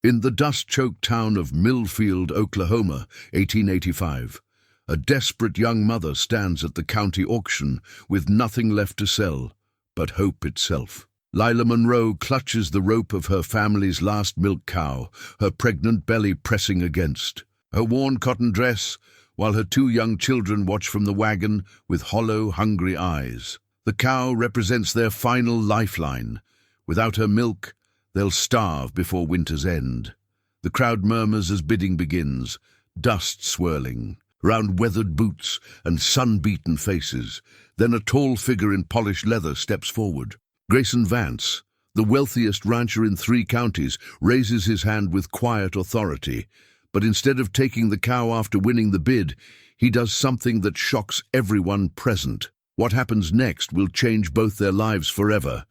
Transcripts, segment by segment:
In the dust-choked town of Millfield, Oklahoma, 1885, a desperate young mother stands at the county auction with nothing left to sell but hope itself. Lila Monroe clutches the rope of her family's last milk cow, her pregnant belly pressing against her worn cotton dress, while her two young children watch from the wagon with hollow, hungry eyes. The cow represents their final lifeline. Without her milk, they'll starve before winter's end. The crowd murmurs as bidding begins, dust swirling, round weathered boots and sun-beaten faces. Then a tall figure in polished leather steps forward. Grayson Vance, the wealthiest rancher in 3 counties, raises his hand with quiet authority. But instead of taking the cow after winning the bid, he does something that shocks everyone present. What happens next will change both their lives forever.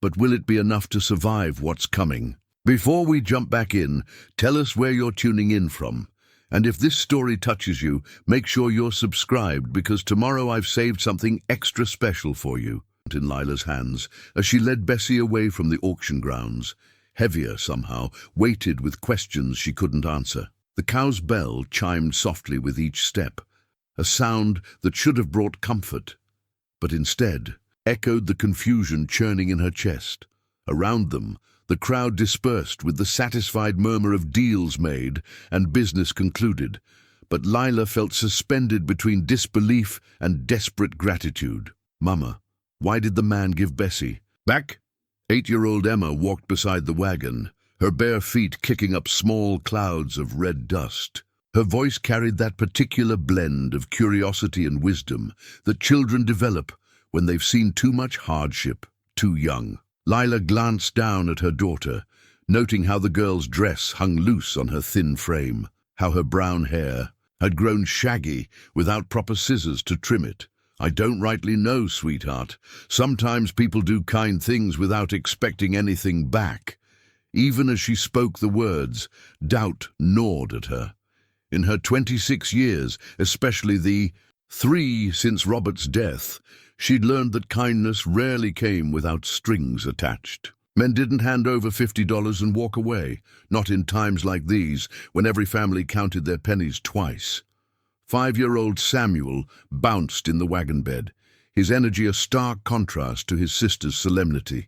But will it be enough to survive what's coming? Before we jump back in, tell us where you're tuning in from. And if this story touches you, make sure you're subscribed, because tomorrow I've saved something extra special for you. In Lila's hands, as she led Bessie away from the auction grounds, heavier somehow, weighted with questions she couldn't answer. The cow's bell chimed softly with each step, a sound that should have brought comfort, but instead echoed the confusion churning in her chest. Around them, the crowd dispersed with the satisfied murmur of deals made and business concluded, but Lila felt suspended between disbelief and desperate gratitude. "Mama, why did the man give Bessie back?" 8-year-old Emma walked beside the wagon, her bare feet kicking up small clouds of red dust. Her voice carried that particular blend of curiosity and wisdom that children develop when they've seen too much hardship too young. Lila glanced down at her daughter, noting how the girl's dress hung loose on her thin frame, how her brown hair had grown shaggy without proper scissors to trim it. "I don't rightly know, sweetheart. Sometimes people do kind things without expecting anything back." Even as she spoke the words, doubt gnawed at her. In her 26 years, especially the 3 since Robert's death, she'd learned that kindness rarely came without strings attached. Men didn't hand over $50 and walk away, not in times like these, when every family counted their pennies twice. 5-year-old Samuel bounced in the wagon bed, his energy a stark contrast to his sister's solemnity.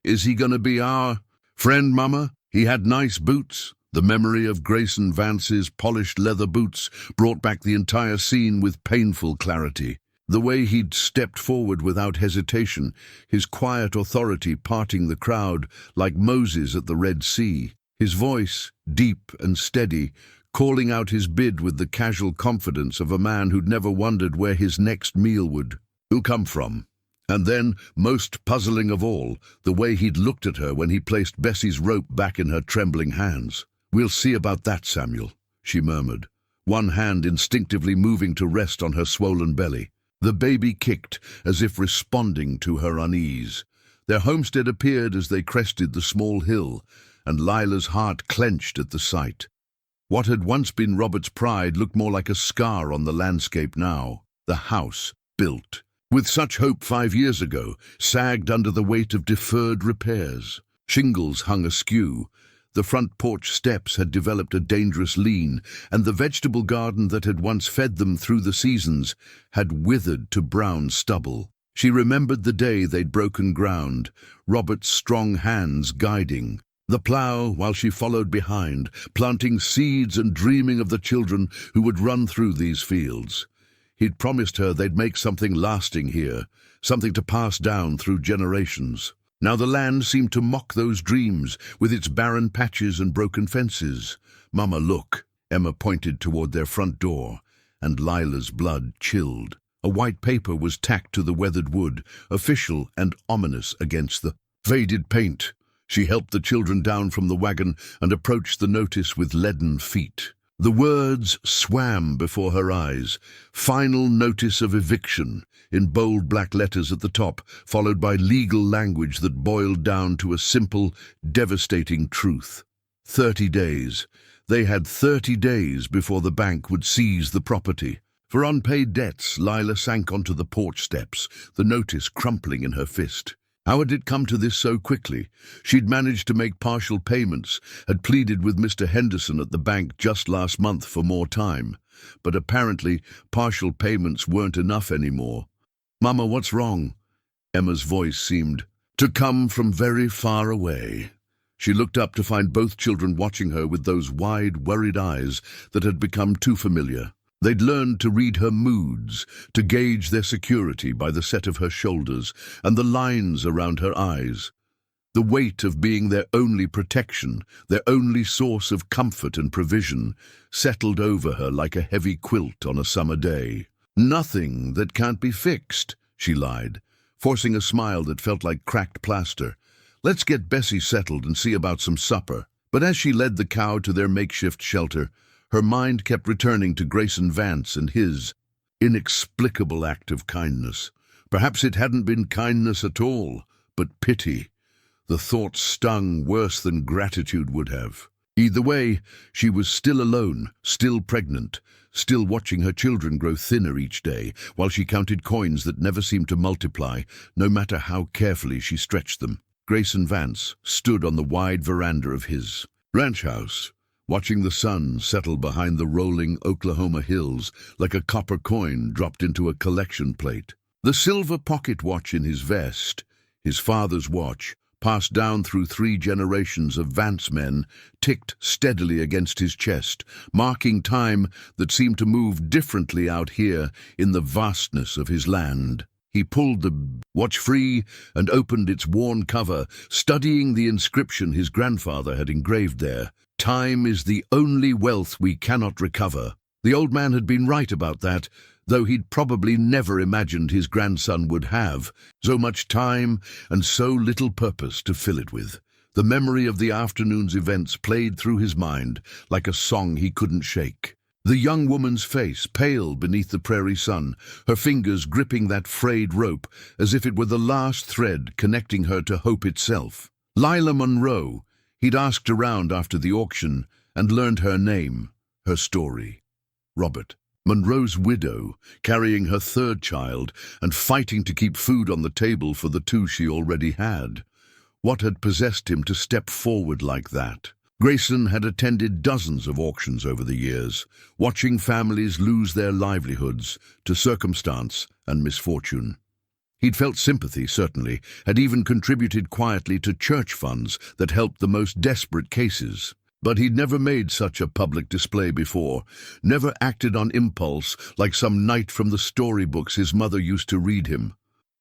"Is he gonna be our friend, Mama? He had nice boots." The memory of Grayson Vance's polished leather boots brought back the entire scene with painful clarity. The way he'd stepped forward without hesitation, his quiet authority parting the crowd like Moses at the Red Sea. His voice, deep and steady, calling out his bid with the casual confidence of a man who'd never wondered where his next meal would come from. And then, most puzzling of all, the way he'd looked at her when he placed Bessie's rope back in her trembling hands. "We'll see about that, Samuel," she murmured, one hand instinctively moving to rest on her swollen belly. The baby kicked, as if responding to her unease. Their homestead appeared as they crested the small hill, and Lila's heart clenched at the sight. What had once been Robert's pride looked more like a scar on the landscape now. The house, built with such hope 5 years ago, sagged under the weight of deferred repairs. Shingles hung askew. The front porch steps had developed a dangerous lean, and the vegetable garden that had once fed them through the seasons had withered to brown stubble. She remembered the day they'd broken ground, Robert's strong hands guiding the plow while she followed behind, planting seeds and dreaming of the children who would run through these fields. He'd promised her they'd make something lasting here, something to pass down through generations. Now the land seemed to mock those dreams, with its barren patches and broken fences. "Mama, look." Emma pointed toward their front door, and Lila's blood chilled. A white paper was tacked to the weathered wood, official and ominous against the faded paint. She helped the children down from the wagon and approached the notice with leaden feet. The words swam before her eyes. "Final notice of eviction," in bold black letters at the top, followed by legal language that boiled down to a simple, devastating truth. 30 days. They had 30 days before the bank would seize the property. For unpaid debts, Lila sank onto the porch steps, the notice crumpling in her fist. How had it come to this so quickly? She'd managed to make partial payments, had pleaded with Mr. Henderson at the bank just last month for more time. But apparently, partial payments weren't enough anymore. "Mama, what's wrong?" Emma's voice seemed to come from very far away. She looked up to find both children watching her with those wide, worried eyes that had become too familiar. They'd learned to read her moods, to gauge their security by the set of her shoulders and the lines around her eyes. The weight of being their only protection, their only source of comfort and provision, settled over her like a heavy quilt on a summer day. "Nothing that can't be fixed," she lied, forcing a smile that felt like cracked plaster. "Let's get Bessie settled and see about some supper." But as she led the cow to their makeshift shelter, her mind kept returning to Grayson Vance and his inexplicable act of kindness. Perhaps it hadn't been kindness at all, but pity. The thought stung worse than gratitude would have. Either way, she was still alone, still pregnant, still watching her children grow thinner each day, while she counted coins that never seemed to multiply, no matter how carefully she stretched them. Grayson Vance stood on the wide veranda of his ranch house, watching the sun settle behind the rolling Oklahoma hills like a copper coin dropped into a collection plate. The silver pocket watch in his vest, his father's watch, passed down through 3 generations of Vance men, ticked steadily against his chest, marking time that seemed to move differently out here in the vastness of his land. He pulled the watch free and opened its worn cover, studying the inscription his grandfather had engraved there. "Time is the only wealth we cannot recover." The old man had been right about that, though he'd probably never imagined his grandson would have so much time and so little purpose to fill it with. The memory of the afternoon's events played through his mind like a song he couldn't shake. The young woman's face, pale beneath the prairie sun, her fingers gripping that frayed rope as if it were the last thread connecting her to hope itself. Lila Monroe. He'd asked around after the auction and learned her name, her story. Robert. Monroe's widow, carrying her 3rd child and fighting to keep food on the table for the 2 she already had. What had possessed him to step forward like that? Grayson had attended dozens of auctions over the years, watching families lose their livelihoods to circumstance and misfortune. He'd felt sympathy, certainly, had even contributed quietly to church funds that helped the most desperate cases. But he'd never made such a public display before, never acted on impulse like some knight from the storybooks his mother used to read him.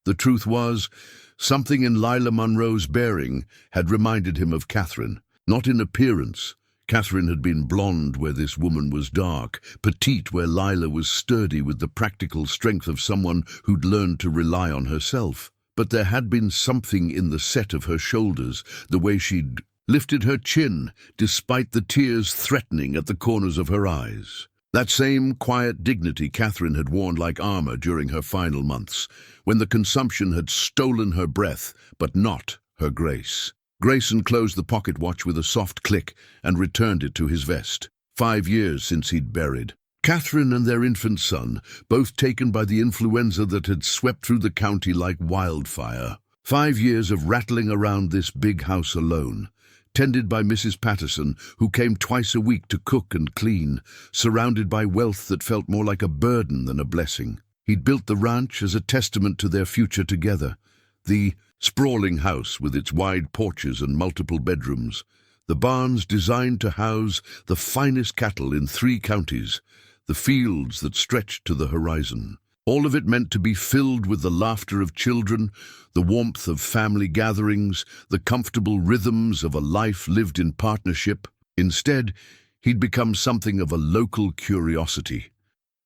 The truth was, something in Lila Monroe's bearing had reminded him of Catherine. Not in appearance. Catherine had been blonde where this woman was dark, petite where Lila was sturdy with the practical strength of someone who'd learned to rely on herself. But there had been something in the set of her shoulders, the way she'd lifted her chin, despite the tears threatening at the corners of her eyes. That same quiet dignity Catherine had worn like armor during her final months, when the consumption had stolen her breath, but not her grace. Grayson closed the pocket watch with a soft click and returned it to his vest. 5 years since he'd buried Catherine and their infant son, both taken by the influenza that had swept through the county like wildfire. 5 years of rattling around this big house alone, tended by Mrs. Patterson, who came twice a week to cook and clean, surrounded by wealth that felt more like a burden than a blessing. He'd built the ranch as a testament to their future together. The sprawling house with its wide porches and multiple bedrooms, the barns designed to house the finest cattle in 3 counties, the fields that stretched to the horizon. All of it meant to be filled with the laughter of children, the warmth of family gatherings, the comfortable rhythms of a life lived in partnership. Instead, he'd become something of a local curiosity.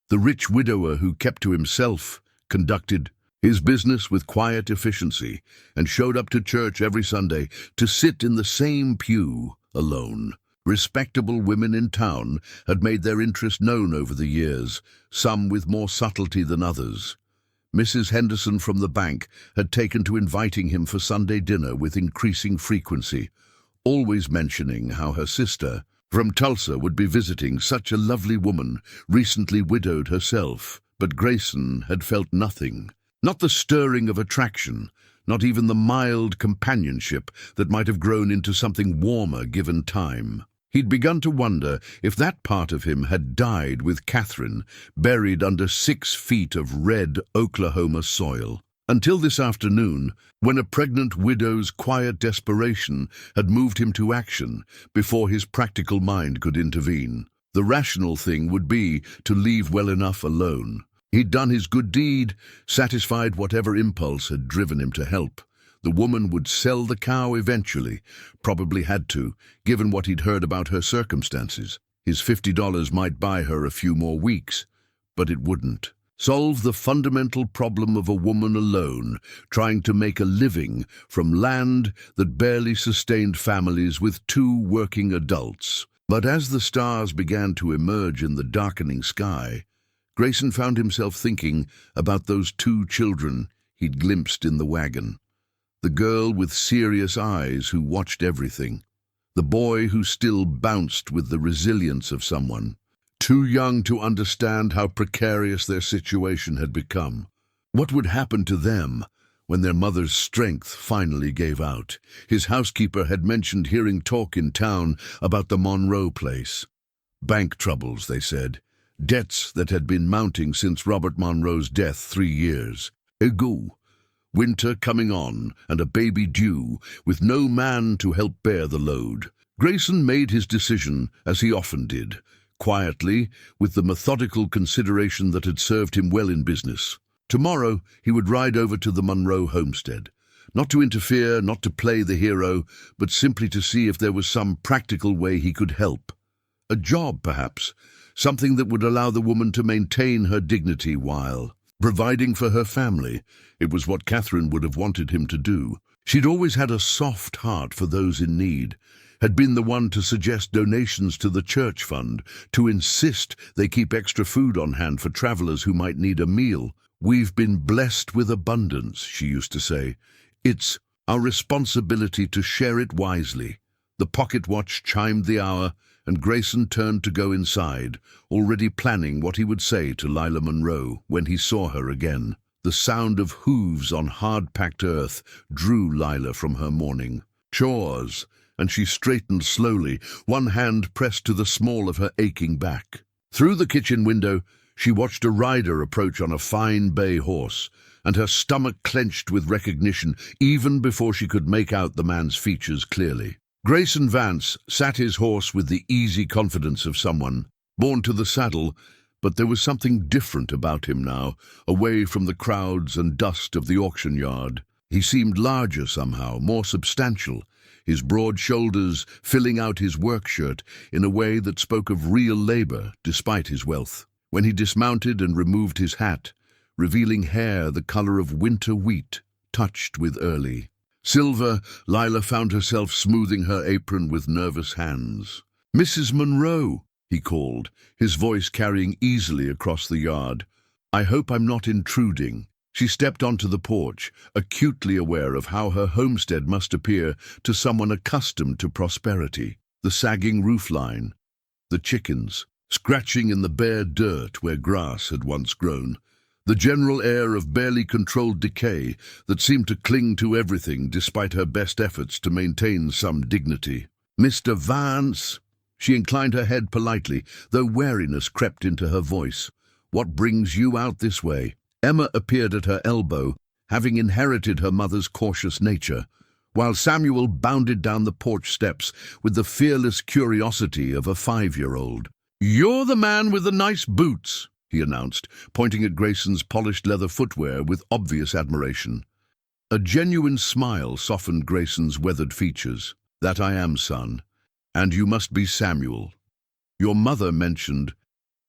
The rich widower who kept to himself, conducted his business with quiet efficiency, and showed up to church every Sunday to sit in the same pew alone. Respectable women in town had made their interest known over the years, some with more subtlety than others. Mrs. Henderson from the bank had taken to inviting him for Sunday dinner with increasing frequency, always mentioning how her sister from Tulsa would be visiting, such a lovely woman, recently widowed herself. But Grayson had felt nothing. Not the stirring of attraction, not even the mild companionship that might have grown into something warmer given time. He'd begun to wonder if that part of him had died with Catherine, buried under 6 feet of red Oklahoma soil. Until this afternoon, when a pregnant widow's quiet desperation had moved him to action before his practical mind could intervene. The rational thing would be to leave well enough alone. He'd done his good deed, satisfied whatever impulse had driven him to help. The woman would sell the cow eventually, probably had to, given what he'd heard about her circumstances. His $50 might buy her a few more weeks, but it wouldn't solve the fundamental problem of a woman alone, trying to make a living from land that barely sustained families with 2 working adults. But as the stars began to emerge in the darkening sky, Grayson found himself thinking about those 2 children he'd glimpsed in the wagon. The girl with serious eyes who watched everything. The boy who still bounced with the resilience of someone too young to understand how precarious their situation had become. What would happen to them when their mother's strength finally gave out? His housekeeper had mentioned hearing talk in town about the Monroe place. Bank troubles, they said. Debts that had been mounting since Robert Monroe's death 3 years ago. Winter coming on and a baby due, with no man to help bear the load. Grayson made his decision, as he often did, quietly, with the methodical consideration that had served him well in business. Tomorrow he would ride over to the Monroe homestead, not to interfere, not to play the hero, but simply to see if there was some practical way he could help. A job, perhaps, something that would allow the woman to maintain her dignity while providing for her family. It was what Catherine would have wanted him to do. She'd always had a soft heart for those in need, had been the one to suggest donations to the church fund, to insist they keep extra food on hand for travelers who might need a meal. "We've been blessed with abundance," she used to say. "It's our responsibility to share it wisely." The pocket watch chimed the hour, and Grayson turned to go inside, already planning what he would say to Lila Monroe when he saw her again. The sound of hooves on hard-packed earth drew Lila from her morning chores, and she straightened slowly, one hand pressed to the small of her aching back. Through the kitchen window, she watched a rider approach on a fine bay horse, and her stomach clenched with recognition even before she could make out the man's features clearly. Grayson Vance sat his horse with the easy confidence of someone born to the saddle, but there was something different about him now, away from the crowds and dust of the auction yard. He seemed larger somehow, more substantial, his broad shoulders filling out his work shirt in a way that spoke of real labor despite his wealth. When he dismounted and removed his hat, revealing hair the color of winter wheat, touched with early silver, Lila found herself smoothing her apron with nervous hands. "Mrs. Monroe," he called, his voice carrying easily across the yard. "I hope I'm not intruding." She stepped onto the porch, acutely aware of how her homestead must appear to someone accustomed to prosperity. The sagging roofline, the chickens, scratching in the bare dirt where grass had once grown, the general air of barely controlled decay that seemed to cling to everything despite her best efforts to maintain some dignity. "Mr. Vance," she inclined her head politely, though wariness crept into her voice. "What brings you out this way?" Emma appeared at her elbow, having inherited her mother's cautious nature, while Samuel bounded down the porch steps with the fearless curiosity of a 5-year-old. "You're the man with the nice boots," he announced, pointing at Grayson's polished leather footwear with obvious admiration. A genuine smile softened Grayson's weathered features. "That I am, son. And you must be Samuel. Your mother mentioned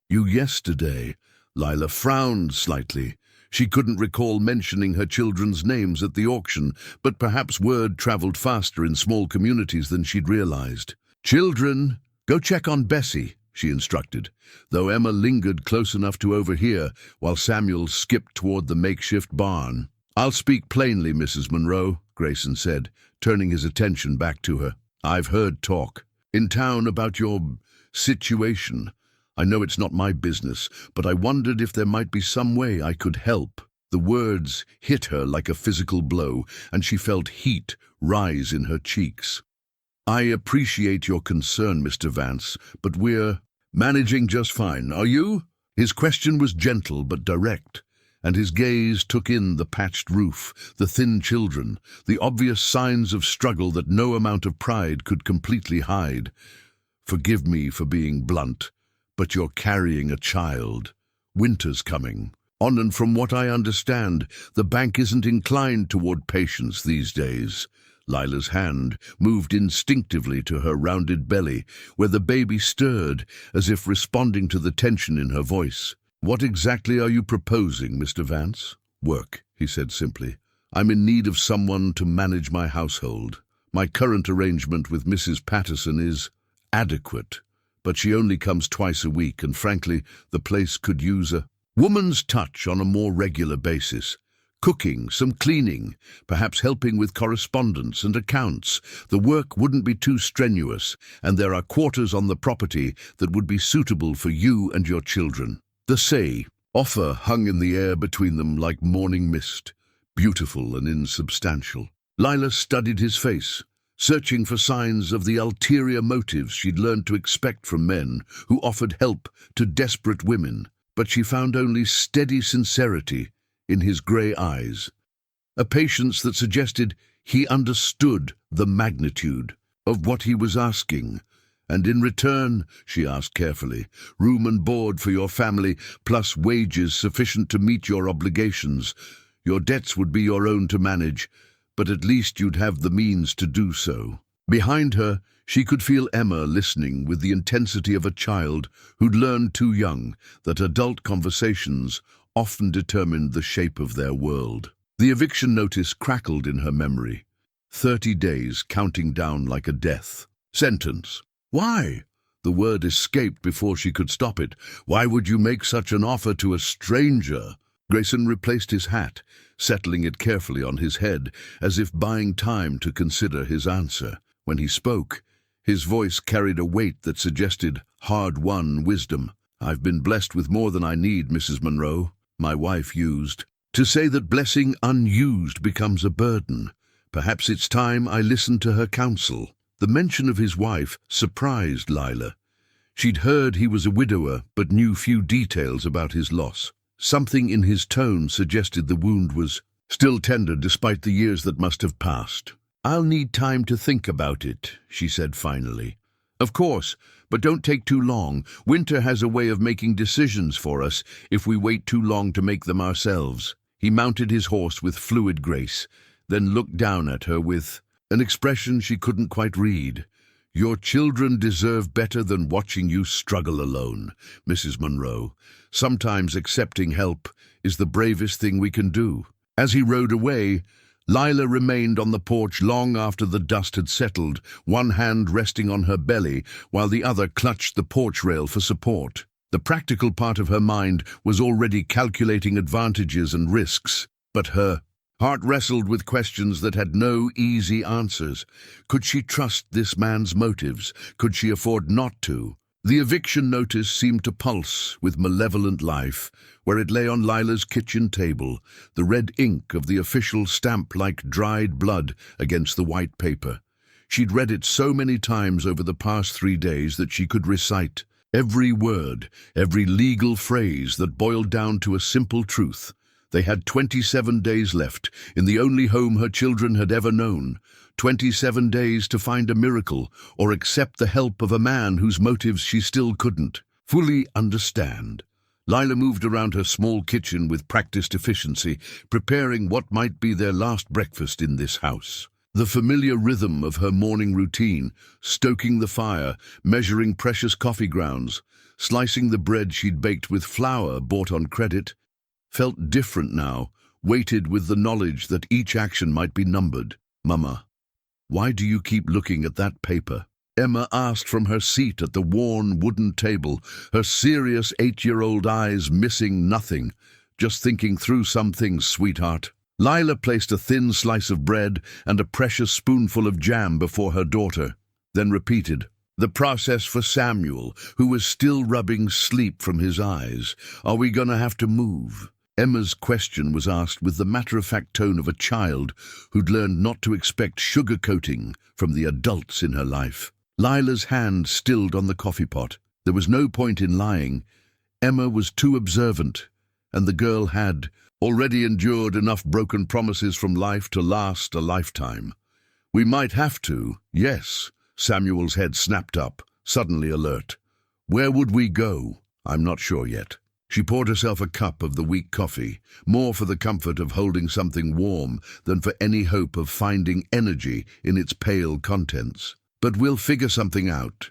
you yesterday." Lila frowned slightly. She couldn't recall mentioning her children's names at the auction, but perhaps word traveled faster in small communities than she'd realized. "Children, go check on Bessie," she instructed, though Emma lingered close enough to overhear while Samuel skipped toward the makeshift barn. "I'll speak plainly, Mrs. Monroe," Grayson said, turning his attention back to her. "I've heard talk in town about your situation. I know it's not my business, but I wondered if there might be some way I could help." The words hit her like a physical blow, and she felt heat rise in her cheeks. "I appreciate your concern, Mr. Vance, but we're managing just fine. Are you?" His question was gentle but direct, and his gaze took in the patched roof, the thin children, the obvious signs of struggle that no amount of pride could completely hide. "Forgive me for being blunt, but you're carrying a child. Winter's coming. And from what I understand, the bank isn't inclined toward patience these days." Lila's hand moved instinctively to her rounded belly, where the baby stirred, as if responding to the tension in her voice. "What exactly are you proposing, Mr. Vance?" "Work," he said simply. "I'm in need of someone to manage my household. My current arrangement with Mrs. Patterson is adequate, but she only comes twice a week, and frankly, the place could use a woman's touch on a more regular basis. Cooking, some cleaning, perhaps helping with correspondence and accounts. The work wouldn't be too strenuous, and there are quarters on the property that would be suitable for you and your children." The offer hung in the air between them like morning mist, beautiful and insubstantial. Lila studied his face, searching for signs of the ulterior motives she'd learned to expect from men who offered help to desperate women, but she found only steady sincerity in his grey eyes, a patience that suggested he understood the magnitude of what he was asking. "And in return," she asked carefully, "room and board for your family, plus wages sufficient to meet your obligations. Your debts would be your own to manage, but at least you'd have the means to do so." Behind her, she could feel Emma listening with the intensity of a child who'd learned too young that adult conversations often determined the shape of their world. The eviction notice crackled in her memory. 30 days counting down like a death sentence. "Why?" The word escaped before she could stop it. "Why would you make such an offer to a stranger?" Grayson replaced his hat, settling it carefully on his head, as if buying time to consider his answer. When he spoke, his voice carried a weight that suggested hard-won wisdom. "I've been blessed with more than I need, Mrs. Monroe," my wife used. "To say that blessing unused becomes a burden. Perhaps it's time I listened to her counsel." The mention of his wife surprised Lila. She'd heard he was a widower, but knew few details about his loss. Something in his tone suggested the wound was still tender despite the years that must have passed. "I'll need time to think about it," she said finally. "Of course, but don't take too long. Winter has a way of making decisions for us if we wait too long to make them ourselves." He mounted his horse with fluid grace, then looked down at her with an expression she couldn't quite read. "Your children deserve better than watching you struggle alone, Mrs. Monroe. Sometimes accepting help is the bravest thing we can do." As he rode away, Lila remained on the porch long after the dust had settled, one hand resting on her belly while the other clutched the porch rail for support. The practical part of her mind was already calculating advantages and risks, but her heart wrestled with questions that had no easy answers. Could she trust this man's motives? Could she afford not to? The eviction notice seemed to pulse with malevolent life, where it lay on Lila's kitchen table, the red ink of the official stamp like dried blood against the white paper. She'd read it so many times over the past 3 days that she could recite every word, every legal phrase that boiled down to a simple truth. They had 27 days left in the only home her children had ever known. 27 days to find a miracle or accept the help of a man whose motives she still couldn't fully understand. Lila moved around her small kitchen with practiced efficiency, preparing what might be their last breakfast in this house. The familiar rhythm of her morning routine, stoking the fire, measuring precious coffee grounds, slicing the bread she'd baked with flour bought on credit, felt different now, weighted with the knowledge that each action might be numbered. "Mama, why do you keep looking at that paper?" Emma asked from her seat at the worn wooden table, her serious 8-year-old eyes missing nothing. "Just thinking through some things, sweetheart." Lila placed a thin slice of bread and a precious spoonful of jam before her daughter, then repeated the process for Samuel, who was still rubbing sleep from his eyes. "Are we gonna have to move?" Emma's question was asked with the matter-of-fact tone of a child who'd learned not to expect sugar-coating from the adults in her life. Lila's hand stilled on the coffee pot. There was no point in lying. Emma was too observant, and the girl had already endured enough broken promises from life to last a lifetime. We might have to, yes. Samuel's head snapped up, suddenly alert. Where would we go? I'm not sure yet. She poured herself a cup of the weak coffee, more for the comfort of holding something warm than for any hope of finding energy in its pale contents. But we'll figure something out.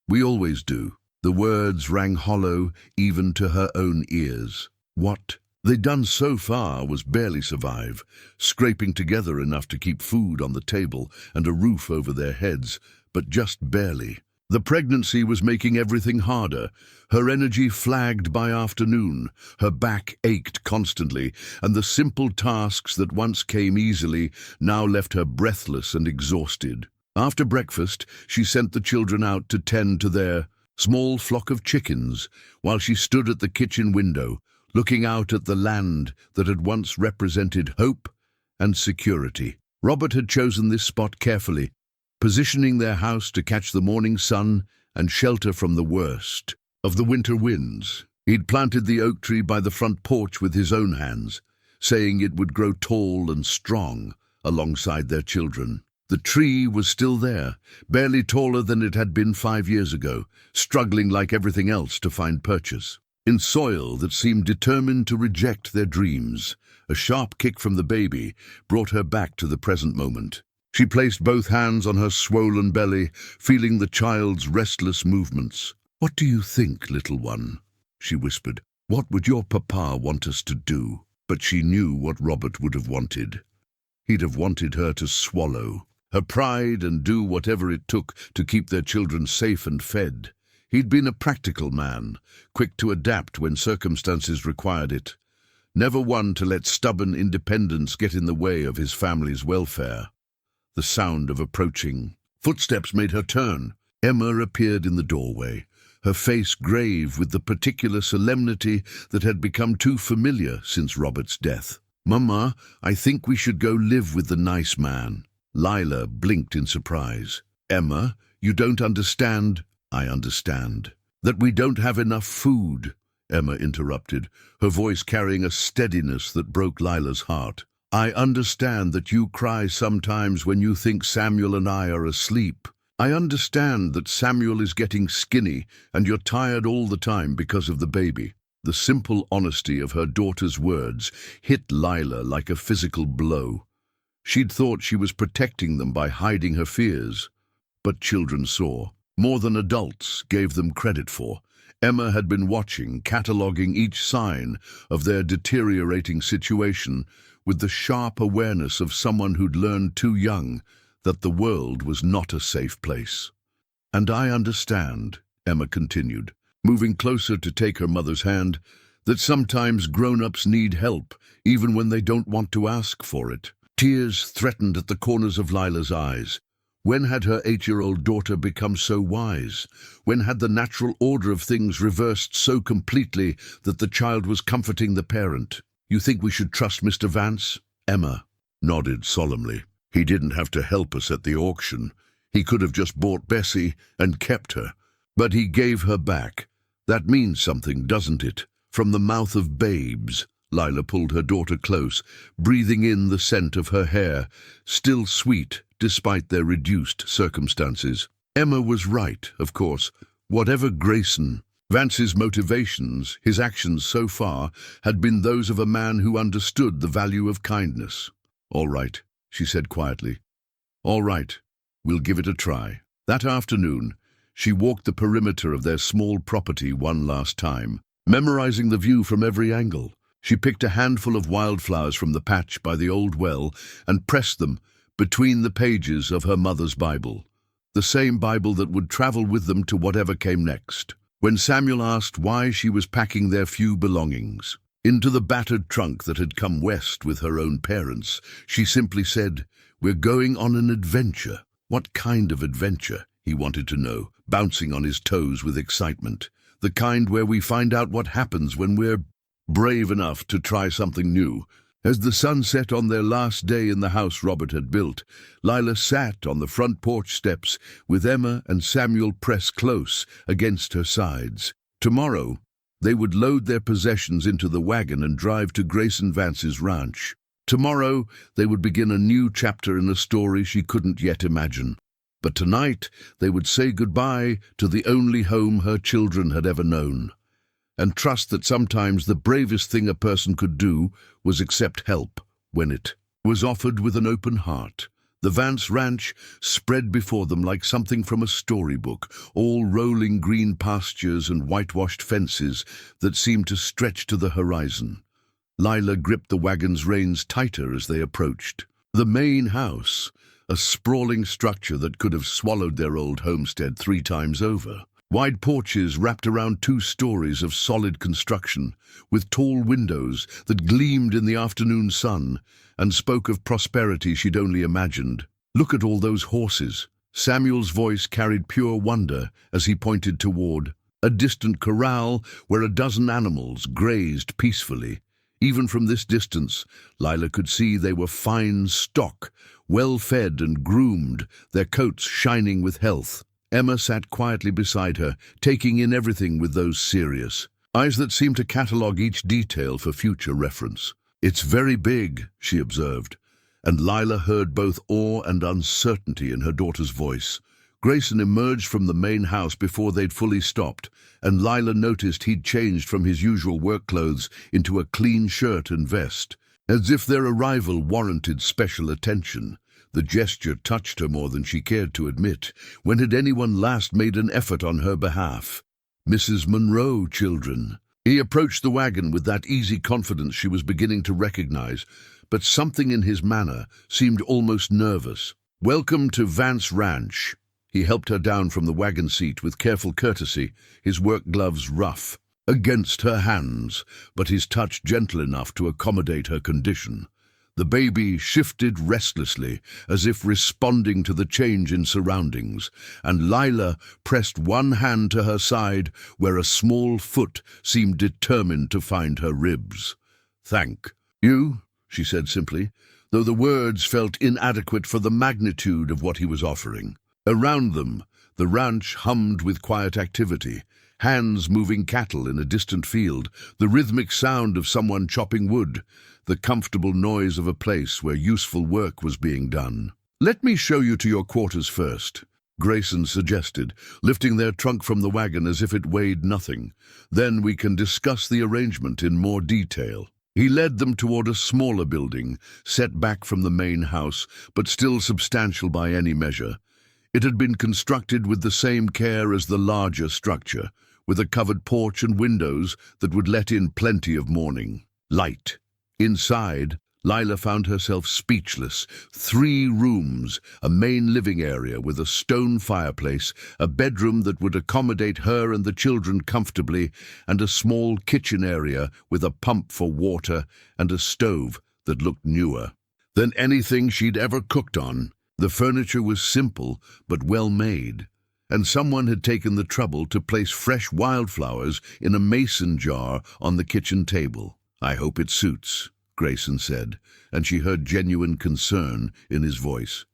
We always do. The words rang hollow even to her own ears. What they'd done so far was barely survive, scraping together enough to keep food on the table and a roof over their heads, but just barely. The pregnancy was making everything harder. Her energy flagged by afternoon, her back ached constantly, and the simple tasks that once came easily now left her breathless and exhausted. After breakfast, she sent the children out to tend to their small flock of chickens, while she stood at the kitchen window, looking out at the land that had once represented hope and security. Robert had chosen this spot carefully, positioning their house to catch the morning sun and shelter from the worst of the winter winds. He'd planted the oak tree by the front porch with his own hands, saying it would grow tall and strong alongside their children. The tree was still there, barely taller than it had been 5 years ago, struggling like everything else to find purchase. In soil that seemed determined to reject their dreams, a sharp kick from the baby brought her back to the present moment. She placed both hands on her swollen belly, feeling the child's restless movements. "What do you think, little one?" she whispered. "What would your papa want us to do?" But she knew what Robert would have wanted. He'd have wanted her to swallow her pride and do whatever it took to keep their children safe and fed. He'd been a practical man, quick to adapt when circumstances required it, never one to let stubborn independence get in the way of his family's welfare. The sound of approaching footsteps made her turn. Emma appeared in the doorway, her face grave with the particular solemnity that had become too familiar since Robert's death. "Mama, I think we should go live with the nice man." Lila blinked in surprise. "Emma, you don't understand." "I understand. That we don't have enough food," Emma interrupted, her voice carrying a steadiness that broke Lila's heart. "I understand that you cry sometimes when you think Samuel and I are asleep. I understand that Samuel is getting skinny and you're tired all the time because of the baby." The simple honesty of her daughter's words hit Lila like a physical blow. She'd thought she was protecting them by hiding her fears, but children saw more than adults gave them credit for. Emma had been watching, cataloguing each sign of their deteriorating situation with the sharp awareness of someone who'd learned too young that the world was not a safe place. "And I understand," Emma continued, moving closer to take her mother's hand, "that sometimes grown-ups need help, even when they don't want to ask for it." Tears threatened at the corners of Lila's eyes. When had her 8-year-old daughter become so wise? When had the natural order of things reversed so completely that the child was comforting the parent? "You think we should trust Mr. Vance?" Emma nodded solemnly. "He didn't have to help us at the auction. He could have just bought Bessie and kept her. But he gave her back. That means something, doesn't it? From the mouth of babes." Lila pulled her daughter close, breathing in the scent of her hair, still sweet despite their reduced circumstances. Emma was right, of course. Whatever Grayson Vance's motivations, his actions so far had been those of a man who understood the value of kindness. "All right," she said quietly. "All right, we'll give it a try." That afternoon, she walked the perimeter of their small property one last time, memorizing the view from every angle. She picked a handful of wildflowers from the patch by the old well and pressed them between the pages of her mother's Bible, the same Bible that would travel with them to whatever came next. When Samuel asked why she was packing their few belongings into the battered trunk that had come west with her own parents, she simply said, "We're going on an adventure." What kind of adventure, he wanted to know, bouncing on his toes with excitement. The kind where we find out what happens when we're brave enough to try something new. As the sun set on their last day in the house Robert had built, Lila sat on the front porch steps with Emma and Samuel pressed close against her sides. Tomorrow, they would load their possessions into the wagon and drive to Grayson Vance's ranch. Tomorrow, they would begin a new chapter in a story she couldn't yet imagine. But tonight, they would say goodbye to the only home her children had ever known, and trust that sometimes the bravest thing a person could do was accept help when it was offered with an open heart. The Vance Ranch spread before them like something from a storybook, all rolling green pastures and whitewashed fences that seemed to stretch to the horizon. Lila gripped the wagon's reins tighter as they approached. The main house, a sprawling structure that could have swallowed their old homestead 3 times over. Wide porches wrapped around 2 stories of solid construction, with tall windows that gleamed in the afternoon sun and spoke of prosperity she'd only imagined. "Look at all those horses." Samuel's voice carried pure wonder as he pointed toward a distant corral where a dozen animals grazed peacefully. Even from this distance, Lila could see they were fine stock, well-fed and groomed, their coats shining with health. Emma sat quietly beside her, taking in everything with those serious eyes that seemed to catalogue each detail for future reference. "It's very big," she observed, and Lila heard both awe and uncertainty in her daughter's voice. Grayson emerged from the main house before they'd fully stopped, and Lila noticed he'd changed from his usual work clothes into a clean shirt and vest, as if their arrival warranted special attention. The gesture touched her more than she cared to admit. When had anyone last made an effort on her behalf? Mrs. Monroe, children. He approached the wagon with that easy confidence she was beginning to recognize, but something in his manner seemed almost nervous. "Welcome to Vance Ranch." He helped her down from the wagon seat with careful courtesy, his work gloves rough against her hands, but his touch gentle enough to accommodate her condition. The baby shifted restlessly, as if responding to the change in surroundings, and Lila pressed one hand to her side where a small foot seemed determined to find her ribs. "Thank you," she said simply, though the words felt inadequate for the magnitude of what he was offering. Around them, the ranch hummed with quiet activity, hands moving cattle in a distant field, the rhythmic sound of someone chopping wood, the comfortable noise of a place where useful work was being done. "Let me show you to your quarters first," Grayson suggested, lifting their trunk from the wagon as if it weighed nothing. "Then we can discuss the arrangement in more detail." He led them toward a smaller building, set back from the main house, but still substantial by any measure. It had been constructed with the same care as the larger structure, with a covered porch and windows that would let in plenty of morning light. Inside, Lila found herself speechless. 3 rooms, a main living area with a stone fireplace, a bedroom that would accommodate her and the children comfortably, and a small kitchen area with a pump for water and a stove that looked newer than anything she'd ever cooked on. The furniture was simple but well made, and someone had taken the trouble to place fresh wildflowers in a mason jar on the kitchen table. "I hope it suits," Grayson said, and she heard genuine concern in his voice.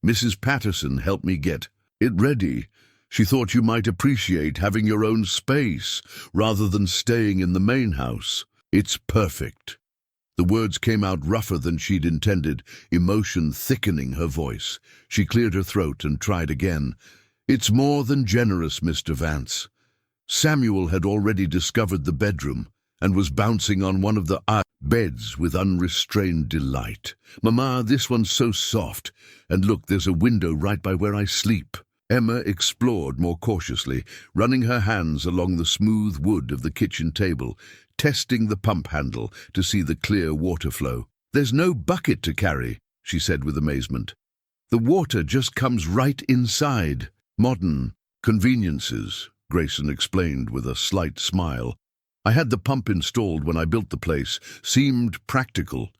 "Mrs. Patterson helped me get it ready. She thought you might appreciate having your own space rather than staying in the main house." "It's perfect." The words came out rougher than she'd intended, emotion thickening her voice. She cleared her throat and tried again. "It's more than generous, Mr. Vance." Samuel had already discovered the bedroom and was bouncing on one of the beds with unrestrained delight. "Mama, this one's so soft. And look, there's a window right by where I sleep." Emma explored more cautiously, running her hands along the smooth wood of the kitchen table, testing the pump handle to see the clear water flow. "There's no bucket to carry," she said with amazement. "The water just comes right inside." "Modern conveniences," Grayson explained with a slight smile. "I had the pump installed when I built the place. Seemed practical."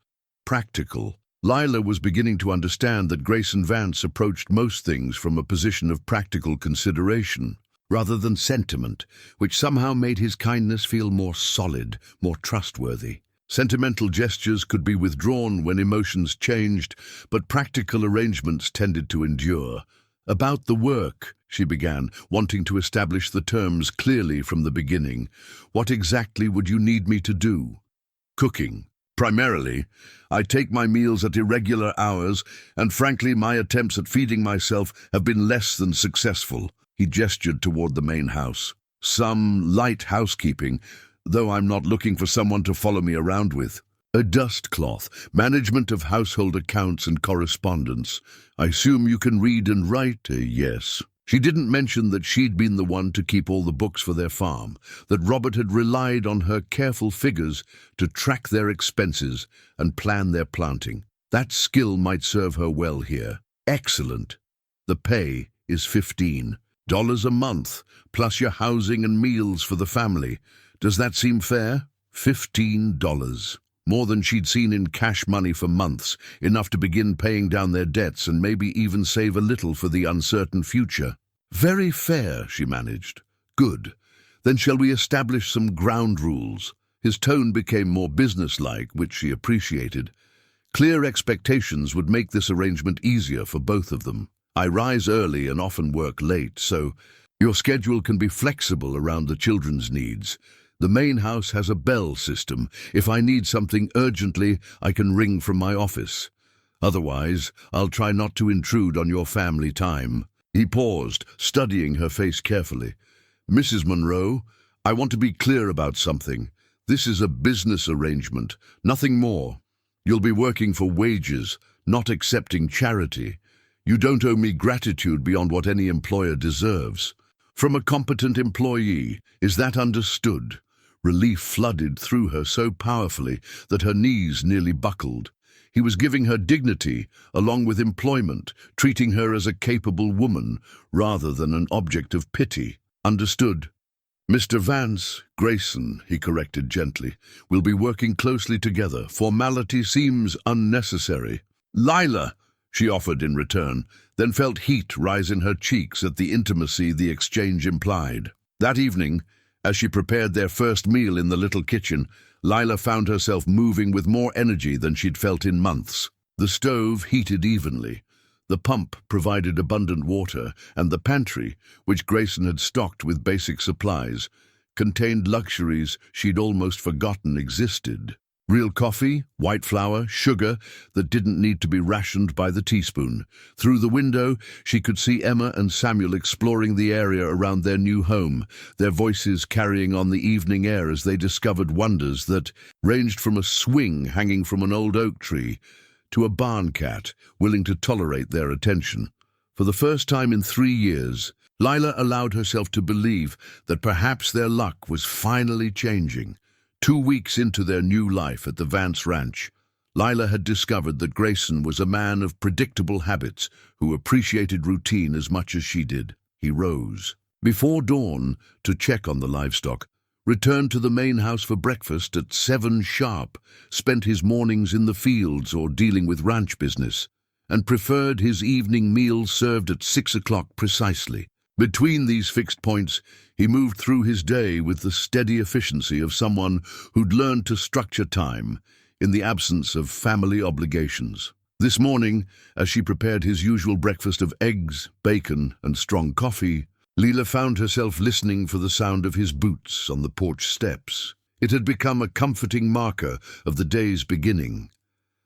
Practical. Lila was beginning to understand that Grayson Vance approached most things from a position of practical consideration. rather than sentiment, which somehow made his kindness feel more solid, more trustworthy. Sentimental gestures could be withdrawn when emotions changed, but practical arrangements tended to endure. "About the work," she began, wanting to establish the terms clearly from the beginning. "What exactly would you need me to do?" "Cooking. Primarily. I take my meals at irregular hours, and frankly, my attempts at feeding myself have been less than successful." He gestured toward the main house. "Some light housekeeping, though I'm not looking for someone to follow me around with. A dust cloth, management of household accounts and correspondence. I assume you can read and write?" "Yes." She didn't mention that she'd been the one to keep all the books for their farm, that Robert had relied on her careful figures to track their expenses and plan their planting. That skill might serve her well here. "Excellent. The pay is $15 a month, plus your housing and meals for the family. Does that seem fair?" $15. More than she'd seen in cash money for months, enough to begin paying down their debts and maybe even save a little for the uncertain future. "Very fair," she managed. "Good. Then shall we establish some ground rules?" His tone became more businesslike, which she appreciated. Clear expectations would make this arrangement easier for both of them. "I rise early and often work late, so your schedule can be flexible around the children's needs. The main house has a bell system. If I need something urgently, I can ring from my office. Otherwise, I'll try not to intrude on your family time." He paused, studying her face carefully. "Mrs. Monroe, I want to be clear about something. This is a business arrangement, nothing more. You'll be working for wages, not accepting charity. You don't owe me gratitude beyond what any employer deserves. From a competent employee, is that understood?" Relief flooded through her so powerfully that her knees nearly buckled. He was giving her dignity, along with employment, treating her as a capable woman, rather than an object of pity. "Understood." "Mr. Vance, Grayson," he corrected gently, "will be working closely together. Formality seems unnecessary." "Lila," she offered in return, then felt heat rise in her cheeks at the intimacy the exchange implied. That evening, as she prepared their first meal in the little kitchen, Lila found herself moving with more energy than she'd felt in months. The stove heated evenly. The pump provided abundant water, and the pantry, which Grayson had stocked with basic supplies, contained luxuries she'd almost forgotten existed. Real coffee, white flour, sugar that didn't need to be rationed by the teaspoon. Through the window, she could see Emma and Samuel exploring the area around their new home, their voices carrying on the evening air as they discovered wonders that ranged from a swing hanging from an old oak tree to a barn cat willing to tolerate their attention. For the first time in 3 years, Lila allowed herself to believe that perhaps their luck was finally changing. 2 weeks into their new life at the Vance Ranch, Lila had discovered that Grayson was a man of predictable habits who appreciated routine as much as she did. He rose before dawn to check on the livestock, returned to the main house for breakfast at 7 sharp, spent his mornings in the fields or dealing with ranch business, and preferred his evening meal served at 6 o'clock precisely. Between these fixed points, he moved through his day with the steady efficiency of someone who'd learned to structure time in the absence of family obligations. This morning, as she prepared his usual breakfast of eggs, bacon, and strong coffee, Lila found herself listening for the sound of his boots on the porch steps. It had become a comforting marker of the day's beginning,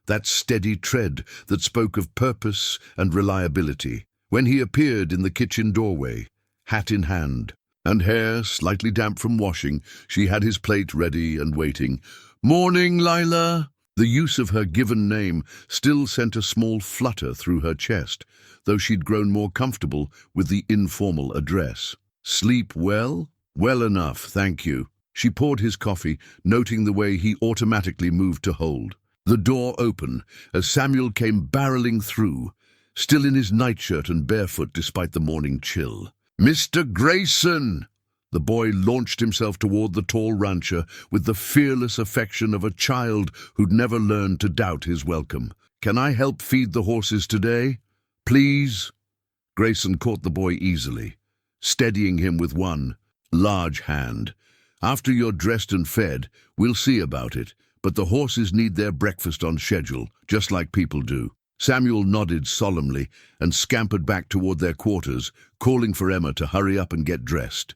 that steady tread that spoke of purpose and reliability. When he appeared in the kitchen doorway, hat in hand, and hair slightly damp from washing, she had his plate ready and waiting. "Morning, Lila." The use of her given name still sent a small flutter through her chest, though she'd grown more comfortable with the informal address. "Sleep well?" "Well enough, thank you." She poured his coffee, noting the way he automatically moved to hold. The door opened as Samuel came barreling through, still in his nightshirt and barefoot despite the morning chill. "Mr. Grayson!" The boy launched himself toward the tall rancher with the fearless affection of a child who'd never learned to doubt his welcome. "Can I help feed the horses today? Please?" Grayson caught the boy easily. steadying him with one large hand. "After you're dressed and fed, we'll see about it, but the horses need their breakfast on schedule, just like people do." Samuel nodded solemnly and scampered back toward their quarters, calling for Emma to hurry up and get dressed.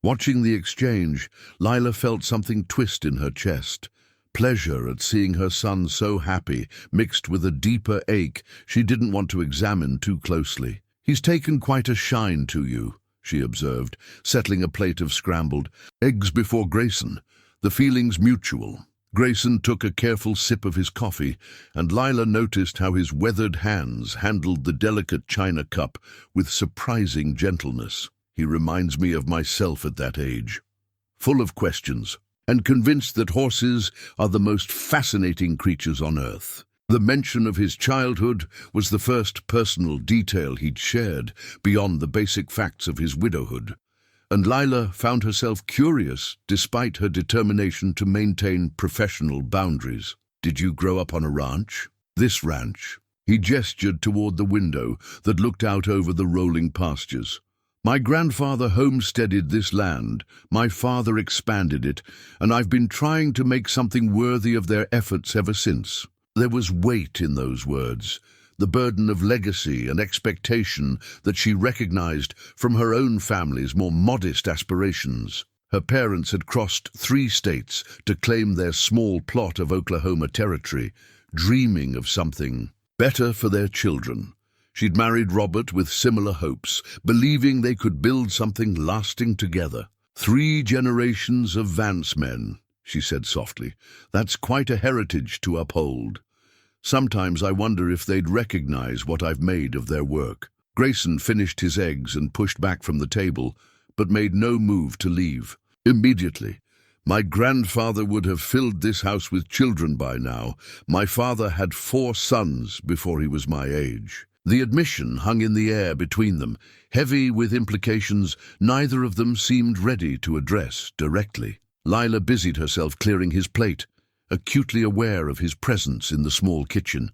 Watching the exchange, Lila felt something twist in her chest. Pleasure at seeing her son so happy, mixed with a deeper ache she didn't want to examine too closely. "He's taken quite a shine to you," she observed, settling a plate of scrambled eggs before Grayson. "The feeling's mutual." Grayson took a careful sip of his coffee, and Lila noticed how his weathered hands handled the delicate china cup with surprising gentleness. "He reminds me of myself at that age, full of questions, and convinced that horses are the most fascinating creatures on earth." The mention of his childhood was the first personal detail he'd shared, beyond the basic facts of his widowhood. And Lila found herself curious, despite her determination to maintain professional boundaries. "Did you grow up on a ranch?" "This ranch." He gestured toward the window that looked out over the rolling pastures. "My grandfather homesteaded this land, my father expanded it, and I've been trying to make something worthy of their efforts ever since." There was weight in those words, the burden of legacy and expectation that she recognized from her own family's more modest aspirations. Her parents had crossed 3 states to claim their small plot of Oklahoma territory, dreaming of something better for their children. She'd married Robert with similar hopes, believing they could build something lasting together. 3 generations of Vance men, she said softly. "That's quite a heritage to uphold. Sometimes I wonder if they'd recognize what I've made of their work." Grayson finished his eggs and pushed back from the table, but made no move to leave. "Immediately. My grandfather would have filled this house with children by now. My father had 4 sons before he was my age." The admission hung in the air between them, heavy with implications neither of them seemed ready to address directly. Lila busied herself clearing his plate, acutely aware of his presence in the small kitchen,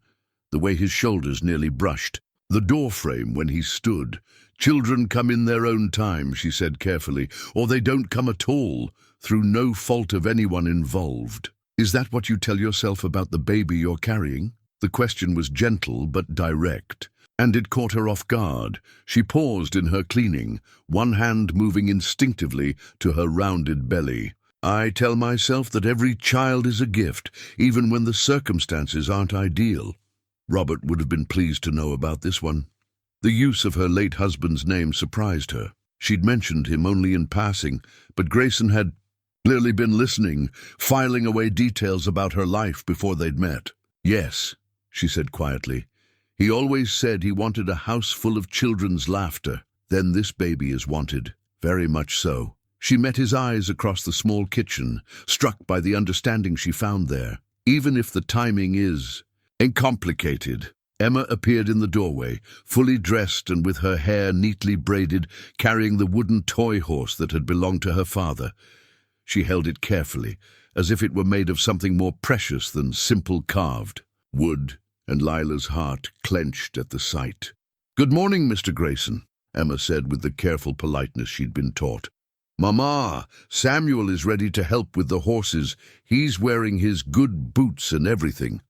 the way his shoulders nearly brushed the doorframe when he stood. "Children come in their own time," she said carefully, "or they don't come at all, through no fault of anyone involved." "Is that what you tell yourself about the baby you're carrying?" The question was gentle but direct, and it caught her off guard. She paused in her cleaning, one hand moving instinctively to her rounded belly. "I tell myself that every child is a gift, even when the circumstances aren't ideal." Robert would have been pleased to know about this one. The use of her late husband's name surprised her. She'd mentioned him only in passing, but Grayson had clearly been listening, filing away details about her life before they'd met. "Yes," she said quietly. "He always said he wanted a house full of children's laughter. Then this baby is wanted. Very much so." She met his eyes across the small kitchen, struck by the understanding she found there. "Even if the timing is complicated." Emma appeared in the doorway, fully dressed and with her hair neatly braided, carrying the wooden toy horse that had belonged to her father. She held it carefully, as if it were made of something more precious than simple carved wood, and Lila's heart clenched at the sight. "Good morning, Mr. Grayson," Emma said with the careful politeness she'd been taught. "Mama, Samuel is ready to help with the horses. He's wearing his good boots and everything."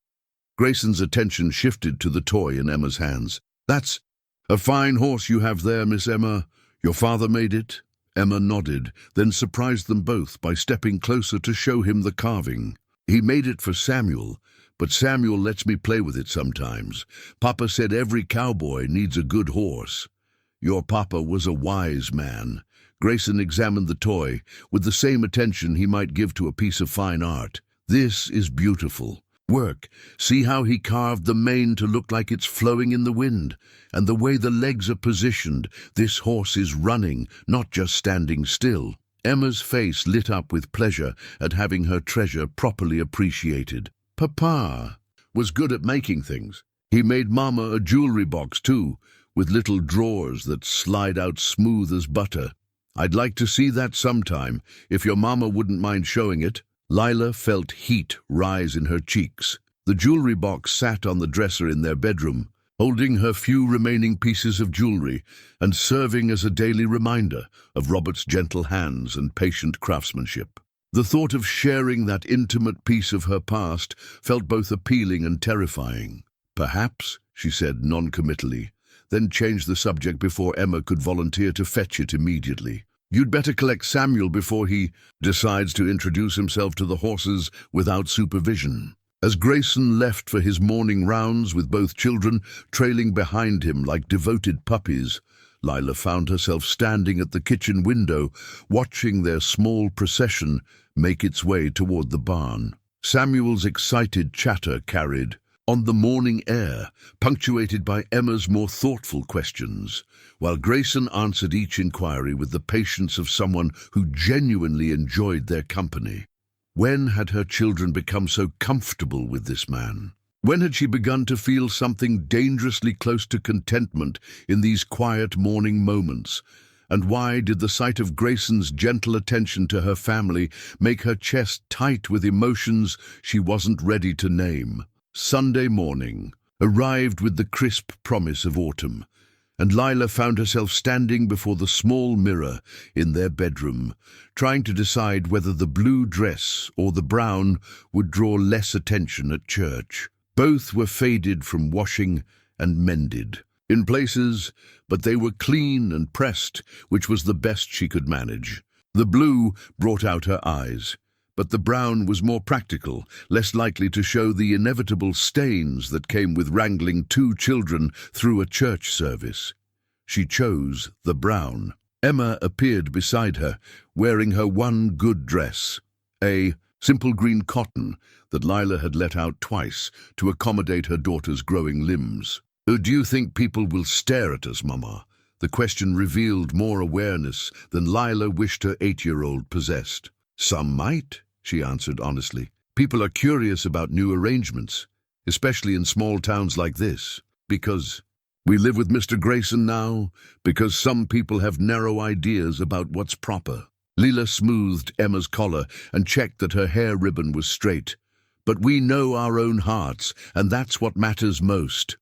Grayson's attention shifted to the toy in Emma's hands. "That's a fine horse you have there, Miss Emma. Your father made it?" Emma nodded, then surprised them both by stepping closer to show him the carving. "He made it for Samuel, but Samuel lets me play with it sometimes. Papa said every cowboy needs a good horse. Your papa was a wise man." Grayson examined the toy with the same attention he might give to a piece of fine art. "This is beautiful work. See how he carved the mane to look like it's flowing in the wind, and the way the legs are positioned. This horse is running, not just standing still." Emma's face lit up with pleasure at having her treasure properly appreciated. "Papa was good at making things. He made Mama a jewelry box too, with little drawers that slide out smooth as butter. I'd like to see that sometime, if your Mama wouldn't mind showing it." Lila felt heat rise in her cheeks. The jewelry box sat on the dresser in their bedroom, holding her few remaining pieces of jewelry and serving as a daily reminder of Robert's gentle hands and patient craftsmanship. The thought of sharing that intimate piece of her past felt both appealing and terrifying. "Perhaps," she said noncommittally, then changed the subject before Emma could volunteer to fetch it immediately. "You'd better collect Samuel before he decides to introduce himself to the horses without supervision." As Grayson left for his morning rounds with both children trailing behind him like devoted puppies, Lila found herself standing at the kitchen window, watching their small procession make its way toward the barn. Samuel's excited chatter carried on the morning air, punctuated by Emma's more thoughtful questions, while Grayson answered each inquiry with the patience of someone who genuinely enjoyed their company. When had her children become so comfortable with this man? When had she begun to feel something dangerously close to contentment in these quiet morning moments? And why did the sight of Grayson's gentle attention to her family make her chest tight with emotions she wasn't ready to name? Sunday morning arrived with the crisp promise of autumn, and Lila found herself standing before the small mirror in their bedroom, trying to decide whether the blue dress or the brown would draw less attention at church. Both were faded from washing and mended in places, but they were clean and pressed, which was the best she could manage. The blue brought out her eyes, but the brown was more practical, less likely to show the inevitable stains that came with wrangling two children through a church service. She chose the brown. Emma appeared beside her, wearing her one good dress, a simple green cotton that Lila had let out twice to accommodate her daughter's growing limbs. "Do you think people will stare at us, Mama?" The question revealed more awareness than Lila wished her 8-year-old possessed. "Some might," she answered honestly. "People are curious about new arrangements, especially in small towns like this, because we live with Mr. Grayson now, because some people have narrow ideas about what's proper." Lila smoothed Emma's collar and checked that her hair ribbon was straight. "But we know our own hearts, and that's what matters most."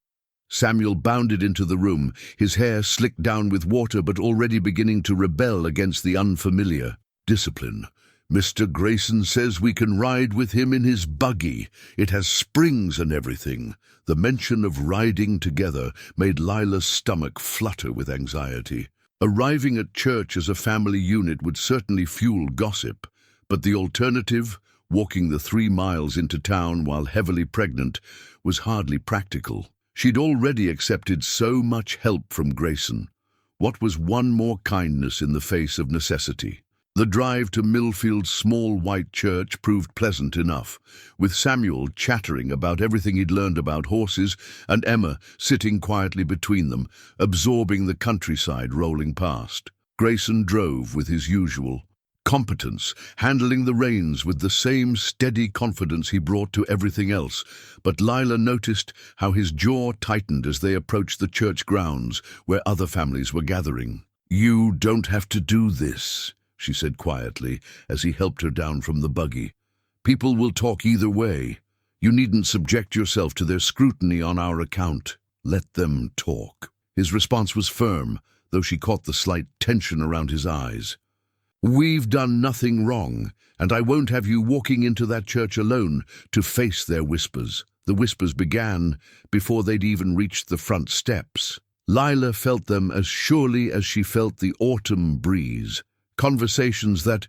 Samuel bounded into the room, his hair slicked down with water but already beginning to rebel against the unfamiliar. "Discipline. Mr. Grayson says we can ride with him in his buggy. It has springs and everything." The mention of riding together made Lila's stomach flutter with anxiety. Arriving at church as a family unit would certainly fuel gossip, but the alternative, walking the 3 miles into town while heavily pregnant, was hardly practical. She'd already accepted so much help from Grayson. What was one more kindness in the face of necessity? The drive to Millfield's small white church proved pleasant enough, with Samuel chattering about everything he'd learned about horses and Emma sitting quietly between them, absorbing the countryside rolling past. Grayson drove with his usual competence, handling the reins with the same steady confidence he brought to everything else, but Lila noticed how his jaw tightened as they approached the church grounds where other families were gathering. "You don't have to do this," she said quietly as he helped her down from the buggy. "People will talk either way. You needn't subject yourself to their scrutiny on our account. Let them talk." His response was firm, though she caught the slight tension around his eyes. "We've done nothing wrong, and I won't have you walking into that church alone to face their whispers." The whispers began before they'd even reached the front steps. Lila felt them as surely as she felt the autumn breeze. Conversations that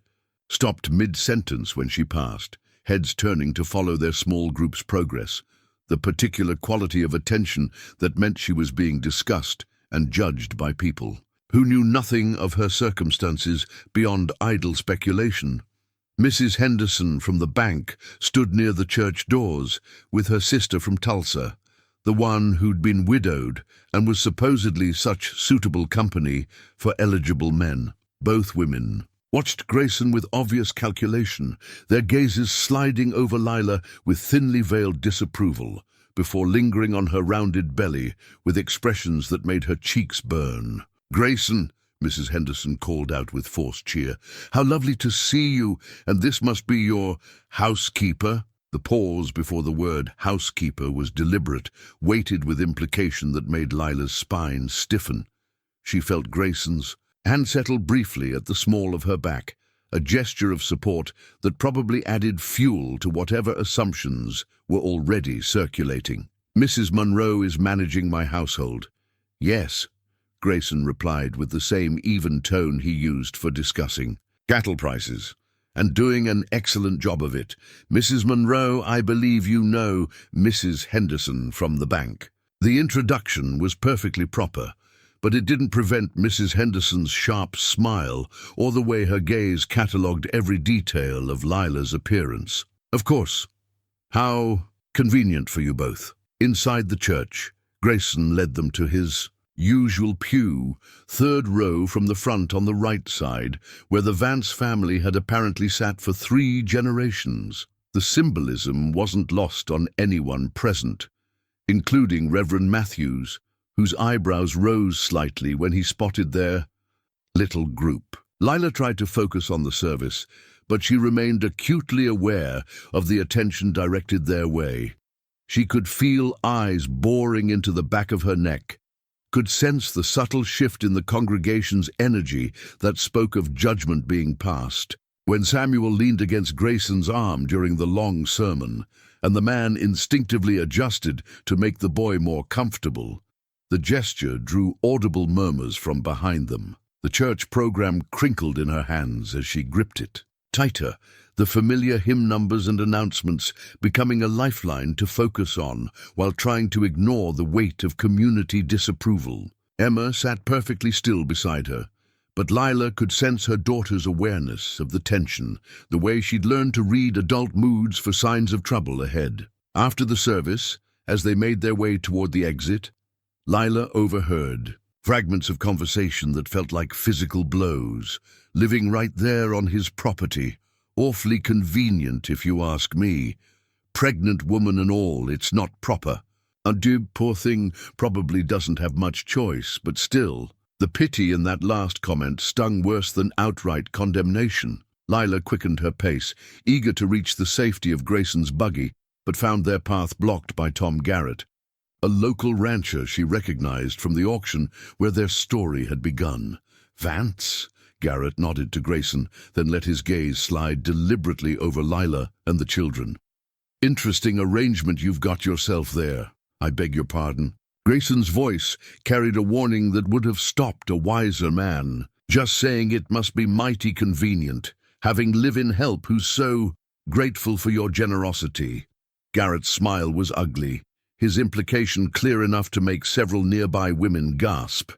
stopped mid-sentence when she passed, heads turning to follow their small group's progress, the particular quality of attention that meant she was being discussed and judged by people who knew nothing of her circumstances beyond idle speculation. Mrs. Henderson from the bank stood near the church doors with her sister from Tulsa, the one who'd been widowed and was supposedly such suitable company for eligible men. Both women watched Grayson with obvious calculation, their gazes sliding over Lila with thinly veiled disapproval, before lingering on her rounded belly with expressions that made her cheeks burn. "Grayson," Mrs. Henderson called out with forced cheer, "how lovely to see you, and this must be your housekeeper." The pause before the word housekeeper was deliberate, weighted with implication that made Lila's spine stiffen. She felt Grayson's hand settle briefly at the small of her back, a gesture of support that probably added fuel to whatever assumptions were already circulating. "Mrs. Monroe is managing my household." "Yes," Grayson replied with the same even tone he used for discussing cattle prices, "and doing an excellent job of it. Mrs. Monroe, I believe you know Mrs. Henderson from the bank." The introduction was perfectly proper, but it didn't prevent Mrs. Henderson's sharp smile or the way her gaze catalogued every detail of Lila's appearance. "Of course. How convenient for you both." Inside the church, Grayson led them to his usual pew, third row from the front on the right side, where the Vance family had apparently sat for 3 generations. The symbolism wasn't lost on anyone present, including Reverend Matthews, whose eyebrows rose slightly when he spotted their little group. Lila tried to focus on the service, but she remained acutely aware of the attention directed their way. She could feel eyes boring into the back of her neck, could sense the subtle shift in the congregation's energy that spoke of judgment being passed. When Samuel leaned against Grayson's arm during the long sermon, and the man instinctively adjusted to make the boy more comfortable, the gesture drew audible murmurs from behind them. The church program crinkled in her hands as she gripped it tighter, the familiar hymn numbers and announcements becoming a lifeline to focus on while trying to ignore the weight of community disapproval. Emma sat perfectly still beside her, but Lila could sense her daughter's awareness of the tension, the way she'd learned to read adult moods for signs of trouble ahead. After the service, as they made their way toward the exit, Lila overheard fragments of conversation that felt like physical blows, living right there on his property. Awfully convenient, if you ask me. Pregnant woman and all, it's not proper. Adieu, poor thing, probably doesn't have much choice, but still. The pity in that last comment stung worse than outright condemnation. Lila quickened her pace, eager to reach the safety of Grayson's buggy, but found their path blocked by Tom Garrett, a local rancher she recognized from the auction where their story had begun. "Vance?" Garrett nodded to Grayson, then let his gaze slide deliberately over Lila and the children. "Interesting arrangement you've got yourself there. I beg your pardon." Grayson's voice carried a warning that would have stopped a wiser man. "Just saying it must be mighty convenient, having live-in help who's so grateful for your generosity." Garrett's smile was ugly, his implication clear enough to make several nearby women gasp.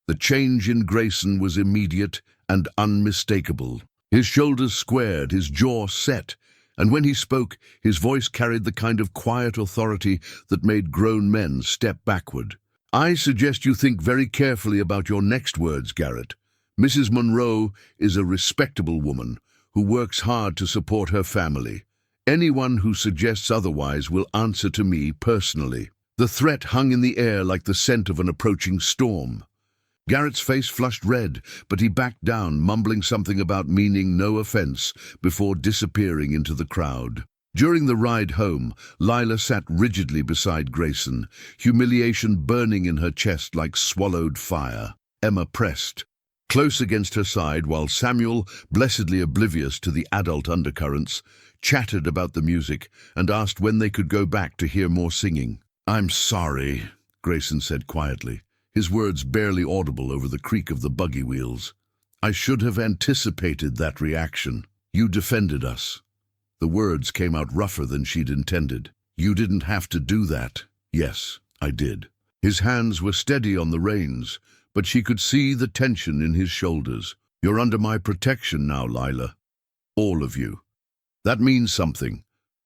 The change in Grayson was immediate and unmistakable. His shoulders squared, his jaw set, and when he spoke, his voice carried the kind of quiet authority that made grown men step backward. "I suggest you think very carefully about your next words, Garrett. Mrs. Monroe is a respectable woman who works hard to support her family. Anyone who suggests otherwise will answer to me personally." The threat hung in the air like the scent of an approaching storm. Garrett's face flushed red, but he backed down, mumbling something about meaning no offense before disappearing into the crowd. During the ride home, Lila sat rigidly beside Grayson, humiliation burning in her chest like swallowed fire. Emma pressed close against her side while Samuel, blessedly oblivious to the adult undercurrents, chattered about the music and asked when they could go back to hear more singing. "I'm sorry," Grayson said quietly, his words barely audible over the creak of the buggy wheels. "I should have anticipated that reaction. You defended us." The words came out rougher than she'd intended. "You didn't have to do that." "Yes, I did." His hands were steady on the reins, but she could see the tension in his shoulders. "You're under my protection now, Lila. All of you. That means something,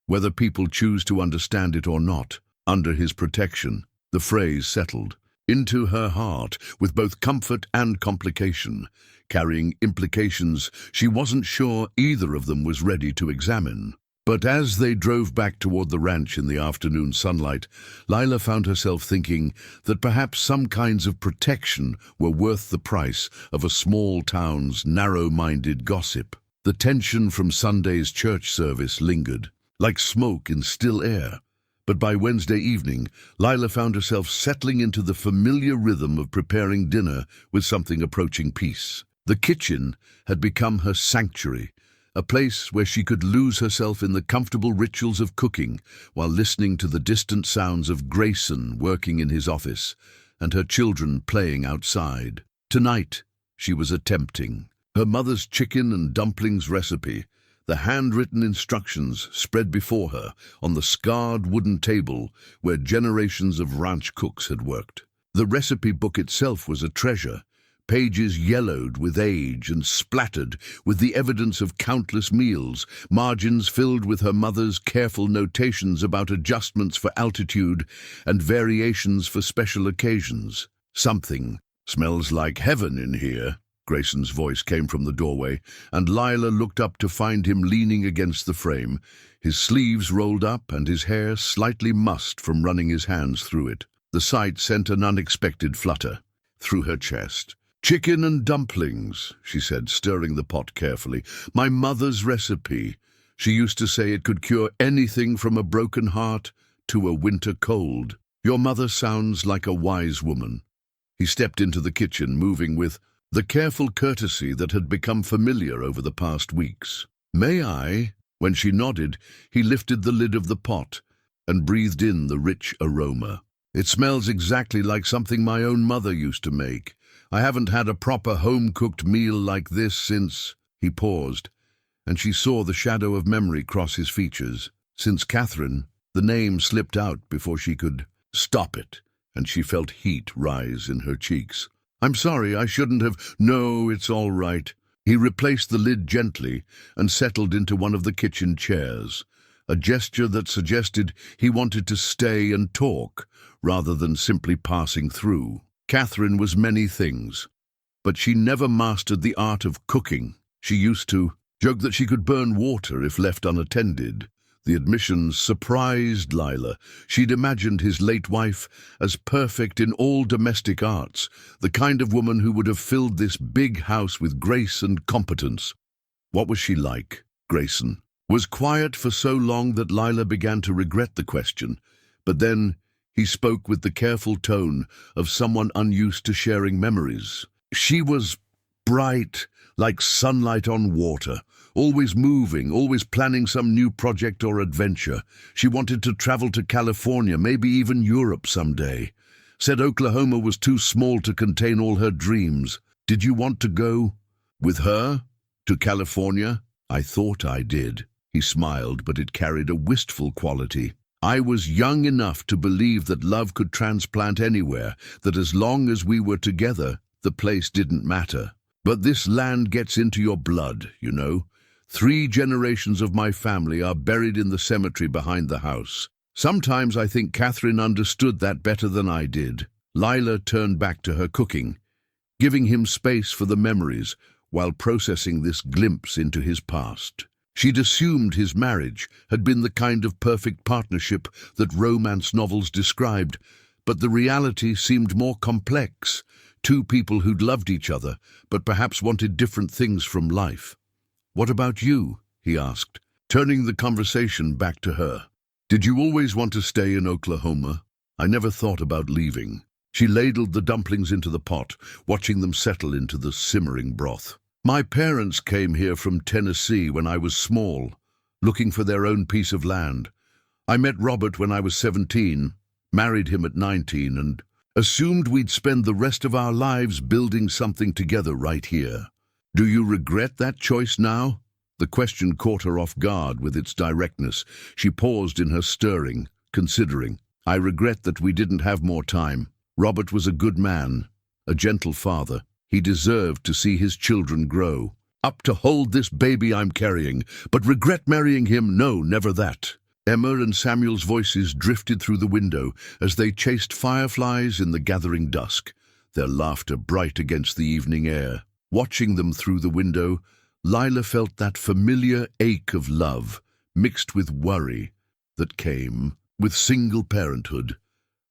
whether people choose to understand it or not. Under his protection." The phrase settled into her heart with both comfort and complication, carrying implications she wasn't sure either of them was ready to examine. But as they drove back toward the ranch in the afternoon sunlight, Lila found herself thinking that perhaps some kinds of protection were worth the price of a small town's narrow-minded gossip. The tension from Sunday's church service lingered. like smoke in still air. But by Wednesday evening, Lila found herself settling into the familiar rhythm of preparing dinner with something approaching peace. The kitchen had become her sanctuary, a place where she could lose herself in the comfortable rituals of cooking while listening to the distant sounds of Grayson working in his office and her children playing outside. Tonight, she was attempting her mother's chicken and dumplings recipe, the handwritten instructions spread before her on the scarred wooden table where generations of ranch cooks had worked. The recipe book itself was a treasure, pages yellowed with age and splattered with the evidence of countless meals, margins filled with her mother's careful notations about adjustments for altitude and variations for special occasions. "Something smells like heaven in here," Grayson's voice came from the doorway, and Lila looked up to find him leaning against the frame, his sleeves rolled up and his hair slightly mussed from running his hands through it. The sight sent an unexpected flutter through her chest. "Chicken and dumplings," she said, stirring the pot carefully. "My mother's recipe. She used to say it could cure anything from a broken heart to a winter cold. Your mother sounds like a wise woman." He stepped into the kitchen, moving with the careful courtesy that had become familiar over the past weeks. "May I?" When she nodded, he lifted the lid of the pot and breathed in the rich aroma. "It smells exactly like something my own mother used to make. I haven't had a proper home-cooked meal like this since—" He paused, and she saw the shadow of memory cross his features. "Since Catherine." The name slipped out before she could stop it, and she felt heat rise in her cheeks. "I'm sorry, I shouldn't have—" "No, it's all right." He replaced the lid gently and settled into one of the kitchen chairs, a gesture that suggested he wanted to stay and talk, rather than simply passing through. Catherine was many things, but she never mastered the art of cooking. She used to joke that she could burn water if left unattended. The admission surprised Lila. She'd imagined his late wife as perfect in all domestic arts, the kind of woman who would have filled this big house with grace and competence. What was she like, Grayson? Was quiet for so long that Lila began to regret the question, but then he spoke with the careful tone of someone unused to sharing memories. She was bright, like sunlight on water, always moving, always planning some new project or adventure. She wanted to travel to California, maybe even Europe someday. Said Oklahoma was too small to contain all her dreams. "Did you want to go with her to California?" "I thought I did." He smiled, but it carried a wistful quality. "I was young enough to believe that love could transplant anywhere, that as long as we were together, the place didn't matter. But this land gets into your blood, you know. 3 generations of my family are buried in the cemetery behind the house. Sometimes I think Catherine understood that better than I did." Lila turned back to her cooking, giving him space for the memories while processing this glimpse into his past. She'd assumed his marriage had been the kind of perfect partnership that romance novels described, but the reality seemed more complex. 2 people who'd loved each other, but perhaps wanted different things from life. "What about you?" he asked, turning the conversation back to her. "Did you always want to stay in Oklahoma?" "I never thought about leaving." She ladled the dumplings into the pot, watching them settle into the simmering broth. "My parents came here from Tennessee when I was small, looking for their own piece of land. I met Robert when I was 17, married him at 19, and assumed we'd spend the rest of our lives building something together right here. Do you regret that choice now?" The question caught her off guard with its directness. She paused in her stirring, considering. "I regret that we didn't have more time. Robert was a good man, a gentle father. He deserved to see his children grow. Up to hold this baby I'm carrying, but regret marrying him? No, never that." Emma and Samuel's voices drifted through the window as they chased fireflies in the gathering dusk, their laughter bright against the evening air. Watching them through the window, Lila felt that familiar ache of love, mixed with worry, that came with single parenthood.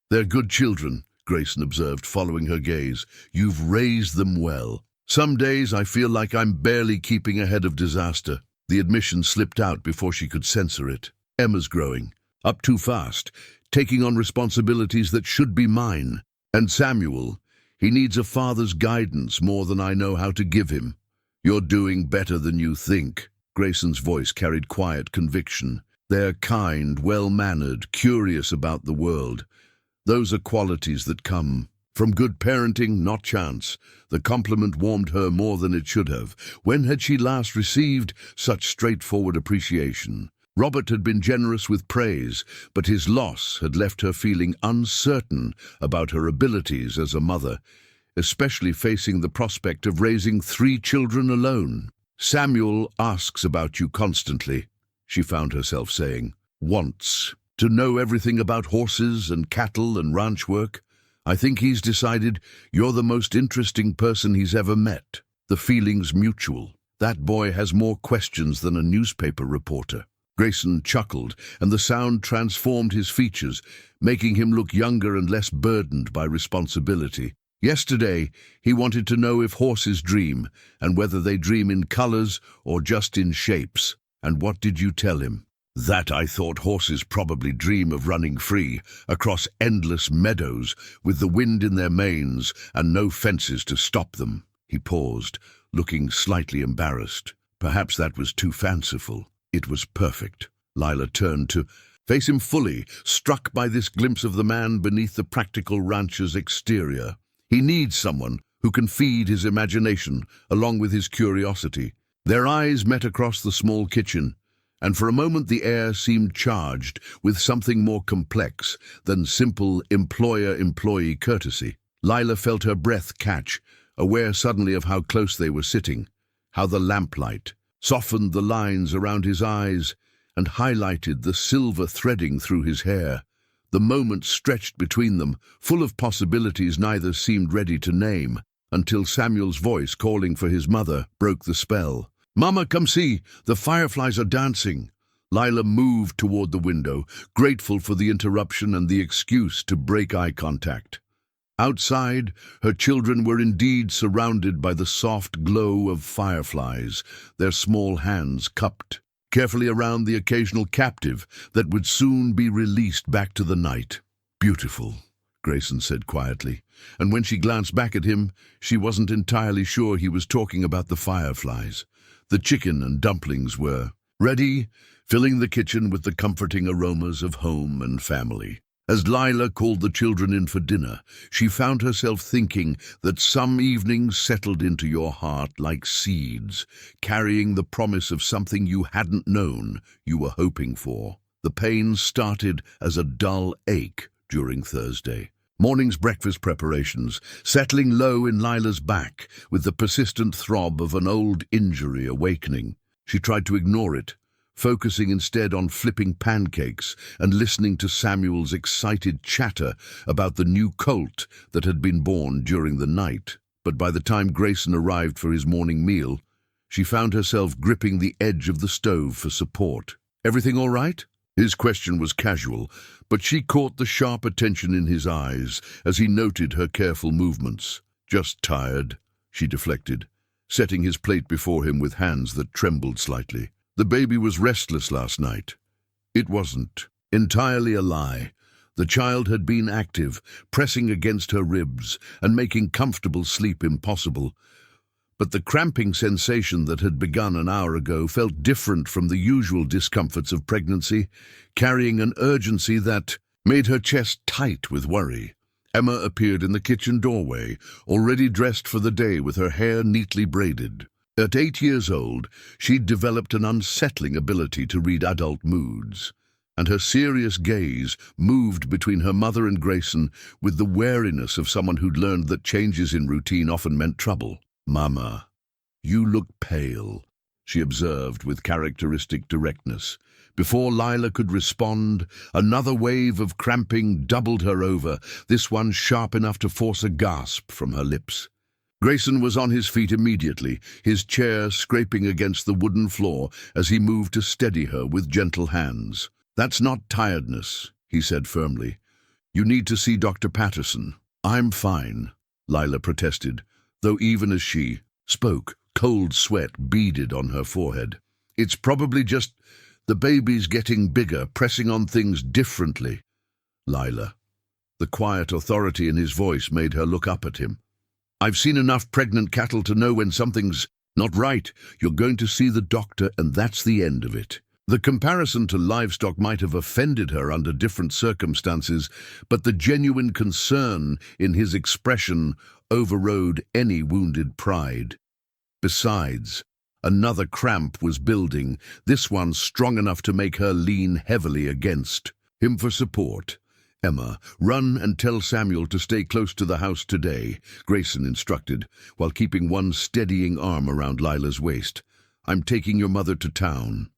"They're good children," Grayson observed, following her gaze. "You've raised them well. Some days I feel like I'm barely keeping ahead of disaster." The admission slipped out before she could censor it. Emma's growing, up too fast, taking on responsibilities that should be mine. And Samuel, he needs a father's guidance more than I know how to give him. You're doing better than you think." Grayson's voice carried quiet conviction. "They're kind, well-mannered, curious about the world. Those are qualities that come from good parenting, not chance." The compliment warmed her more than it should have. When had she last received such straightforward appreciation? Robert had been generous with praise, but his loss had left her feeling uncertain about her abilities as a mother, especially facing the prospect of raising 3 children alone. "Samuel asks about you constantly," she found herself saying. "Wants to know everything about horses and cattle and ranch work. I think he's decided you're the most interesting person he's ever met." The feeling's mutual. "That boy has more questions than a newspaper reporter." Grayson chuckled, and the sound transformed his features, making him look younger and less burdened by responsibility. "Yesterday, he wanted to know if horses dream, and whether they dream in colors or just in shapes. And what did you tell him?" "That I thought horses probably dream of running free across endless meadows with the wind in their manes and no fences to stop them." He paused, looking slightly embarrassed. Perhaps that was too fanciful. It was perfect. Lila turned to face him fully, struck by this glimpse of the man beneath the practical rancher's exterior. He needs someone who can feed his imagination along with his curiosity. Their eyes met across the small kitchen, and for a moment the air seemed charged with something more complex than simple employer-employee courtesy. Lila felt her breath catch, aware suddenly of how close they were sitting, how the lamplight softened the lines around his eyes and highlighted the silver threading through his hair. The moment stretched between them, full of possibilities neither seemed ready to name, until Samuel's voice calling for his mother broke the spell. "Mama, come see, the fireflies are dancing." Lila moved toward the window, grateful for the interruption and the excuse to break eye contact. Outside, her children were indeed surrounded by the soft glow of fireflies, their small hands cupped carefully around the occasional captive that would soon be released back to the night. "Beautiful," Grayson said quietly, and when she glanced back at him, she wasn't entirely sure he was talking about the fireflies. The chicken and dumplings were ready, filling the kitchen with the comforting aromas of home and family. As Lila called the children in for dinner, she found herself thinking that some evenings settled into your heart like seeds, carrying the promise of something you hadn't known you were hoping for. The pain started as a dull ache during Thursday. Morning's breakfast preparations, settling low in Lila's back with the persistent throb of an old injury awakening. She tried to ignore it, focusing instead on flipping pancakes and listening to Samuel's excited chatter about the new colt that had been born during the night. But by the time Grayson arrived for his morning meal, she found herself gripping the edge of the stove for support. "Everything all right?" His question was casual, but she caught the sharp attention in his eyes as he noted her careful movements. "Just tired," she deflected, setting his plate before him with hands that trembled slightly. "The baby was restless last night." It wasn't entirely a lie. The child had been active, pressing against her ribs and making comfortable sleep impossible. But the cramping sensation that had begun an hour ago felt different from the usual discomforts of pregnancy, carrying an urgency that made her chest tight with worry. Emma appeared in the kitchen doorway, already dressed for the day with her hair neatly braided. At 8 years old, she'd developed an unsettling ability to read adult moods, and her serious gaze moved between her mother and Grayson with the wariness of someone who'd learned that changes in routine often meant trouble. "Mama, you look pale," she observed with characteristic directness. Before Lila could respond, another wave of cramping doubled her over, this one sharp enough to force a gasp from her lips. Grayson was on his feet immediately, his chair scraping against the wooden floor as he moved to steady her with gentle hands. "That's not tiredness," he said firmly. "You need to see Dr. Patterson." "I'm fine," Lila protested, though even as she spoke, cold sweat beaded on her forehead. "It's probably just The baby's getting bigger, pressing on things differently. Lila. The quiet authority in his voice made her look up at him. I've seen enough pregnant cattle to know when something's not right. You're going to see the doctor, and that's the end of it. The comparison to livestock might have offended her under different circumstances, but the genuine concern in his expression overrode any wounded pride. Besides, another cramp was building, this one strong enough to make her lean heavily against him for support. Emma, run and tell Samuel to stay close to the house today, Grayson instructed, while keeping one steadying arm around Lila's waist. I'm taking your mother to town.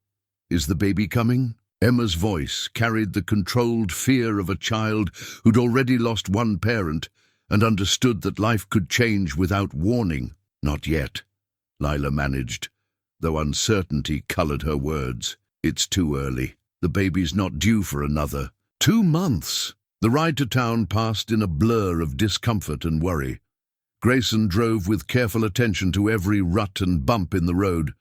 Is the baby coming? Emma's voice carried the controlled fear of a child who'd already lost one parent and understood that life could change without warning. Not yet, Lila managed, though uncertainty colored her words. It's too early. The baby's not due for another 2 months. The ride to town passed in a blur of discomfort and worry. Grayson drove with careful attention to every rut and bump in the road,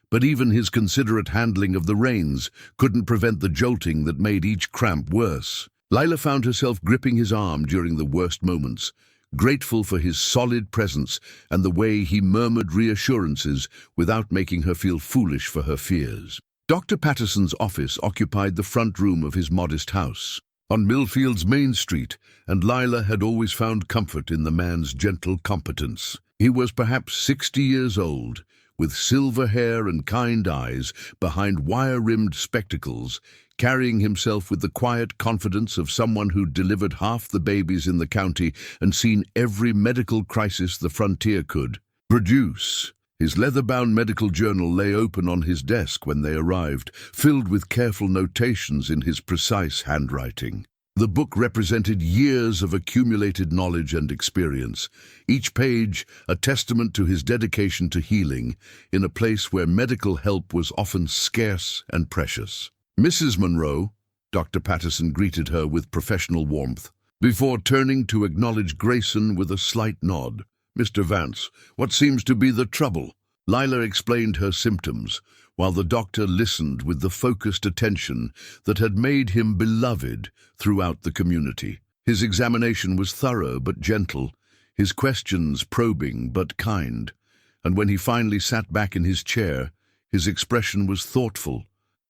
but even his considerate handling of the reins couldn't prevent the jolting that made each cramp worse. Lila found herself gripping his arm during the worst moments, grateful for his solid presence and the way he murmured reassurances without making her feel foolish for her fears. Dr. Patterson's office occupied the front room of his modest house on Millfield's main street, and Lila had always found comfort in the man's gentle competence. He was perhaps 60 years old, with silver hair and kind eyes behind wire-rimmed spectacles, carrying himself with the quiet confidence of someone who'd delivered half the babies in the county and seen every medical crisis the frontier could produce. His leather-bound medical journal lay open on his desk when they arrived, filled with careful notations in his precise handwriting. The book represented years of accumulated knowledge and experience, each page a testament to his dedication to healing in a place where medical help was often scarce and precious. Mrs. Monroe, Dr. Patterson greeted her with professional warmth, before turning to acknowledge Grayson with a slight nod. Mr. Vance, what seems to be the trouble? Lila explained her symptoms, while the doctor listened with the focused attention that had made him beloved throughout the community. His examination was thorough but gentle, his questions probing but kind, and when he finally sat back in his chair, his expression was thoughtful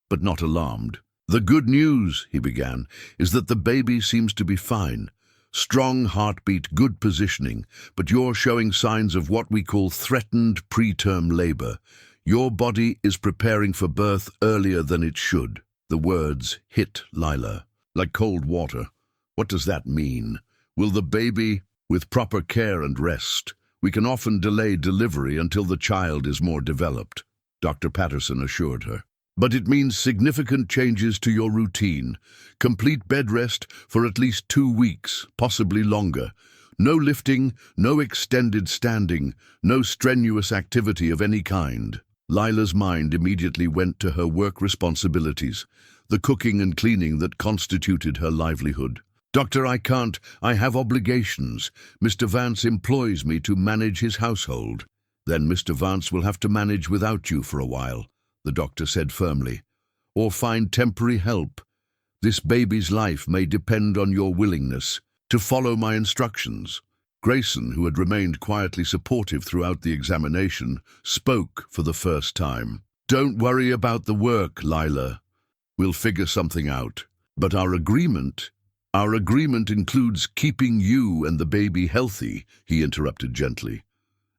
but not alarmed. The good news, he began, is that the baby seems to be fine. Strong heartbeat, good positioning, but you're showing signs of what we call threatened preterm labor. Your body is preparing for birth earlier than it should. The words hit Lila like cold water. What does that mean? Will the baby, with proper care and rest, we can often delay delivery until the child is more developed, Dr. Patterson assured her. But it means significant changes to your routine. Complete bed rest for at least 2 weeks, possibly longer. No lifting, no extended standing, no strenuous activity of any kind. Lila's mind immediately went to her work responsibilities, the cooking and cleaning that constituted her livelihood. Doctor, I have obligations. Mr. Vance employs me to manage his household. Then Mr. Vance will have to manage without you for a while, the doctor said firmly, or find temporary help. This baby's life may depend on your willingness to follow my instructions. Grayson, who had remained quietly supportive throughout the examination, spoke for the first time. Don't worry about the work, Lila. We'll figure something out. But our agreement includes keeping you and the baby healthy, he interrupted gently.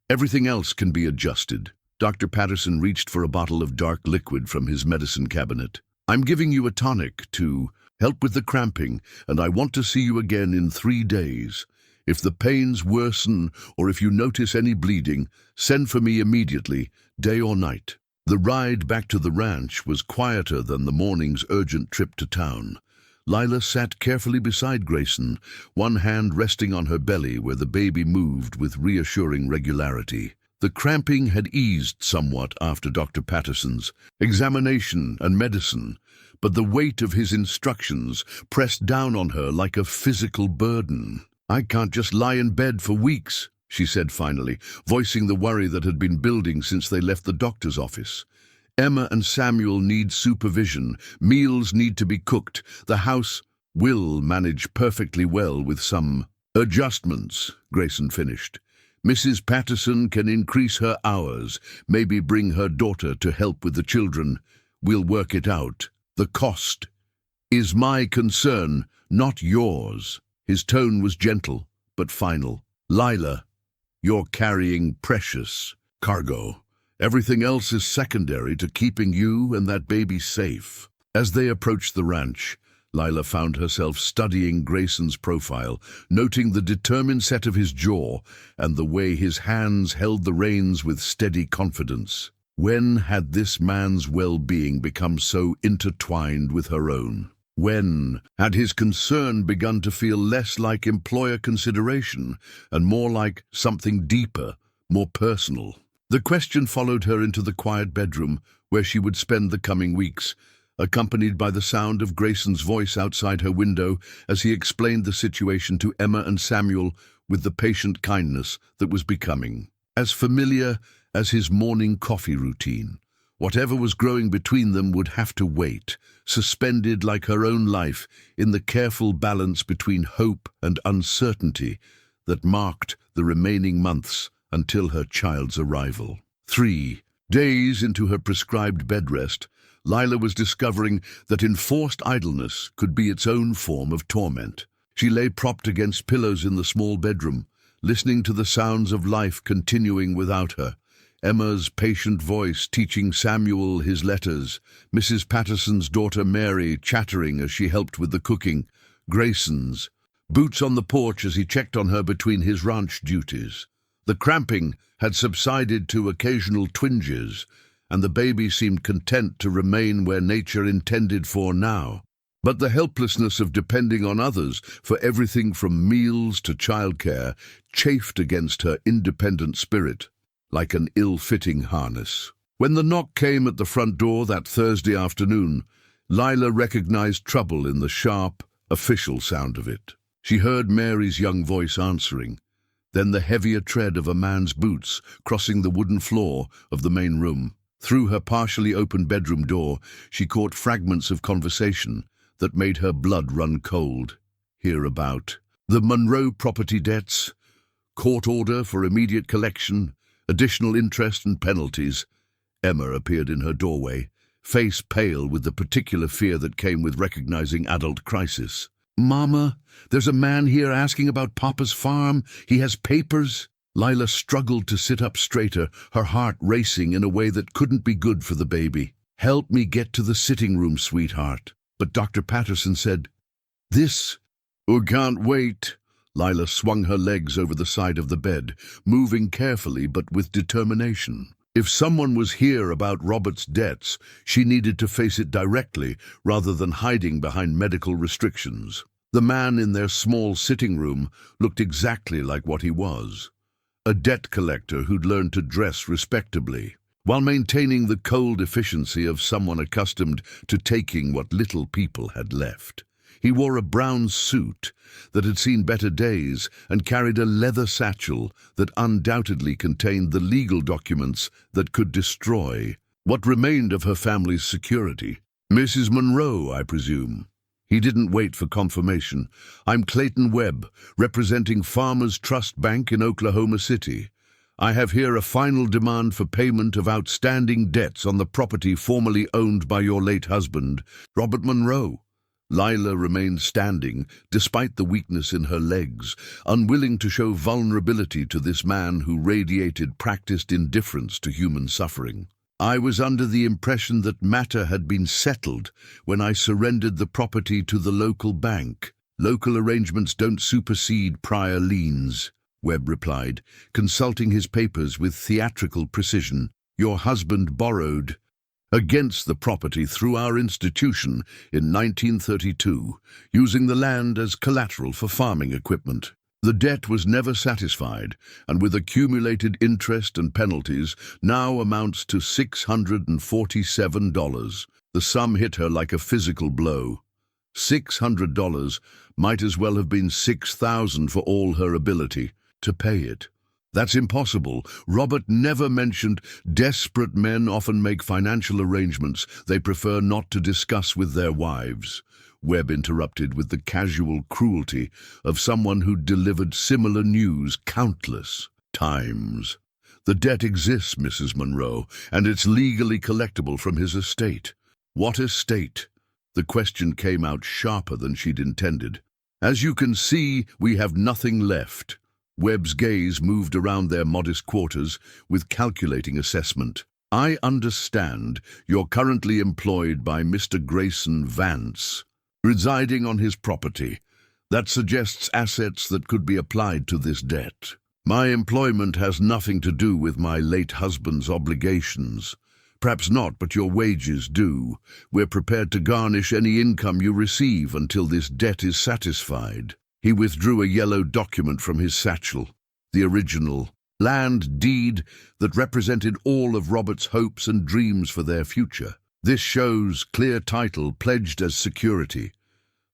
Everything else can be adjusted. Dr. Patterson reached for a bottle of dark liquid from his medicine cabinet. I'm giving you a tonic to help with the cramping, and I want to see you again in 3 days. If the pains worsen or if you notice any bleeding, send for me immediately, day or night. The ride back to the ranch was quieter than the morning's urgent trip to town. Lila sat carefully beside Grayson, one hand resting on her belly where the baby moved with reassuring regularity. The cramping had eased somewhat after Dr. Patterson's examination and medicine, but the weight of his instructions pressed down on her like a physical burden. I can't just lie in bed for weeks, she said finally, voicing the worry that had been building since they left the doctor's office. Emma and Samuel need supervision. Meals need to be cooked. The house will manage perfectly well with some adjustments, Grayson finished. Mrs. Patterson can increase her hours, maybe bring her daughter to help with the children. We'll work it out. The cost is my concern, not yours. His tone was gentle, but final. Lila, you're carrying precious cargo. Everything else is secondary to keeping you and that baby safe. As they approached the ranch, Lila found herself studying Grayson's profile, noting the determined set of his jaw and the way his hands held the reins with steady confidence. When had this man's well-being become so intertwined with her own? When had his concern begun to feel less like employer consideration and more like something deeper, more personal? The question followed her into the quiet bedroom where she would spend the coming weeks, accompanied by the sound of Grayson's voice outside her window as he explained the situation to Emma and Samuel with the patient kindness that was becoming. As familiar as his morning coffee routine, whatever was growing between them would have to wait, suspended like her own life in the careful balance between hope and uncertainty that marked the remaining months until her child's arrival. 3 days into her prescribed bed rest, Lila was discovering that enforced idleness could be its own form of torment. She lay propped against pillows in the small bedroom, listening to the sounds of life continuing without her. Emma's patient voice teaching Samuel his letters, Mrs. Patterson's daughter Mary chattering as she helped with the cooking, Grayson's boots on the porch as he checked on her between his ranch duties. The cramping had subsided to occasional twinges, and the baby seemed content to remain where nature intended for now. But the helplessness of depending on others for everything from meals to childcare chafed against her independent spirit, like an ill-fitting harness. When the knock came at the front door that Thursday afternoon, Lila recognized trouble in the sharp, official sound of it. She heard Mary's young voice answering, then the heavier tread of a man's boots crossing the wooden floor of the main room. Through her partially open bedroom door, she caught fragments of conversation that made her blood run cold. Here about the Monroe property debts, court order for immediate collection, additional interest and penalties. Emma appeared in her doorway, face pale with the particular fear that came with recognizing adult crisis. "Mama, there's a man here asking about Papa's farm. He has papers." Lila struggled to sit up straighter, her heart racing in a way that couldn't be good for the baby. "Help me get to the sitting room, sweetheart." But Dr. Patterson said, "This can't wait." Lila swung her legs over the side of the bed, moving carefully but with determination. If someone was here about Robert's debts, she needed to face it directly rather than hiding behind medical restrictions. The man in their small sitting room looked exactly like what he was, a debt collector who'd learned to dress respectably, while maintaining the cold efficiency of someone accustomed to taking what little people had left. He wore a brown suit that had seen better days and carried a leather satchel that undoubtedly contained the legal documents that could destroy what remained of her family's security. "Mrs. Monroe, I presume." He didn't wait for confirmation. "I'm Clayton Webb, representing Farmers Trust Bank in Oklahoma City. I have here a final demand for payment of outstanding debts on the property formerly owned by your late husband, Robert Monroe." Lila remained standing, despite the weakness in her legs, unwilling to show vulnerability to this man who radiated practiced indifference to human suffering. "I was under the impression that matter had been settled when I surrendered the property to the local bank. Local arrangements don't supersede prior liens," Webb replied, consulting his papers with theatrical precision. "Your husband borrowed against the property through our institution in 1932, using the land as collateral for farming equipment. The debt was never satisfied, and with accumulated interest and penalties, now amounts to $647. The sum hit her like a physical blow. $600 might as well have been $6,000 for all her ability to pay it. That's impossible. Robert never mentioned desperate men often make financial arrangements they prefer not to discuss with their wives. Webb interrupted with the casual cruelty of someone who delivered similar news countless times. The debt exists, Mrs. Monroe, and it's legally collectible from his estate. What estate? The question came out sharper than she'd intended. As you can see, we have nothing left. Webb's gaze moved around their modest quarters with calculating assessment. I understand you're currently employed by Mr. Grayson Vance, residing on his property. That suggests assets that could be applied to this debt. My employment has nothing to do with my late husband's obligations. Perhaps not, but your wages do. We're prepared to garnish any income you receive until this debt is satisfied. He withdrew a yellow document from his satchel, the original land deed that represented all of Robert's hopes and dreams for their future. This shows clear title pledged as security.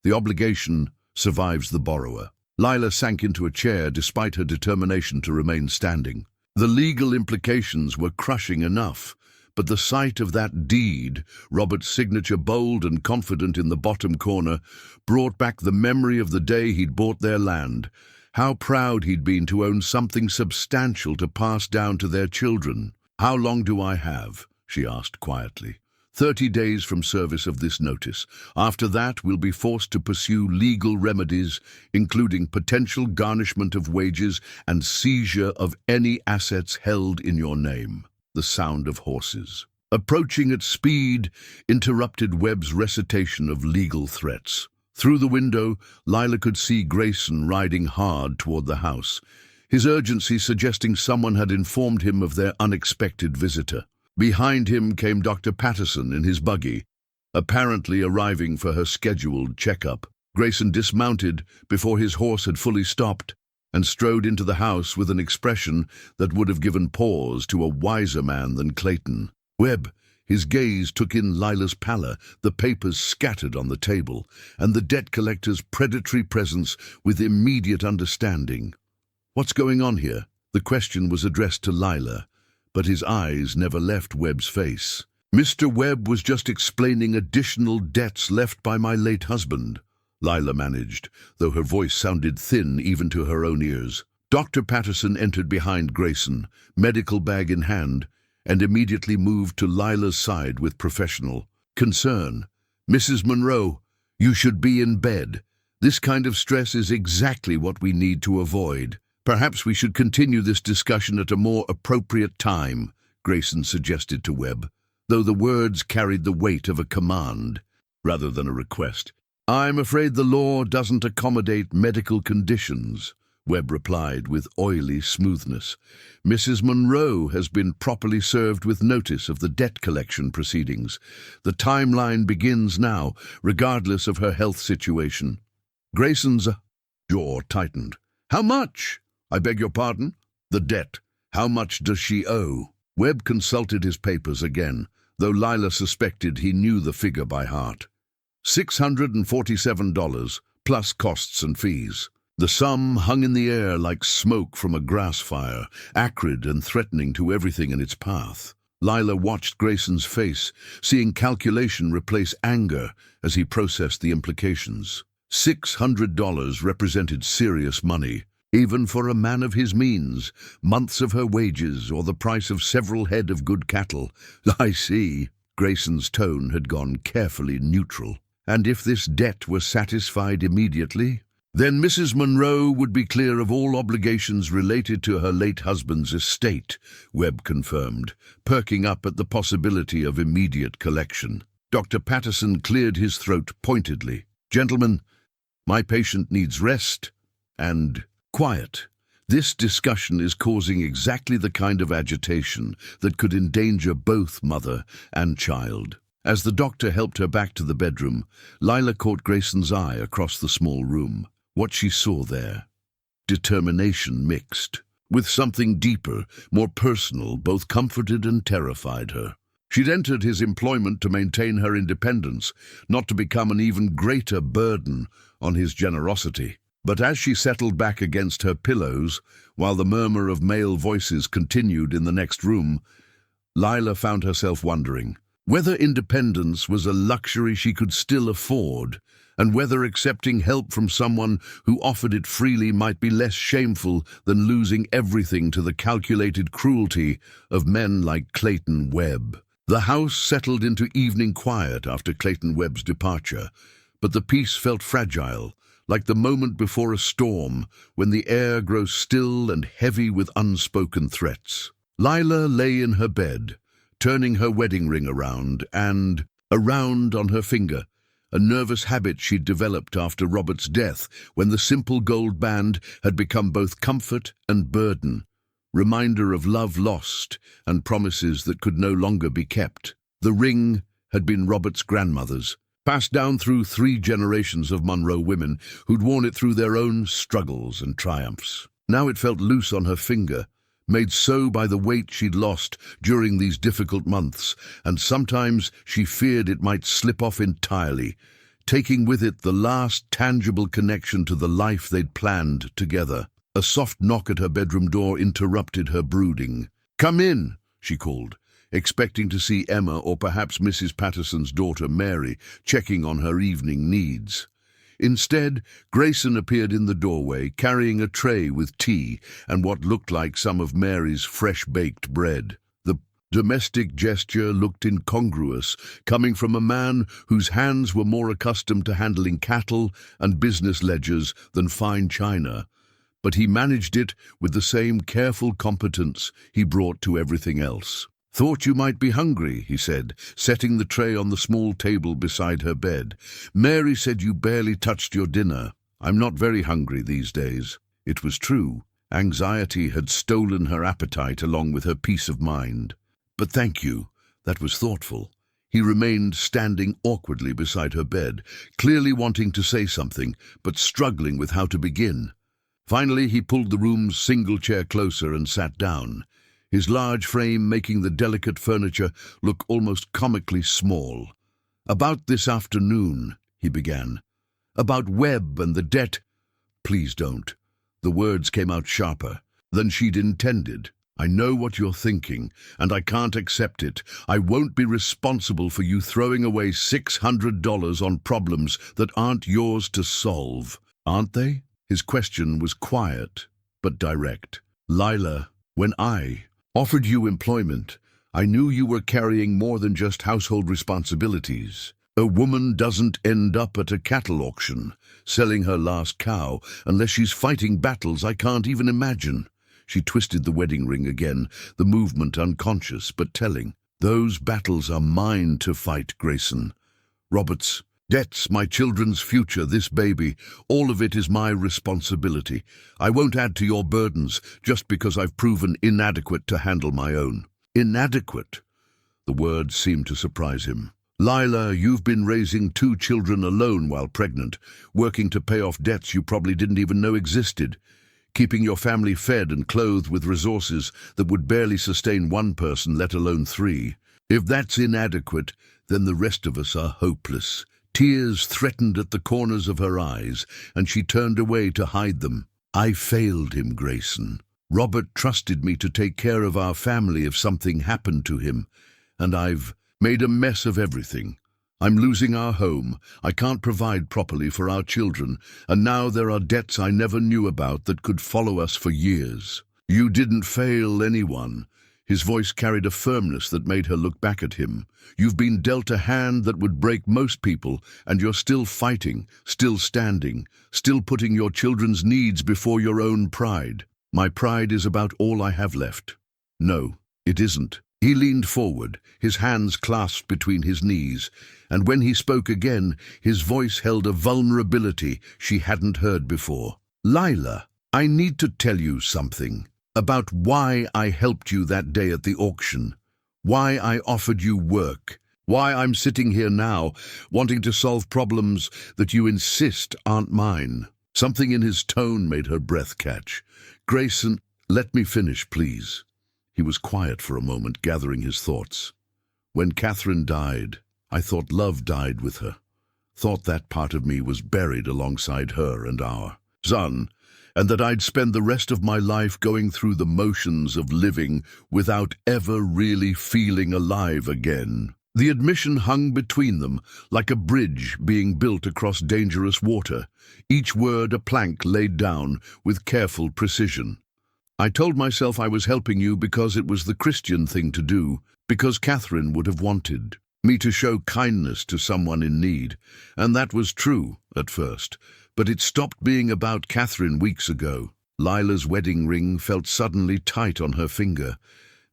The obligation survives the borrower. Lila sank into a chair despite her determination to remain standing. The legal implications were crushing enough, but the sight of that deed, Robert's signature bold and confident in the bottom corner, brought back the memory of the day he'd bought their land. How proud he'd been to own something substantial to pass down to their children. "How long do I have?" she asked quietly. 30 days from service of this notice. After that, we'll be forced to pursue legal remedies, including potential garnishment of wages and seizure of any assets held in your name. The sound of horses, approaching at speed, interrupted Webb's recitation of legal threats. Through the window, Lila could see Grayson riding hard toward the house, his urgency suggesting someone had informed him of their unexpected visitor. Behind him came Dr. Patterson in his buggy, apparently arriving for her scheduled checkup. Grayson dismounted before his horse had fully stopped and strode into the house with an expression that would have given pause to a wiser man than Clayton. Webb, his gaze took in Lila's pallor, the papers scattered on the table, and the debt collector's predatory presence with immediate understanding. "What's going on here?" The question was addressed to Lila, but his eyes never left Webb's face. "Mr. Webb was just explaining additional debts left by my late husband," Lila managed, though her voice sounded thin even to her own ears. Dr. Patterson entered behind Grayson, medical bag in hand, and immediately moved to Lila's side with professional concern. "Mrs. Monroe, you should be in bed. This kind of stress is exactly what we need to avoid. Perhaps we should continue this discussion at a more appropriate time," Grayson suggested to Webb, though the words carried the weight of a command rather than a request. "I'm afraid the law doesn't accommodate medical conditions," Webb replied with oily smoothness. "Mrs. Monroe has been properly served with notice of the debt collection proceedings. The timeline begins now, regardless of her health situation." Grayson's jaw tightened. "How much?" "I beg your pardon?" "The debt. How much does she owe?" Webb consulted his papers again, though Lila suspected he knew the figure by heart. $647, plus costs and fees. The sum hung in the air like smoke from a grass fire, acrid and threatening to everything in its path. Lila watched Grayson's face, seeing calculation replace anger as he processed the implications. $600 represented serious money, even for a man of his means, months of her wages or the price of several head of good cattle. "I see." Grayson's tone had gone carefully neutral. "And if this debt were satisfied immediately, then Mrs. Monroe would be clear of all obligations related to her late husband's estate," Webb confirmed, perking up at the possibility of immediate collection. Dr. Patterson cleared his throat pointedly. "Gentlemen, my patient needs rest and quiet. This discussion is causing exactly the kind of agitation that could endanger both mother and child." As the doctor helped her back to the bedroom, Lila caught Grayson's eye across the small room. What she saw there, determination mixed, with something deeper, more personal, both comforted and terrified her. She'd entered his employment to maintain her independence, not to become an even greater burden on his generosity. But as she settled back against her pillows, while the murmur of male voices continued in the next room, Lila found herself wondering whether independence was a luxury she could still afford, and whether accepting help from someone who offered it freely might be less shameful than losing everything to the calculated cruelty of men like Clayton Webb. The house settled into evening quiet after Clayton Webb's departure, but the peace felt fragile, like the moment before a storm when the air grows still and heavy with unspoken threats. Lila lay in her bed, turning her wedding ring around and around on her finger, a nervous habit she'd developed after Robert's death, when the simple gold band had become both comfort and burden, reminder of love lost and promises that could no longer be kept. The ring had been Robert's grandmother's, passed down through 3 generations of Monroe women who'd worn it through their own struggles and triumphs. Now it felt loose on her finger, made so by the weight she'd lost during these difficult months, and sometimes she feared it might slip off entirely, taking with it the last tangible connection to the life they'd planned together. A soft knock at her bedroom door interrupted her brooding. "Come in," she called, expecting to see Emma or perhaps Mrs. Patterson's daughter Mary checking on her evening needs. Instead, Grayson appeared in the doorway, carrying a tray with tea and what looked like some of Mary's fresh-baked bread. The domestic gesture looked incongruous, coming from a man whose hands were more accustomed to handling cattle and business ledgers than fine china, but he managed it with the same careful competence he brought to everything else. "Thought you might be hungry," he said, setting the tray on the small table beside her bed. "Mary said you barely touched your dinner." "I'm not very hungry these days." It was true. Anxiety had stolen her appetite along with her peace of mind. "But thank you. That was thoughtful." He remained standing awkwardly beside her bed, clearly wanting to say something, but struggling with how to begin. Finally, he pulled the room's single chair closer and sat down, his large frame making the delicate furniture look almost comically small. "About this afternoon," he began. "About Webb and the debt—" "Please don't." The words came out sharper than she'd intended. "I know what you're thinking, and I can't accept it. I won't be responsible for you throwing away $600 on problems that aren't yours to solve." "Aren't they?" His question was quiet, but direct. "Lila, when I offered you employment, I knew you were carrying more than just household responsibilities. A woman doesn't end up at a cattle auction, selling her last cow, unless she's fighting battles I can't even imagine." She twisted the wedding ring again, the movement unconscious but telling. "Those battles are mine to fight, Grayson. Robert's debts, my children's future, this baby, all of it is my responsibility. I won't add to your burdens just because I've proven inadequate to handle my own." "Inadequate?" The word seemed to surprise him. "Lila, you've been raising 2 children alone while pregnant, working to pay off debts you probably didn't even know existed, keeping your family fed and clothed with resources that would barely sustain 1 person, let alone 3. If that's inadequate, then the rest of us are hopeless." Tears threatened at the corners of her eyes, and she turned away to hide them. "I failed him, Grayson. Robert trusted me to take care of our family if something happened to him, and I've made a mess of everything. I'm losing our home, I can't provide properly for our children, and now there are debts I never knew about that could follow us for years." "You didn't fail anyone." His voice carried a firmness that made her look back at him. "You've been dealt a hand that would break most people, and you're still fighting, still standing, still putting your children's needs before your own pride." "My pride is about all I have left." "No, it isn't." He leaned forward, his hands clasped between his knees, and when he spoke again, his voice held a vulnerability she hadn't heard before. "Lila, I need to tell you something about why I helped you that day at the auction, why I offered you work, why I'm sitting here now wanting to solve problems that you insist aren't mine." Something in his tone made her breath catch. "Grayson, let me finish, please." He was quiet for a moment, gathering his thoughts. "When Catherine died, I thought love died with her. Thought that part of me was buried alongside her and our son, and that I'd spend the rest of my life going through the motions of living without ever really feeling alive again. The admission hung between them like a bridge being built across dangerous water, each word a plank laid down with careful precision. I told myself I was helping you because it was the Christian thing to do, because Catherine would have wanted me to show kindness to someone in need, and that was true at first, but it stopped being about Catherine weeks ago. Lila's wedding ring felt suddenly tight on her finger,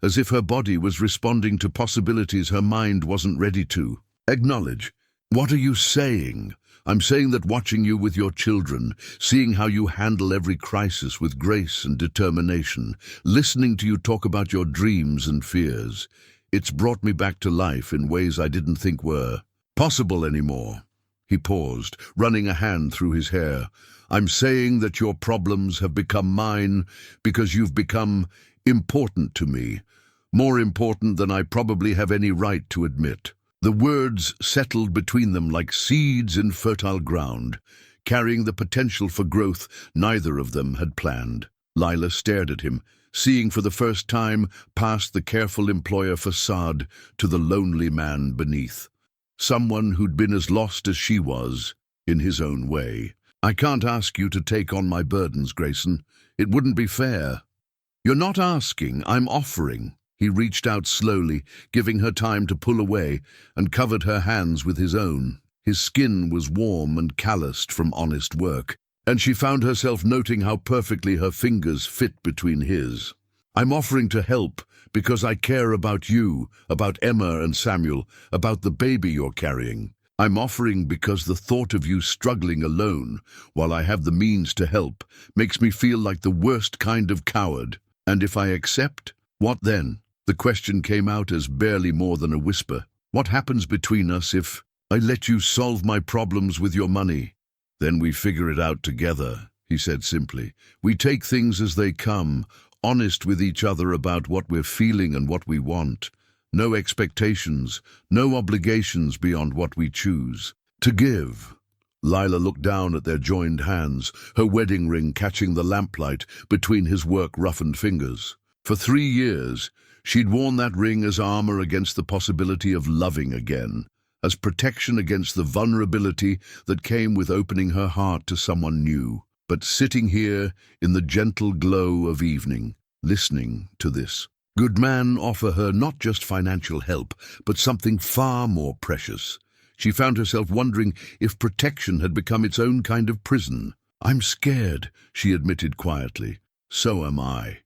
as if her body was responding to possibilities her mind wasn't ready to acknowledge. What are you saying? I'm saying that watching you with your children, seeing how you handle every crisis with grace and determination, listening to you talk about your dreams and fears, it's brought me back to life in ways I didn't think were possible anymore. He paused, running a hand through his hair. I'm saying that your problems have become mine because you've become important to me, more important than I probably have any right to admit. The words settled between them like seeds in fertile ground, carrying the potential for growth neither of them had planned. Lila stared at him, seeing for the first time past the careful employer facade to the lonely man beneath. Someone who'd been as lost as she was, in his own way. I can't ask you to take on my burdens, Grayson. It wouldn't be fair. You're not asking, I'm offering. He reached out slowly, giving her time to pull away, and covered her hands with his own. His skin was warm and calloused from honest work, and she found herself noting how perfectly her fingers fit between his. I'm offering to help because I care about you, about Emma and Samuel, about the baby you're carrying. I'm offering because the thought of you struggling alone, while I have the means to help, makes me feel like the worst kind of coward. And if I accept, what then? The question came out as barely more than a whisper. What happens between us if I let you solve my problems with your money? Then we figure it out together, he said simply. We take things as they come, honest with each other about what we're feeling and what we want. No expectations, no obligations beyond what we choose to give. Lila looked down at their joined hands, her wedding ring catching the lamplight between his work-roughened fingers. For 3 years, she'd worn that ring as armor against the possibility of loving again, as protection against the vulnerability that came with opening her heart to someone new. But sitting here in the gentle glow of evening, listening to this good man offer her not just financial help, but something far more precious, she found herself wondering if protection had become its own kind of prison. I'm scared, she admitted quietly. So am I.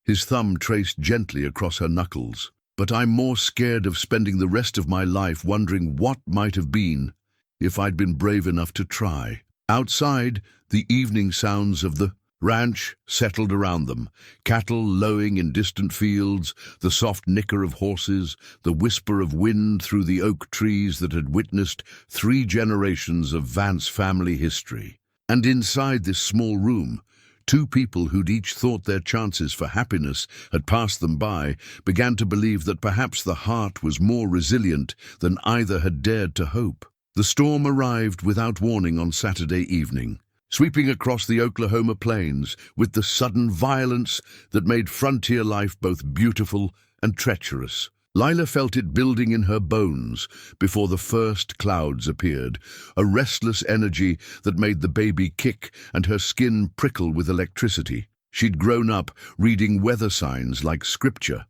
His thumb traced gently across her knuckles. But I'm more scared of spending the rest of my life wondering what might have been if I'd been brave enough to try. Outside, the evening sounds of the ranch settled around them, cattle lowing in distant fields, the soft nicker of horses, the whisper of wind through the oak trees that had witnessed 3 generations of Vance family history. And inside this small room, 2 people who'd each thought their chances for happiness had passed them by began to believe that perhaps the heart was more resilient than either had dared to hope. The storm arrived without warning on Saturday evening, sweeping across the Oklahoma plains with the sudden violence that made frontier life both beautiful and treacherous. Lila felt it building in her bones before the first clouds appeared, a restless energy that made the baby kick and her skin prickle with electricity. She'd grown up reading weather signs like scripture,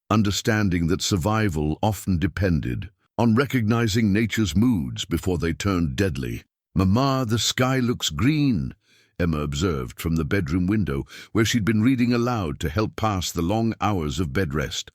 understanding that survival often depended on recognizing nature's moods before they turned deadly. "Mama, the sky looks green," Emma observed from the bedroom window where she'd been reading aloud to help pass the long hours of bed rest.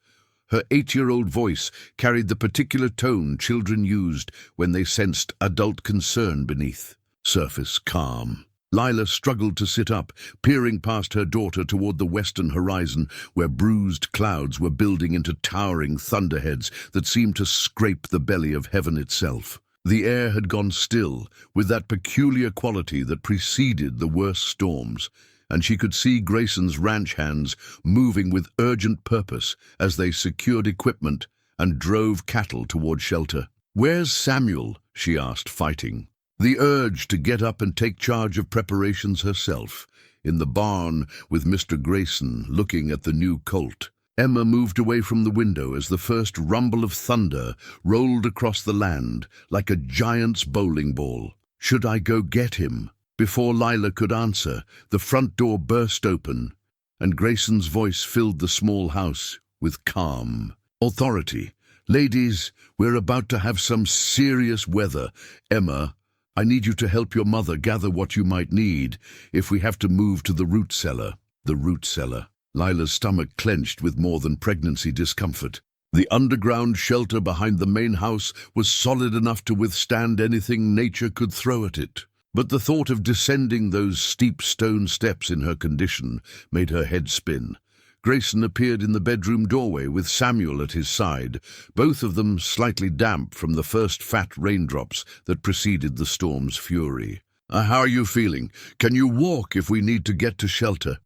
Her 8-year-old voice carried the particular tone children used when they sensed adult concern beneath. Surface calm. Lila struggled to sit up, peering past her daughter toward the western horizon where bruised clouds were building into towering thunderheads that seemed to scrape the belly of heaven itself. The air had gone still, with that peculiar quality that preceded the worst storms, and she could see Grayson's ranch hands moving with urgent purpose as they secured equipment and drove cattle toward shelter. "Where's Samuel?" she asked, fighting. The urge to get up and take charge of preparations herself, in the barn with Mr. Grayson looking at the new colt. Emma moved away from the window as the first rumble of thunder rolled across the land like a giant's bowling ball. Should I go get him? Before Lila could answer, the front door burst open, and Grayson's voice filled the small house with calm authority. Ladies, we're about to have some serious weather. Emma, I need you to help your mother gather what you might need if we have to move to the root cellar. The root cellar. Lila's stomach clenched with more than pregnancy discomfort. The underground shelter behind the main house was solid enough to withstand anything nature could throw at it. But the thought of descending those steep stone steps in her condition made her head spin. Grayson appeared in the bedroom doorway with Samuel at his side, both of them slightly damp from the first fat raindrops that preceded the storm's fury. How are you feeling? Can you walk if we need to get to shelter?"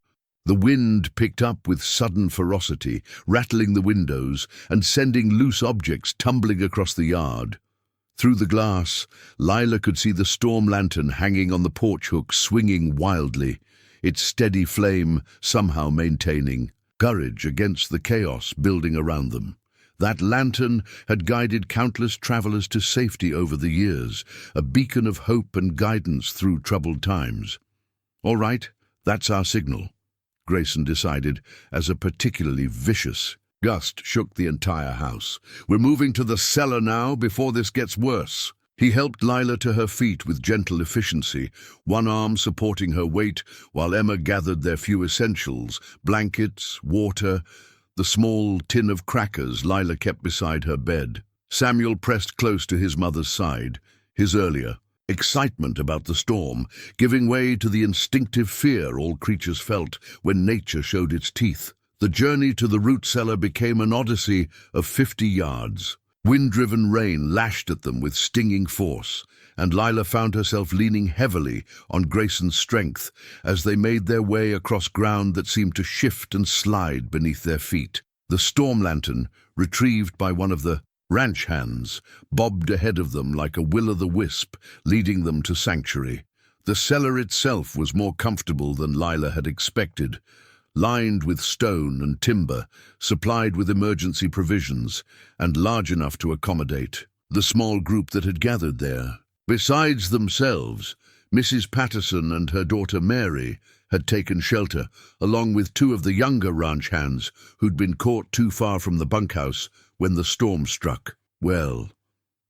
The wind picked up with sudden ferocity, rattling the windows and sending loose objects tumbling across the yard. Through the glass, Lila could see the storm lantern hanging on the porch hook swinging wildly, its steady flame somehow maintaining courage against the chaos building around them. That lantern had guided countless travelers to safety over the years, a beacon of hope and guidance through troubled times. "All right, that's our signal," Grayson decided, as a particularly vicious gust shook the entire house. "We're moving to the cellar now before this gets worse." He helped Lila to her feet with gentle efficiency, one arm supporting her weight while Emma gathered their few essentials, blankets, water, the small tin of crackers Lila kept beside her bed. Samuel pressed close to his mother's side, his earlier excitement about the storm giving way to the instinctive fear all creatures felt when nature showed its teeth. The journey to the root cellar became an odyssey of 50 yards. Wind-driven rain lashed at them with stinging force, and Lila found herself leaning heavily on Grayson's strength as they made their way across ground that seemed to shift and slide beneath their feet. The storm lantern, retrieved by one of the ranch hands, bobbed ahead of them like a will-o'-the-wisp, leading them to sanctuary. The cellar itself was more comfortable than Lila had expected, lined with stone and timber, supplied with emergency provisions, and large enough to accommodate the small group that had gathered there. Besides themselves, Mrs. Patterson and her daughter Mary had taken shelter, along with 2 of the younger ranch hands who'd been caught too far from the bunkhouse when the storm struck. "Well,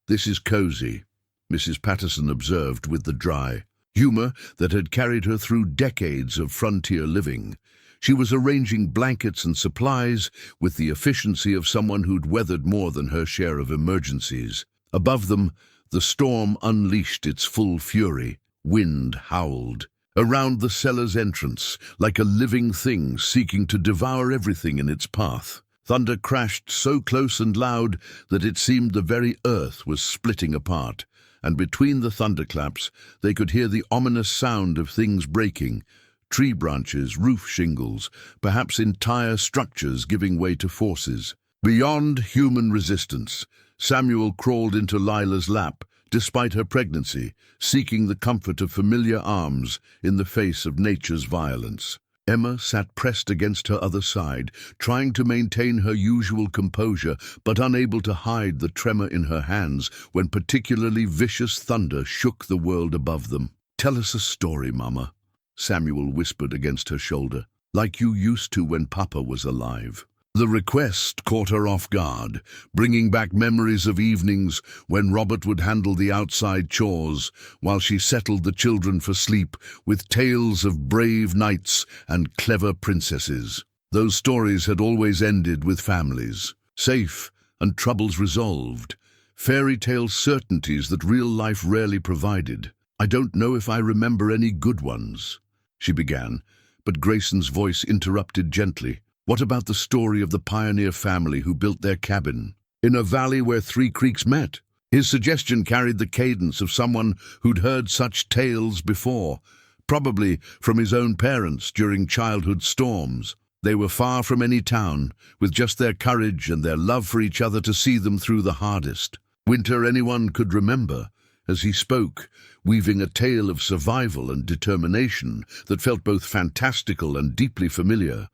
this is cozy," Mrs. Patterson observed with the dry humor that had carried her through decades of frontier living. She was arranging blankets and supplies with the efficiency of someone who'd weathered more than her share of emergencies. Above them, the storm unleashed its full fury. Wind howled around the cellar's entrance, like a living thing seeking to devour everything in its path. Thunder crashed so close and loud that it seemed the very earth was splitting apart, and between the thunderclaps they could hear the ominous sound of things breaking, tree branches, roof shingles, perhaps entire structures giving way to forces beyond human resistance. Samuel crawled into Lila's lap, despite her pregnancy, seeking the comfort of familiar arms in the face of nature's violence. Emma sat pressed against her other side, trying to maintain her usual composure, but unable to hide the tremor in her hands when particularly vicious thunder shook the world above them. "Tell us a story, Mama," Samuel whispered against her shoulder, "like you used to when Papa was alive." The request caught her off guard, bringing back memories of evenings when Robert would handle the outside chores while she settled the children for sleep with tales of brave knights and clever princesses. Those stories had always ended with families, safe and troubles resolved, fairy tale certainties that real life rarely provided. "I don't know if I remember any good ones," she began, but Grayson's voice interrupted gently. "What about the story of the pioneer family who built their cabin in a valley where 3 creeks met?" His suggestion carried the cadence of someone who'd heard such tales before, probably from his own parents during childhood storms. They were far from any town, with just their courage and their love for each other to see them through the hardest winter anyone could remember. As he spoke, weaving a tale of survival and determination that felt both fantastical and deeply familiar,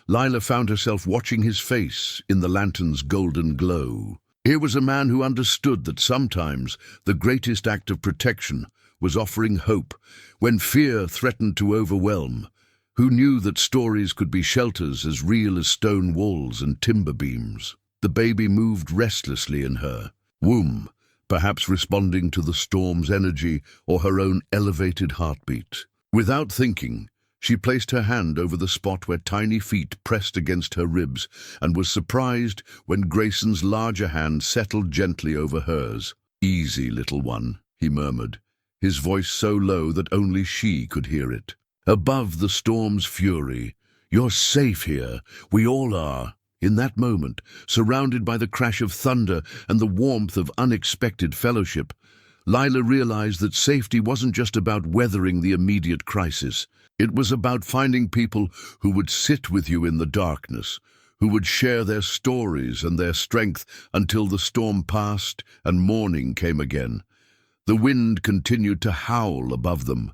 Lila found herself watching his face in the lantern's golden glow. Here was a man who understood that sometimes the greatest act of protection was offering hope when fear threatened to overwhelm, who knew that stories could be shelters as real as stone walls and timber beams. The baby moved restlessly in her womb, perhaps responding to the storm's energy or her own elevated heartbeat. Without thinking, she placed her hand over the spot where tiny feet pressed against her ribs and was surprised when Grayson's larger hand settled gently over hers. "Easy, little one," he murmured, his voice so low that only she could hear it. "Above the storm's fury, you're safe here. We all are." In that moment, surrounded by the crash of thunder and the warmth of unexpected fellowship, Lila realized that safety wasn't just about weathering the immediate crisis. It was about finding people who would sit with you in the darkness, who would share their stories and their strength until the storm passed and morning came again. The wind continued to howl above them,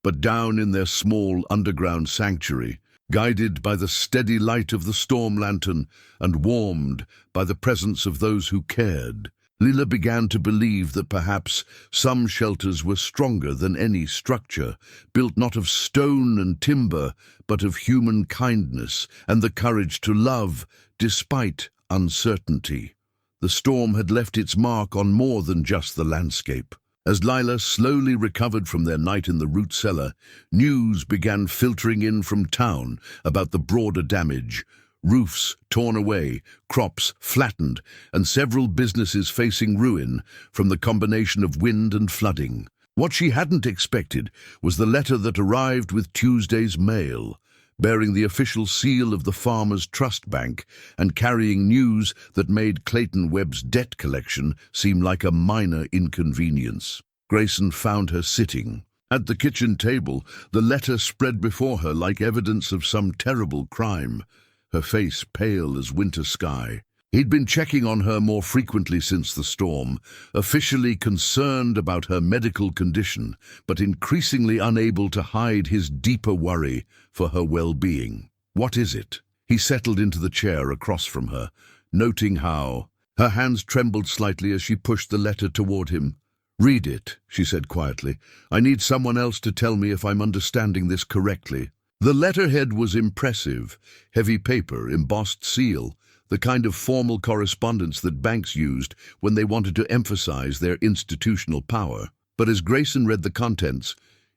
but down in their small underground sanctuary, guided by the steady light of the storm lantern and warmed by the presence of those who cared, Lila began to believe that perhaps some shelters were stronger than any structure, built not of stone and timber, but of human kindness and the courage to love despite uncertainty. The storm had left its mark on more than just the landscape. As Lila slowly recovered from their night in the root cellar, news began filtering in from town about the broader damage. Roofs torn away, crops flattened, and several businesses facing ruin from the combination of wind and flooding. What she hadn't expected was the letter that arrived with Tuesday's mail, bearing the official seal of the Farmers' Trust Bank and carrying news that made Clayton Webb's debt collection seem like a minor inconvenience. Grayson found her sitting. At the kitchen table, the letter spread before her like evidence of some terrible crime, her face pale as winter sky. He'd been checking on her more frequently since the storm, officially concerned about her medical condition, but increasingly unable to hide his deeper worry for her well-being. "What is it?" He settled into the chair across from her, noting how her hands trembled slightly as she pushed the letter toward him. "Read it," she said quietly. "I need someone else to tell me if I'm understanding this correctly." The letterhead was impressive, heavy paper, embossed seal, the kind of formal correspondence that banks used when they wanted to emphasize their institutional power. But as Grayson read the contents,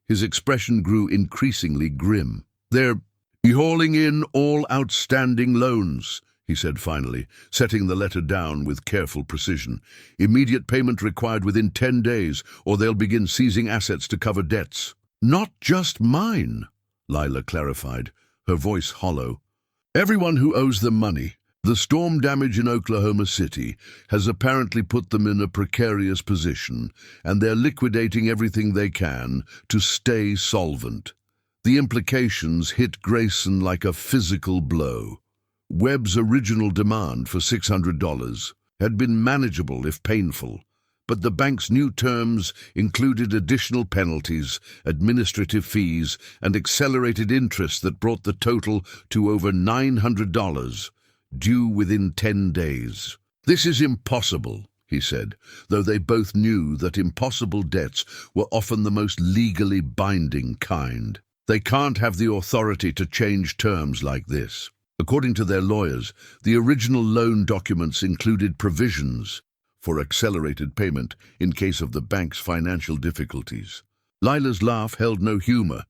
his expression grew increasingly grim. "They're hauling in all outstanding loans," he said finally, setting the letter down with careful precision. "Immediate payment required within 10 days, or they'll begin seizing assets to cover debts." "Not just mine," Lila clarified, her voice hollow. "Everyone who owes them money. The storm damage in Oklahoma City has apparently put them in a precarious position, and they're liquidating everything they can to stay solvent." The implications hit Grayson like a physical blow. Webb's original demand for $600 had been manageable if painful, but the bank's new terms included additional penalties, administrative fees, and accelerated interest that brought the total to over $900, due within 10 days. "This is impossible," he said, though they both knew that impossible debts were often the most legally binding kind. They can't have the authority to change terms like this. According to their lawyers, the original loan documents included provisions for accelerated payment in case of the bank's financial difficulties. Lila's laugh held no humor.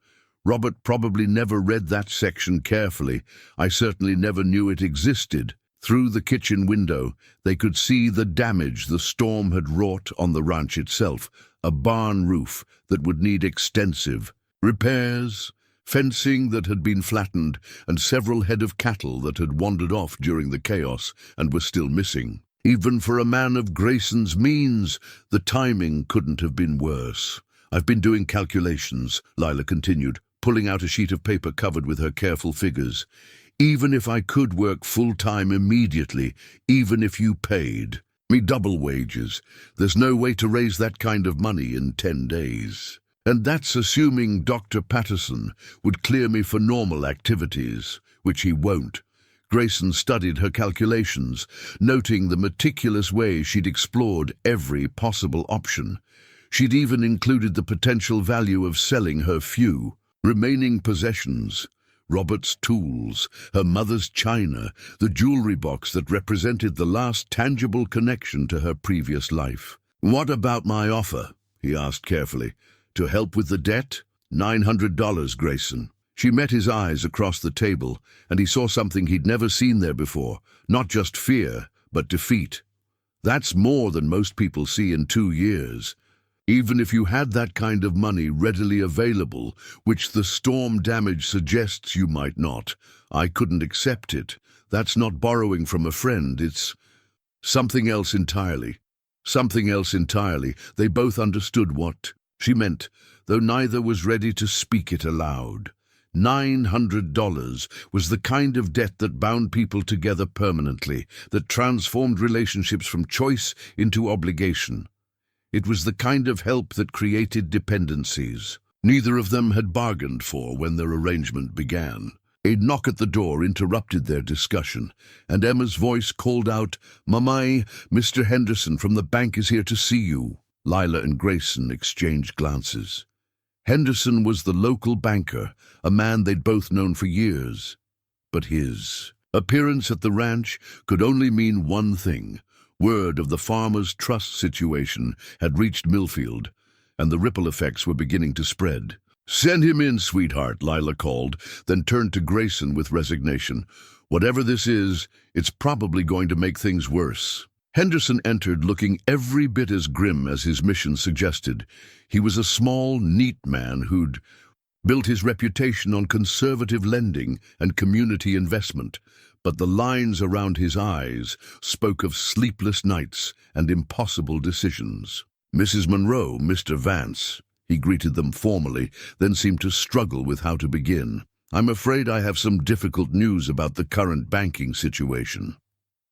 "Robert probably never read that section carefully. I certainly never knew it existed." Through the kitchen window, they could see the damage the storm had wrought on the ranch itself, a barn roof that would need extensive repairs, fencing that had been flattened, and several head of cattle that had wandered off during the chaos and were still missing. Even for a man of Grayson's means, the timing couldn't have been worse. "I've been doing calculations," Lila continued, pulling out a sheet of paper covered with her careful figures. "Even if I could work full-time immediately, even if you paid, Me double wages. There's no way to raise that kind of money in 10 days. And that's assuming Dr. Patterson would clear me for normal activities, which he won't. Grayson studied her calculations, noting the meticulous way she'd explored every possible option. She'd even included the potential value of selling her few remaining possessions. Robert's tools, her mother's china, the jewelry box that represented the last tangible connection to her previous life. "What about my offer?" he asked carefully. "To help with the debt? $900, Grayson." She met his eyes across the table, and he saw something he'd never seen there before, not just fear, but defeat. That's more than most people see in 2 years. Even if you had that kind of money readily available, which the storm damage suggests you might not, I couldn't accept it. That's not borrowing from a friend, it's something else entirely. Something else entirely. They both understood what she meant, though neither was ready to speak it aloud. $900 was the kind of debt that bound people together permanently, that transformed relationships from choice into obligation. It was the kind of help that created dependencies. Neither of them had bargained for when their arrangement began. A knock at the door interrupted their discussion, and Emma's voice called out, "Mamai, Mr. Henderson from the bank is here to see you." Lila and Grayson exchanged glances. Henderson was the local banker, a man they'd both known for years. But his appearance at the ranch could only mean one thing. Word of the farmers' trust situation had reached Millfield, and the ripple effects were beginning to spread. "Send him in, sweetheart," Lila called, then turned to Grayson with resignation. "Whatever this is, it's probably going to make things worse." Henderson entered looking every bit as grim as his mission suggested. He was a small, neat man who'd built his reputation on conservative lending and community investment, but the lines around his eyes spoke of sleepless nights and impossible decisions. "Mrs. Monroe, Mr. Vance," he greeted them formally, then seemed to struggle with how to begin. "I'm afraid I have some difficult news about the current banking situation."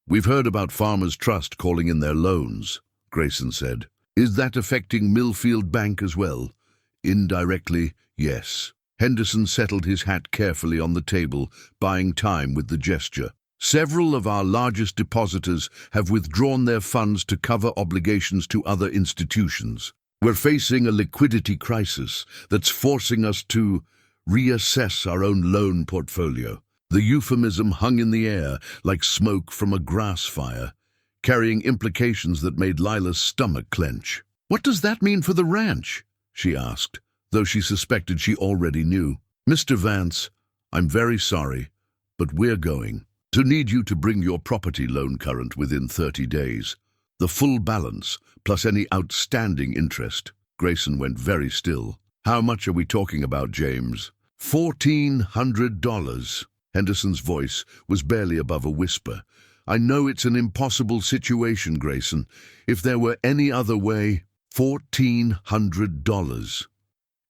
"We've heard about Farmers Trust calling in their loans," Grayson said. "Is that affecting Millfield Bank as well?" "Indirectly, yes." Henderson settled his hat carefully on the table, buying time with the gesture. "Several of our largest depositors have withdrawn their funds to cover obligations to other institutions. We're facing a liquidity crisis that's forcing us to reassess our own loan portfolio." The euphemism hung in the air like smoke from a grass fire, carrying implications that made Lila's stomach clench. "What does that mean for the ranch?" she asked, though she suspected she already knew. "Mr. Vance, I'm very sorry, but we're going to need you to bring your property loan current within 30 days. The full balance, plus any outstanding interest." Grayson went very still. "How much are we talking about, James?" $1,400. Henderson's voice was barely above a whisper. "I know it's an impossible situation, Grayson. If there were any other way, $1,400.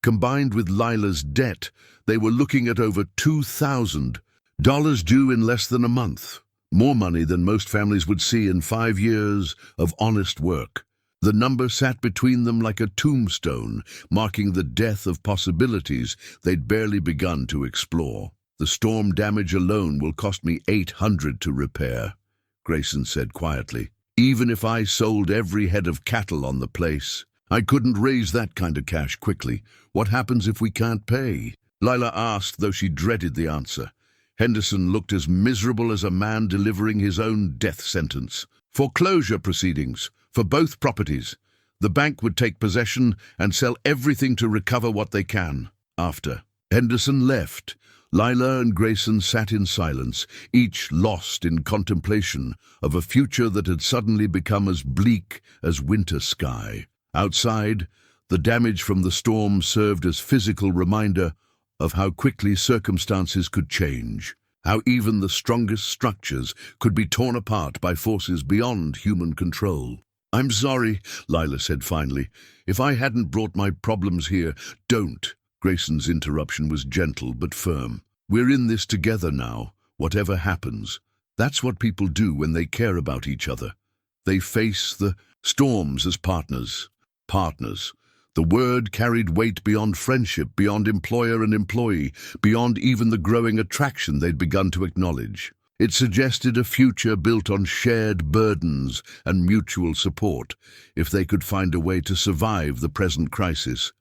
Combined with Lila's debt, they were looking at over $2,000 due in less than a month. More money than most families would see in 5 years of honest work. The number sat between them like a tombstone, marking the death of possibilities they'd barely begun to explore. "The storm damage alone will cost me $800 to repair," Grayson said quietly. "Even if I sold every head of cattle on the place, I couldn't raise that kind of cash quickly. What happens if we can't pay?" Lila asked, though she dreaded the answer. Henderson looked as miserable as a man delivering his own death sentence. "Foreclosure proceedings for both properties. The bank would take possession and sell everything to recover what they can. After Henderson left, Lila and Grayson sat in silence, each lost in contemplation of a future that had suddenly become as bleak as winter sky. Outside, the damage from the storm served as physical reminder of how quickly circumstances could change, how even the strongest structures could be torn apart by forces beyond human control. "I'm sorry," Lila said finally. "If I hadn't brought my problems here—" "Don't." Grayson's interruption was gentle but firm. "We're in this together now, whatever happens. That's what people do when they care about each other. They face the storms as partners. Partners. The word carried weight beyond friendship, beyond employer and employee, beyond even the growing attraction they'd begun to acknowledge. It suggested a future built on shared burdens and mutual support, if they could find a way to survive the present crisis.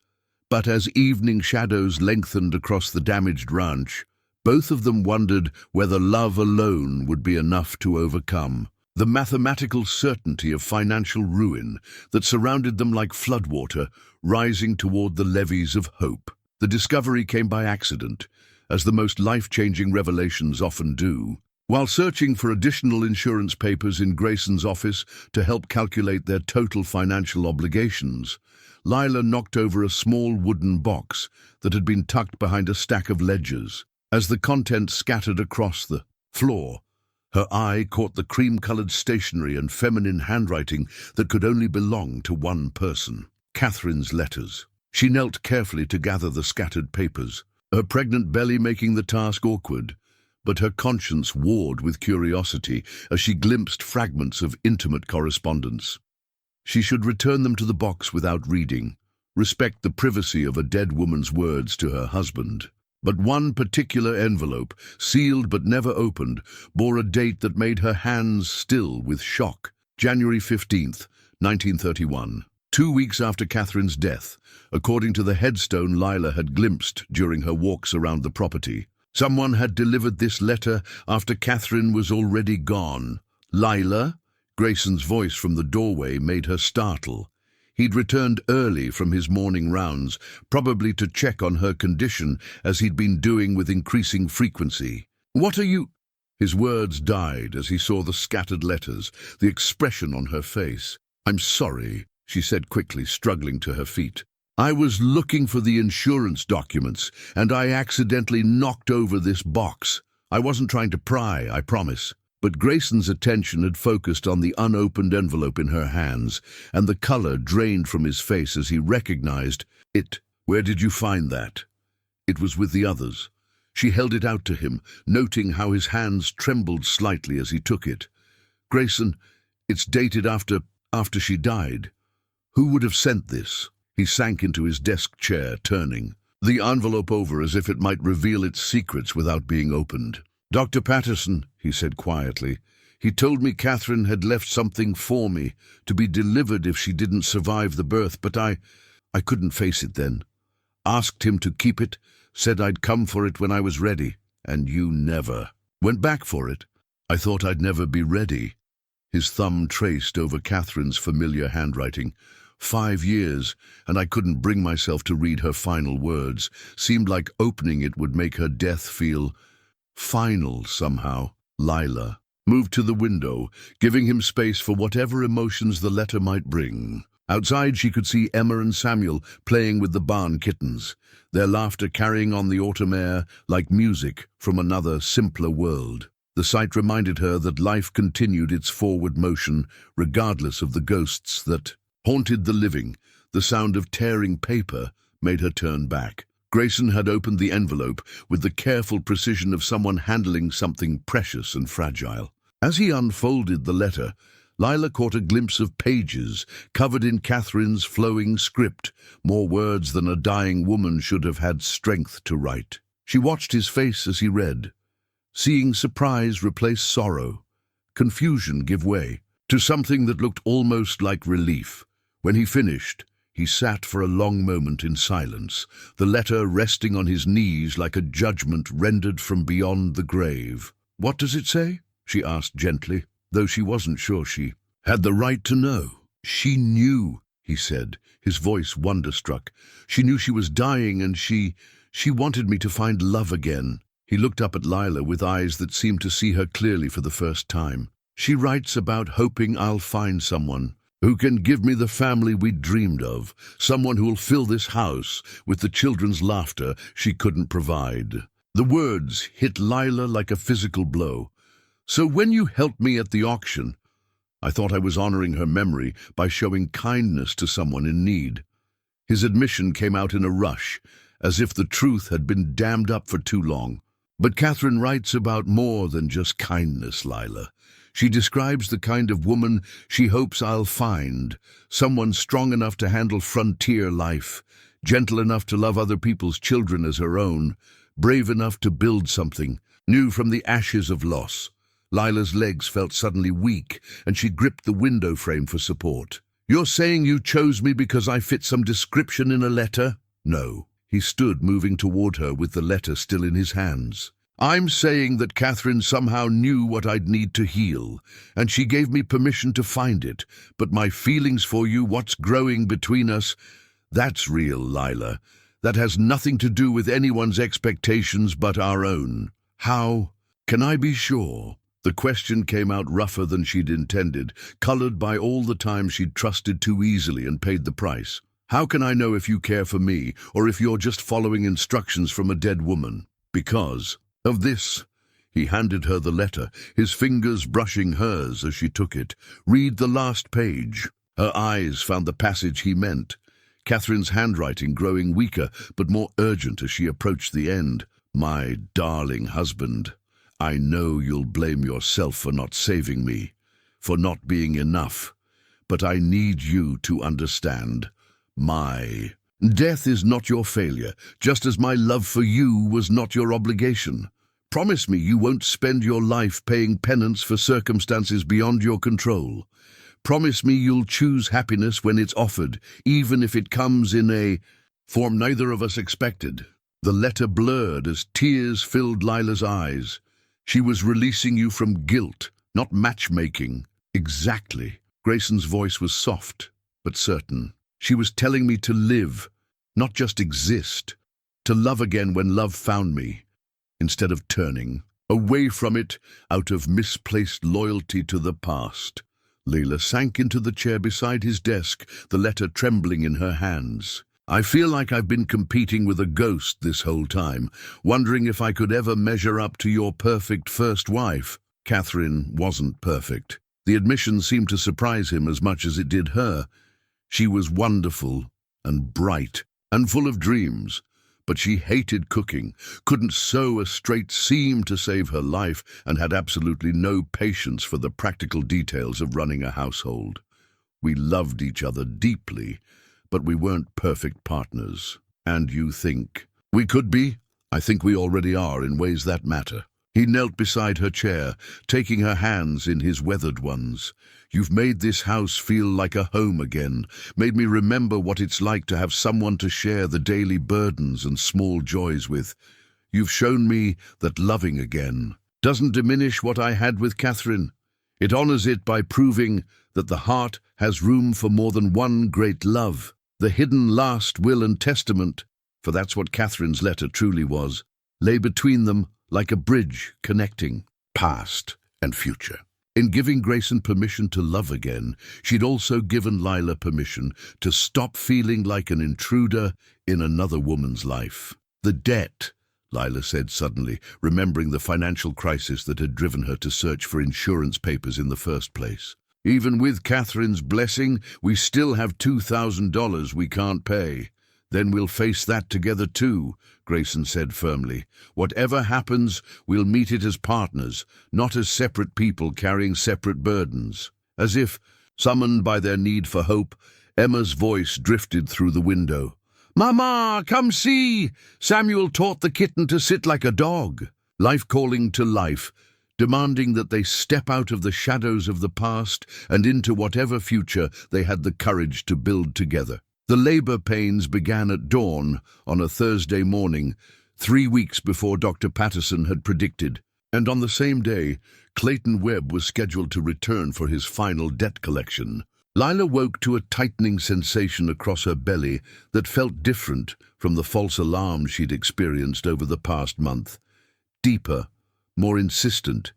But as evening shadows lengthened across the damaged ranch, both of them wondered whether love alone would be enough to overcome the mathematical certainty of financial ruin that surrounded them like floodwater rising toward the levees of hope. The discovery came by accident, as the most life-changing revelations often do. While searching for additional insurance papers in Grayson's office to help calculate their total financial obligations, Lila knocked over a small wooden box that had been tucked behind a stack of ledgers. As the contents scattered across the floor, her eye caught the cream-colored stationery and feminine handwriting that could only belong to one person. Catherine's letters. She knelt carefully to gather the scattered papers, her pregnant belly making the task awkward, but her conscience warred with curiosity as she glimpsed fragments of intimate correspondence. She should return them to the box without reading, respect the privacy of a dead woman's words to her husband. But one particular envelope, sealed but never opened, bore a date that made her hands still with shock. January 15th, 1931. 2 weeks after Catherine's death, according to the headstone Lila had glimpsed during her walks around the property. Someone had delivered this letter after Catherine was already gone. Lila? Grayson's voice from the doorway made her startle. He'd returned early from his morning rounds, probably to check on her condition, as he'd been doing with increasing frequency. "What are you—" His words died as he saw the scattered letters, the expression on her face. "I'm sorry," she said quickly, struggling to her feet. "I was looking for the insurance documents, and I accidentally knocked over this box. I wasn't trying to pry, I promise." But Grayson's attention had focused on the unopened envelope in her hands, and the color drained from his face as he recognized it. "Where did you find that?" It was with the others. She held it out to him, noting how his hands trembled slightly as he took it. "Grayson, it's dated after she died. Who would have sent this?" He sank into his desk chair, turning the envelope over as if it might reveal its secrets without being opened. "Dr. Patterson," he said quietly. "He told me Catherine had left something for me, to be delivered if she didn't survive the birth, but I couldn't face it then. Asked him to keep it, said I'd come for it when I was ready, and you never went back for it. I thought I'd never be ready." His thumb traced over Catherine's familiar handwriting. 5 years, and I couldn't bring myself to read her final words. Seemed like opening it would make her death feel final somehow. Lila moved to the window, giving him space for whatever emotions the letter might bring. Outside she could see Emma and Samuel playing with the barn kittens, their laughter carrying on the autumn air like music from another, simpler world. The sight reminded her that life continued its forward motion, regardless of the ghosts that haunted the living. The sound of tearing paper made her turn back. Grayson had opened the envelope with the careful precision of someone handling something precious and fragile. As he unfolded the letter, Lila caught a glimpse of pages covered in Catherine's flowing script, more words than a dying woman should have had strength to write. She watched his face as he read, seeing surprise replace sorrow, confusion give way to something that looked almost like relief. When he finished, he sat for a long moment in silence, the letter resting on his knees like a judgment rendered from beyond the grave. "What does it say?" she asked gently, though she wasn't sure she had the right to know. "She knew," he said, his voice wonderstruck. "She knew she was dying, and she wanted me to find love again." He looked up at Lila with eyes that seemed to see her clearly for the first time. "She writes about hoping I'll find someone who can give me the family we dreamed of, someone who'll fill this house with the children's laughter she couldn't provide." The words hit Lila like a physical blow. "So when you helped me at the auction, I thought I was honoring her memory by showing kindness to someone in need." His admission came out in a rush, as if the truth had been dammed up for too long. "But Catherine writes about more than just kindness, Lila. She describes the kind of woman she hopes I'll find, someone strong enough to handle frontier life, gentle enough to love other people's children as her own, brave enough to build something new from the ashes of loss. Lila's legs felt suddenly weak, and she gripped the window frame for support. "You're saying you chose me because I fit some description in a letter?" "No." He stood, moving toward her with the letter still in his hands. "I'm saying that Catherine somehow knew what I'd need to heal, and she gave me permission to find it. But my feelings for you, what's growing between us, that's real, Lila. That has nothing to do with anyone's expectations but our own. How can I be sure?" The question came out rougher than she'd intended, colored by all the times she'd trusted too easily and paid the price. "How can I know if you care for me, or if you're just following instructions from a dead woman? Because of this." He handed her the letter, his fingers brushing hers as she took it. "Read the last page." Her eyes found the passage he meant, Catherine's handwriting growing weaker but more urgent as she approached the end. "My darling husband, I know you'll blame yourself for not saving me, for not being enough, but I need you to understand. My death is not your failure, just as my love for you was not your obligation. Promise me you won't spend your life paying penance for circumstances beyond your control. Promise me you'll choose happiness when it's offered, even if it comes in a form neither of us expected." The letter blurred as tears filled Lila's eyes. "She was releasing you from guilt, not matchmaking." "Exactly." Grayson's voice was soft, but certain. "She was telling me to live, not just exist, to love again when love found me, instead of turning away from it out of misplaced loyalty to the past." Lila sank into the chair beside his desk, the letter trembling in her hands. "I feel like I've been competing with a ghost this whole time, wondering if I could ever measure up to your perfect first wife." Catherine wasn't perfect. The admission seemed to surprise him as much as it did her. She was wonderful and bright and full of dreams, but she hated cooking, couldn't sew a straight seam to save her life, and had absolutely no patience for the practical details of running a household. We loved each other deeply, but we weren't perfect partners. "And you think we could be?" "I think we already are in ways that matter." He knelt beside her chair, taking her hands in his weathered ones. "You've made this house feel like a home again, made me remember what it's like to have someone to share the daily burdens and small joys with. You've shown me that loving again doesn't diminish what I had with Catherine. It honors it by proving that the heart has room for more than one great love. The hidden last will and testament, for that's what Catherine's letter truly was, lay between them like a bridge connecting past and future. In giving Grayson permission to love again, she'd also given Lila permission to stop feeling like an intruder in another woman's life. "The debt," Lila said suddenly, remembering the financial crisis that had driven her to search for insurance papers in the first place. "Even with Catherine's blessing, we still have $2,000 we can't pay." "Then we'll face that together too," Grayson said firmly. "Whatever happens, we'll meet it as partners, not as separate people carrying separate burdens." As if summoned by their need for hope, Emma's voice drifted through the window. "Mama, come see! Samuel taught the kitten to sit like a dog." Life calling to life, demanding that they step out of the shadows of the past and into whatever future they had the courage to build together. The labor pains began at dawn on a Thursday morning, 3 weeks before Dr. Patterson had predicted, and on the same day, Clayton Webb was scheduled to return for his final debt collection. Lila woke to a tightening sensation across her belly that felt different from the false alarm she'd experienced over the past month. Deeper, more insistent,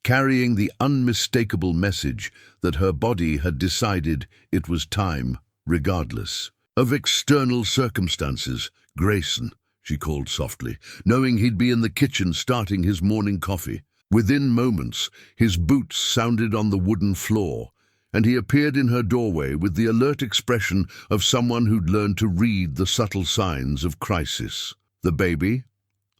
carrying the unmistakable message that her body had decided it was time, regardless of external circumstances. "Grayson," she called softly, knowing he'd be in the kitchen starting his morning coffee. Within moments, his boots sounded on the wooden floor, and he appeared in her doorway with the alert expression of someone who'd learned to read the subtle signs of crisis. "The baby?"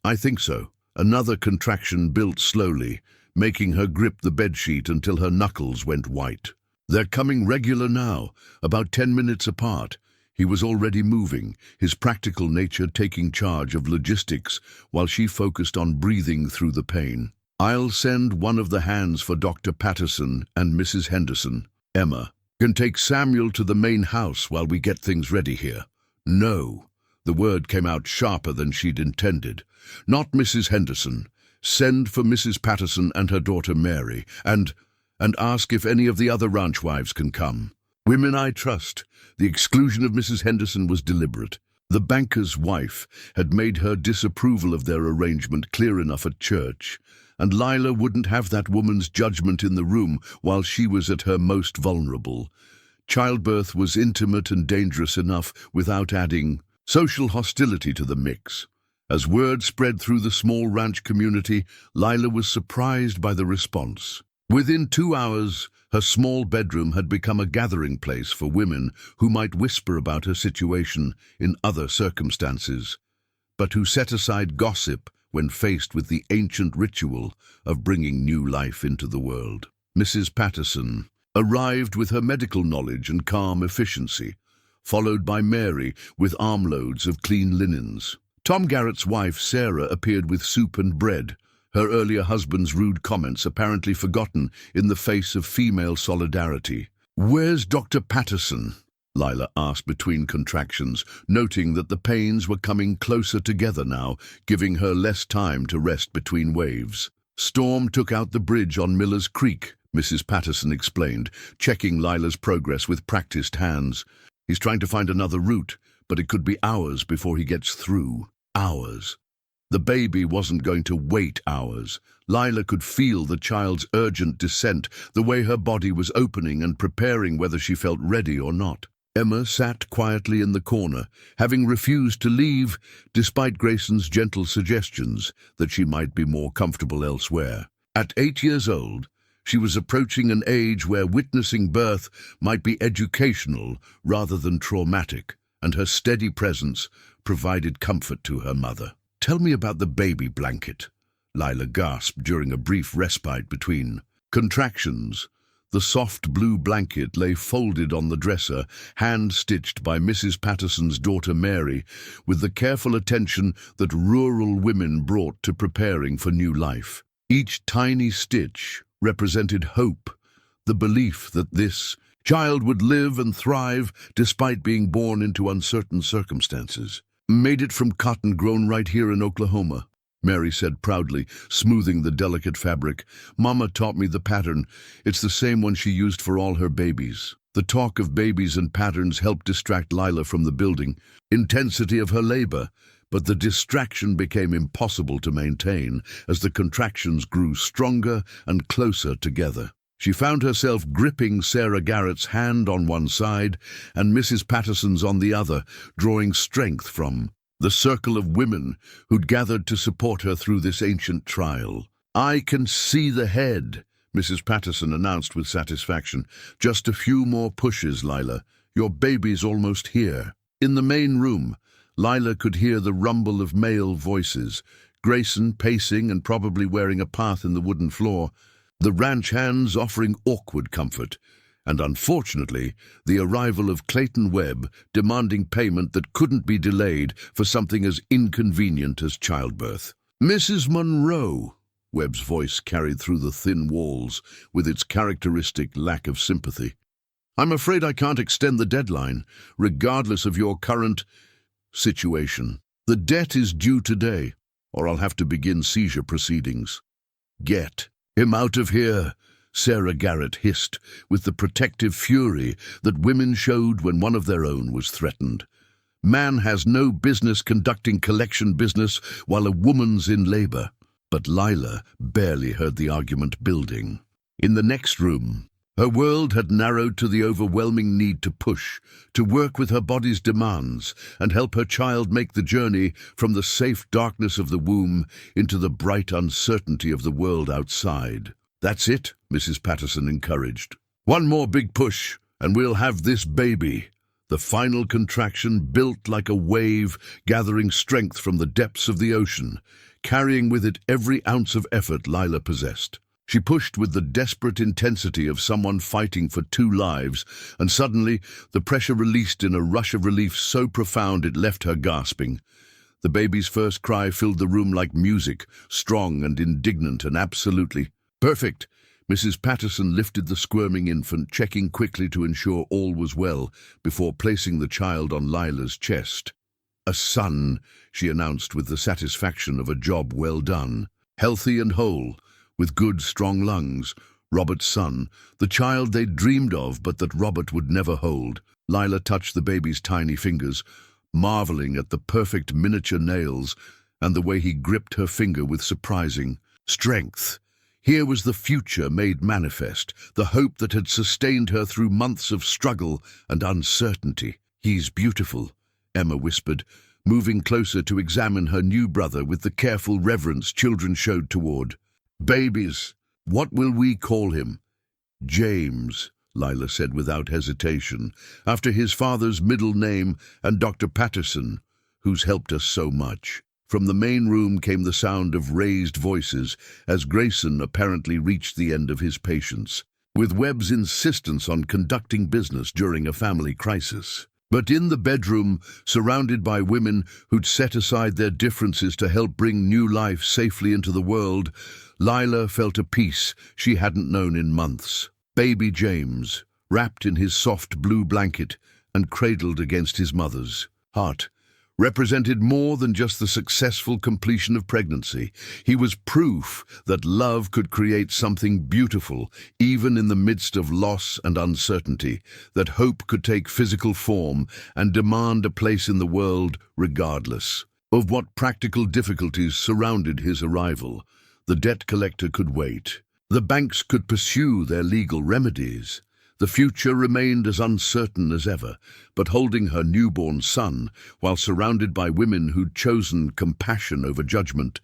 "I think so." Another contraction built slowly, making her grip the bedsheet until her knuckles went white. "They're coming regular now, about 10 minutes apart." He was already moving, his practical nature taking charge of logistics while she focused on breathing through the pain. "I'll send one of the hands for Dr. Patterson and Mrs. Henderson. Emma can take Samuel to the main house while we get things ready here." "No." The word came out sharper than she'd intended. "Not Mrs. Henderson. Send for Mrs. Patterson and her daughter Mary, and ask if any of the other ranch wives can come. Women I trust." The exclusion of Mrs. Henderson was deliberate. The banker's wife had made her disapproval of their arrangement clear enough at church, and Lila wouldn't have that woman's judgment in the room while she was at her most vulnerable. Childbirth was intimate and dangerous enough without adding social hostility to the mix. As word spread through the small ranch community, Lila was surprised by the response. Within 2 hours, her small bedroom had become a gathering place for women who might whisper about her situation in other circumstances, but who set aside gossip when faced with the ancient ritual of bringing new life into the world. Mrs. Patterson arrived with her medical knowledge and calm efficiency, followed by Mary with armloads of clean linens. Tom Garrett's wife, Sarah, appeared with soup and bread, her earlier husband's rude comments apparently forgotten in the face of female solidarity. "Where's Dr. Patterson?" Lila asked between contractions, noting that the pains were coming closer together now, giving her less time to rest between waves. "Storm took out the bridge on Miller's Creek," Mrs. Patterson explained, checking Lila's progress with practiced hands. "He's trying to find another route, but it could be hours before he gets through." Hours. The baby wasn't going to wait hours. Lila could feel the child's urgent descent, the way her body was opening and preparing whether she felt ready or not. Emma sat quietly in the corner, having refused to leave despite Grayson's gentle suggestions that she might be more comfortable elsewhere. At 8 years old, she was approaching an age where witnessing birth might be educational rather than traumatic, and her steady presence provided comfort to her mother. "Tell me about the baby blanket," Lila gasped during a brief respite between contractions. The soft blue blanket lay folded on the dresser, hand-stitched by Mrs. Patterson's daughter Mary, with the careful attention that rural women brought to preparing for new life. Each tiny stitch represented hope, the belief that this child would live and thrive despite being born into uncertain circumstances. "Made it from cotton grown right here in Oklahoma," Mary said proudly, smoothing the delicate fabric. "Mama taught me the pattern. It's the same one she used for all her babies." The talk of babies and patterns helped distract Lila from the building intensity of her labor, but the distraction became impossible to maintain as the contractions grew stronger and closer together. She found herself gripping Sarah Garrett's hand on one side and Mrs. Patterson's on the other, drawing strength from the circle of women who'd gathered to support her through this ancient trial. "I can see the head," Mrs. Patterson announced with satisfaction. "Just a few more pushes, Lila. Your baby's almost here." In the main room, Lila could hear the rumble of male voices, Grayson pacing and probably wearing a path in the wooden floor, the ranch hands offering awkward comfort, and unfortunately, the arrival of Clayton Webb demanding payment that couldn't be delayed for something as inconvenient as childbirth. "Mrs. Monroe," Webb's voice carried through the thin walls with its characteristic lack of sympathy. "I'm afraid I can't extend the deadline, regardless of your current situation. The debt is due today, or I'll have to begin seizure proceedings." "Get him out of here," Sarah Garrett hissed, with the protective fury that women showed when one of their own was threatened. "Man has no business conducting collection business while a woman's in labor." But Lila barely heard the argument building. In the next room, her world had narrowed to the overwhelming need to push, to work with her body's demands, and help her child make the journey from the safe darkness of the womb into the bright uncertainty of the world outside. "That's it," Mrs. Patterson encouraged. "One more big push, and we'll have this baby." The final contraction built like a wave, gathering strength from the depths of the ocean, carrying with it every ounce of effort Lila possessed. She pushed with the desperate intensity of someone fighting for two lives, and suddenly the pressure released in a rush of relief so profound it left her gasping. The baby's first cry filled the room like music, strong and indignant and absolutely perfect. Mrs. Patterson lifted the squirming infant, checking quickly to ensure all was well, before placing the child on Lila's chest. "A son," she announced with the satisfaction of a job well done. "Healthy and whole, with good, strong lungs. Robert's son, the child they'd dreamed of but that Robert would never hold." Lila touched the baby's tiny fingers, marveling at the perfect miniature nails and the way he gripped her finger with surprising strength. Here was the future made manifest, the hope that had sustained her through months of struggle and uncertainty. "He's beautiful," Emma whispered, moving closer to examine her new brother with the careful reverence children showed toward babies. "What will we call him?" "James," Lila said without hesitation, after his father's middle name and Dr. Patterson, who's helped us so much. From the main room came the sound of raised voices as Grayson apparently reached the end of his patience, with Webb's insistence on conducting business during a family crisis. But in the bedroom, surrounded by women who'd set aside their differences to help bring new life safely into the world, Lila felt a peace she hadn't known in months. Baby James, wrapped in his soft blue blanket and cradled against his mother's heart, represented more than just the successful completion of pregnancy. He was proof that love could create something beautiful, even in the midst of loss and uncertainty, that hope could take physical form and demand a place in the world regardless of what practical difficulties surrounded his arrival. The debt collector could wait. The banks could pursue their legal remedies. The future remained as uncertain as ever, but holding her newborn son, while surrounded by women who'd chosen compassion over judgment,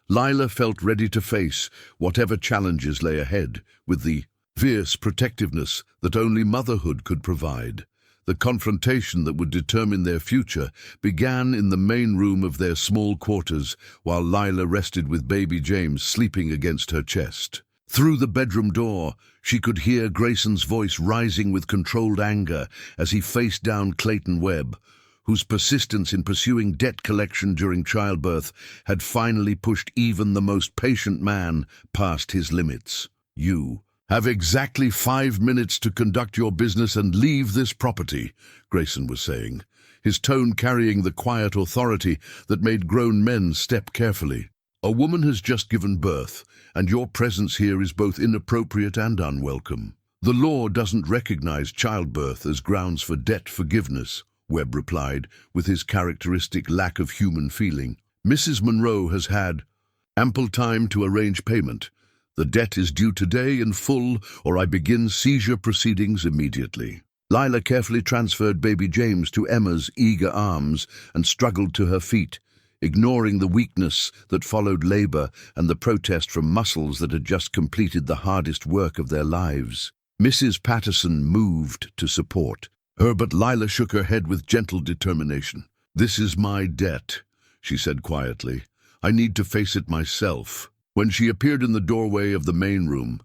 Lila felt ready to face whatever challenges lay ahead with the fierce protectiveness that only motherhood could provide. The confrontation that would determine their future began in the main room of their small quarters, while Lila rested with baby James sleeping against her chest. Through the bedroom door, she could hear Grayson's voice rising with controlled anger as he faced down Clayton Webb, whose persistence in pursuing debt collection during childbirth had finally pushed even the most patient man past his limits. "You have exactly 5 minutes to conduct your business and leave this property," Grayson was saying, his tone carrying the quiet authority that made grown men step carefully. "A woman has just given birth, and your presence here is both inappropriate and unwelcome. The law doesn't recognize childbirth as grounds for debt forgiveness," Webb replied, with his characteristic lack of human feeling. "Mrs. Monroe has had ample time to arrange payment. The debt is due today in full, or I begin seizure proceedings immediately." Lila carefully transferred baby James to Emma's eager arms and struggled to her feet, ignoring the weakness that followed labor and the protest from muscles that had just completed the hardest work of their lives. Mrs. Patterson moved to support her, but Lila shook her head with gentle determination. "This is my debt," she said quietly. "I need to face it myself." When she appeared in the doorway of the main room,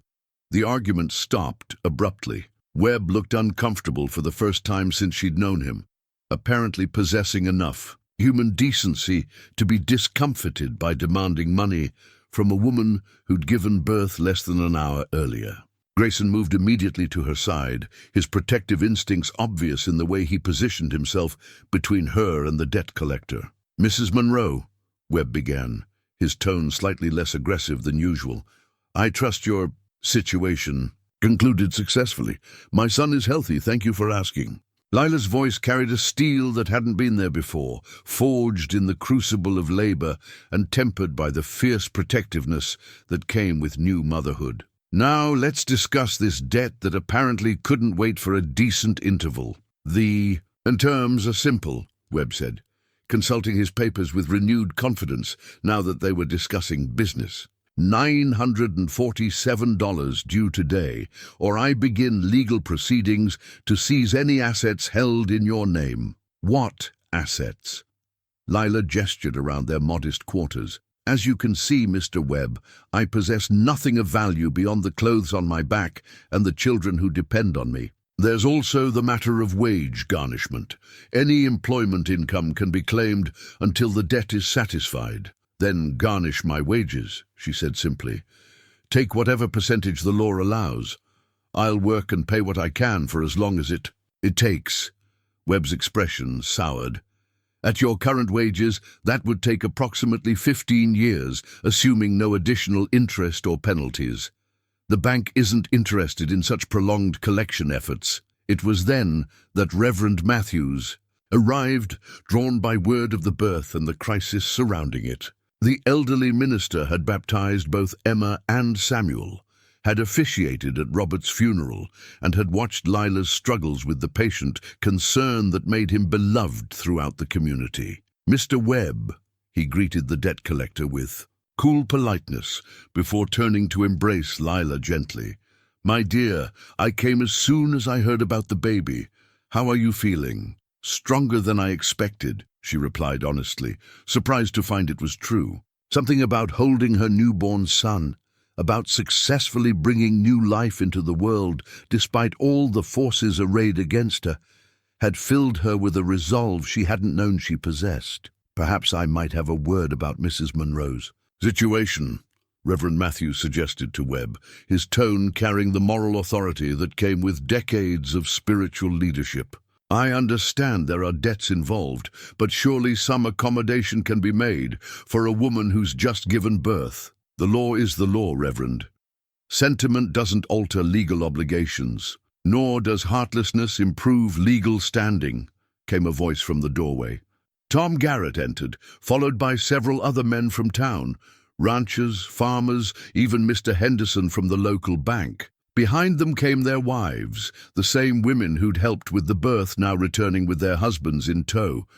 the argument stopped abruptly. Webb looked uncomfortable for the first time since she'd known him, apparently possessing enough human decency to be discomfited by demanding money from a woman who'd given birth less than an hour earlier. Grayson moved immediately to her side, his protective instincts obvious in the way he positioned himself between her and the debt collector. "Mrs. Monroe," Webb began, his tone slightly less aggressive than usual, "I trust your situation concluded successfully. My son is healthy, thank you for asking." Lila's voice carried a steel that hadn't been there before, forged in the crucible of labor and tempered by the fierce protectiveness that came with new motherhood. "Now let's discuss this debt that apparently couldn't wait for a decent interval. The terms are simple," Webb said, consulting his papers with renewed confidence now that they were discussing business. $947 due today, or I begin legal proceedings to seize any assets held in your name." "What assets?" Lila gestured around their modest quarters. As you can see, Mr. Webb, I possess nothing of value beyond the clothes on my back and the children who depend on me. There's also the matter of wage garnishment. Any employment income can be claimed until the debt is satisfied. Then garnish my wages, she said simply. Take whatever percentage the law allows. I'll work and pay what I can for as long as it takes. Webb's expression soured. At your current wages, that would take approximately 15 years, assuming no additional interest or penalties. The bank isn't interested in such prolonged collection efforts. It was then that Reverend Matthews arrived, drawn by word of the birth and the crisis surrounding it. The elderly minister had baptized both Emma and Samuel, had officiated at Robert's funeral, and had watched Lila's struggles with the patient, concern that made him beloved throughout the community. Mr. Webb, he greeted the debt collector with cool politeness before turning to embrace Lila gently. My dear, I came as soon as I heard about the baby. How are you feeling? Stronger than I expected, she replied honestly, surprised to find it was true. Something about holding her newborn son, about successfully bringing new life into the world despite all the forces arrayed against her, had filled her with a resolve she hadn't known she possessed. Perhaps I might have a word about Mrs. Monroe's situation, Reverend Matthews suggested to Webb, his tone carrying the moral authority that came with decades of spiritual leadership. I understand there are debts involved, but surely some accommodation can be made for a woman who's just given birth. The law is the law, Reverend. Sentiment doesn't alter legal obligations, nor does heartlessness improve legal standing, came a voice from the doorway. Tom Garrett entered, followed by several other men from town, ranchers, farmers, even Mr. Henderson from the local bank. Behind them came their wives, the same women who'd helped with the birth now returning with their husbands in tow.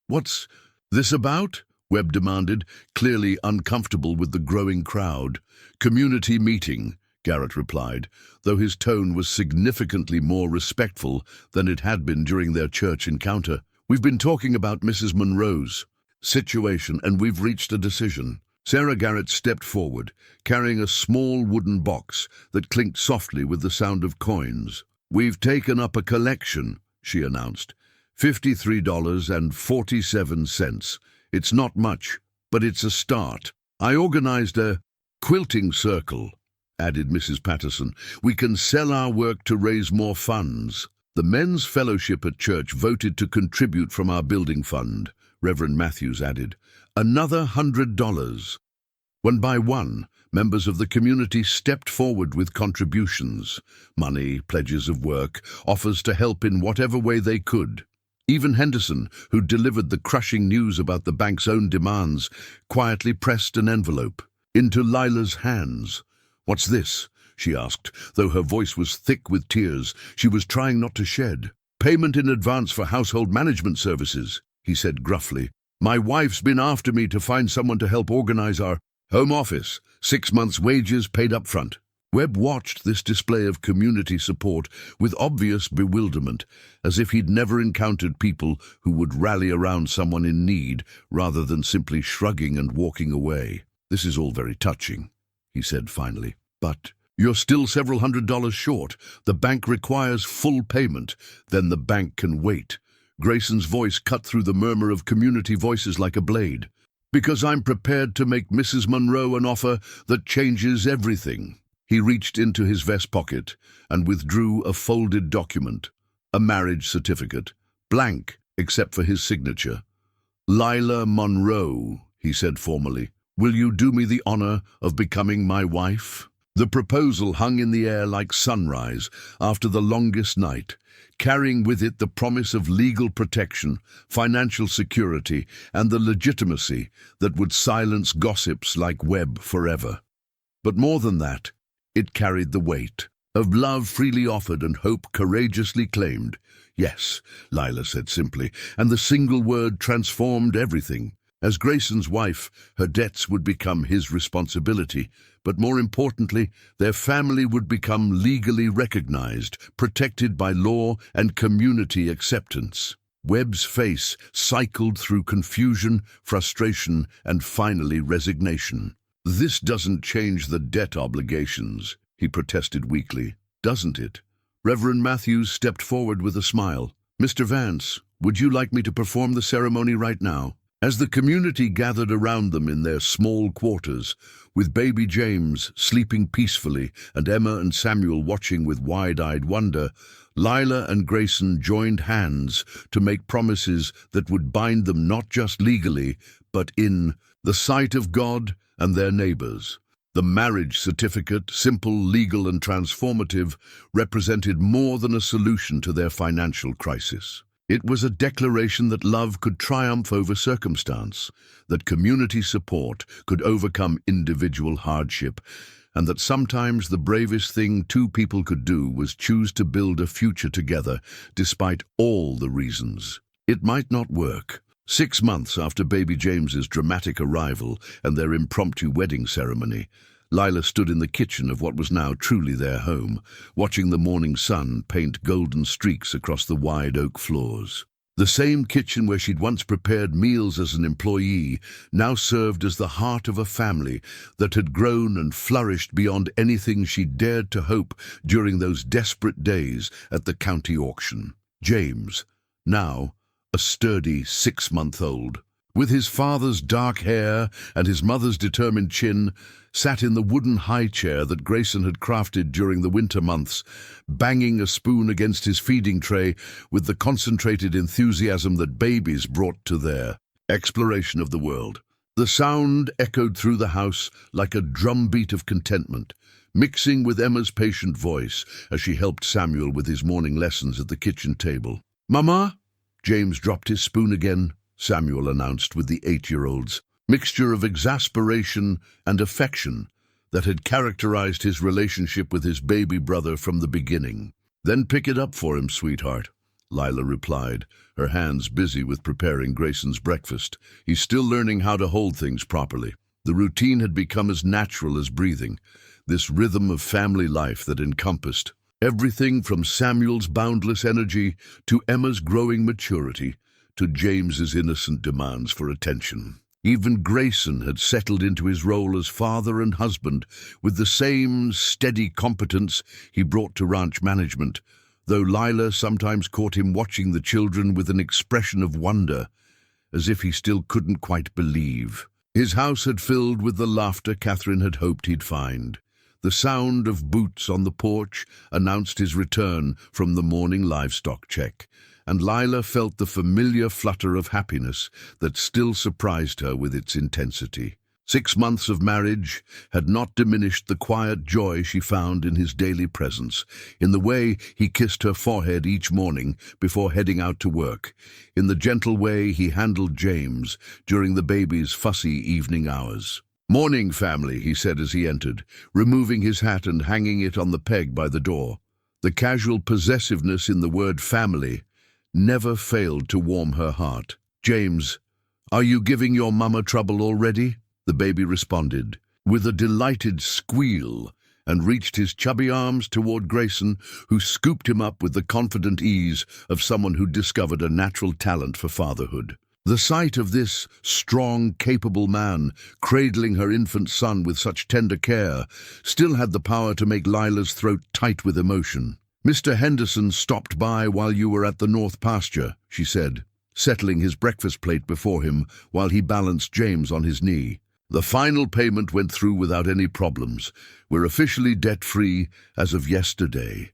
What's this about? Webb demanded, clearly uncomfortable with the growing crowd. Community meeting, Garrett replied, though his tone was significantly more respectful than it had been during their church encounter. We've been talking about Mrs. Monroe's situation, and we've reached a decision. Sarah Garrett stepped forward, carrying a small wooden box that clinked softly with the sound of coins. We've taken up a collection, she announced. $53.47. It's not much, but it's a start. I organized a quilting circle, added Mrs. Patterson. We can sell our work to raise more funds. The men's fellowship at church voted to contribute from our building fund, Reverend Matthews added. Another $100. One by one, members of the community stepped forward with contributions, money, pledges of work, offers to help in whatever way they could. Even Henderson, who delivered the crushing news about the bank's own demands, quietly pressed an envelope into Lila's hands. What's this? She asked, though her voice was thick with tears she was trying not to shed. Payment in advance for household management services, he said gruffly. My wife's been after me to find someone to help organize our home office. 6 months' wages paid up front. Webb watched this display of community support with obvious bewilderment, as if he'd never encountered people who would rally around someone in need rather than simply shrugging and walking away. This is all very touching, he said finally. But you're still several $100s short. The bank requires full payment. Then the bank can wait. Grayson's voice cut through the murmur of community voices like a blade. Because I'm prepared to make Mrs. Monroe an offer that changes everything. He reached into his vest pocket and withdrew a folded document, a marriage certificate, blank except for his signature. Lila Monroe, he said formally, will you do me the honor of becoming my wife? The proposal hung in the air like sunrise after the longest night, carrying with it the promise of legal protection, financial security, and the legitimacy that would silence gossips like Webb forever. But more than that, it carried the weight of love freely offered and hope courageously claimed. Yes, Lila said simply, and the single word transformed everything. As Grayson's wife, her debts would become his responsibility, but more importantly, their family would become legally recognized, protected by law and community acceptance. Webb's face cycled through confusion, frustration, and finally resignation. "This doesn't change the debt obligations," he protested weakly. "Doesn't it?" Reverend Matthews stepped forward with a smile. "Mr. Vance, would you like me to perform the ceremony right now?" As the community gathered around them in their small quarters, with baby James sleeping peacefully and Emma and Samuel watching with wide-eyed wonder, Lila and Grayson joined hands to make promises that would bind them not just legally, but in the sight of God and their neighbors. The marriage certificate, simple, legal, and transformative, represented more than a solution to their financial crisis. It was a declaration that love could triumph over circumstance, that community support could overcome individual hardship, and that sometimes the bravest thing two people could do was choose to build a future together, despite all the reasons it might not work. 6 months after baby James's dramatic arrival and their impromptu wedding ceremony, Lila stood in the kitchen of what was now truly their home, watching the morning sun paint golden streaks across the wide oak floors. The same kitchen where she'd once prepared meals as an employee now served as the heart of a family that had grown and flourished beyond anything she dared to hope during those desperate days at the county auction. James, now a sturdy 6-month-old, with his father's dark hair and his mother's determined chin, sat in the wooden high chair that Grayson had crafted during the winter months, banging a spoon against his feeding tray with the concentrated enthusiasm that babies brought to their exploration of the world. The sound echoed through the house like a drumbeat of contentment, mixing with Emma's patient voice as she helped Samuel with his morning lessons at the kitchen table. "Mama?" James dropped his spoon again, Samuel announced with the 8-year-old's mixture of exasperation and affection that had characterized his relationship with his baby brother from the beginning. "Then pick it up for him, sweetheart," Lila replied, her hands busy with preparing Grayson's breakfast. "He's still learning how to hold things properly." The routine had become as natural as breathing, this rhythm of family life that encompassed everything from Samuel's boundless energy to Emma's growing maturity to James's innocent demands for attention. Even Grayson had settled into his role as father and husband with the same steady competence he brought to ranch management, though Lila sometimes caught him watching the children with an expression of wonder, as if he still couldn't quite believe. His house had filled with the laughter Catherine had hoped he'd find. The sound of boots on the porch announced his return from the morning livestock check, and Lila felt the familiar flutter of happiness that still surprised her with its intensity. 6 months of marriage had not diminished the quiet joy she found in his daily presence, in the way he kissed her forehead each morning before heading out to work, in the gentle way he handled James during the baby's fussy evening hours. "Morning, family," he said as he entered, removing his hat and hanging it on the peg by the door. The casual possessiveness in the word family never failed to warm her heart. "James, are you giving your mama trouble already?" the baby responded, with a delighted squeal, and reached his chubby arms toward Grayson, who scooped him up with the confident ease of someone who'd discovered a natural talent for fatherhood. The sight of this strong, capable man cradling her infant son with such tender care still had the power to make Lila's throat tight with emotion. "Mr. Henderson stopped by while you were at the north pasture," she said, settling his breakfast plate before him while he balanced James on his knee. "The final payment went through without any problems. We're officially debt-free as of yesterday."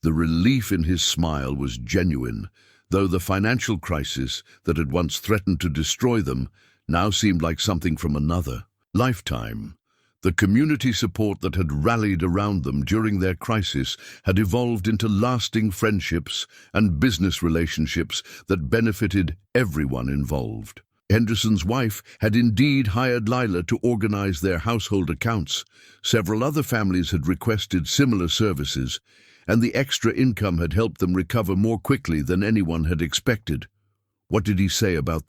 The relief in his smile was genuine, though the financial crisis that had once threatened to destroy them now seemed like something from another lifetime. The community support that had rallied around them during their crisis had evolved into lasting friendships and business relationships that benefited everyone involved. Henderson's wife had indeed hired Lila to organize their household accounts. Several other families had requested similar services, and the extra income had helped them recover more quickly than anyone had expected. "What did he say about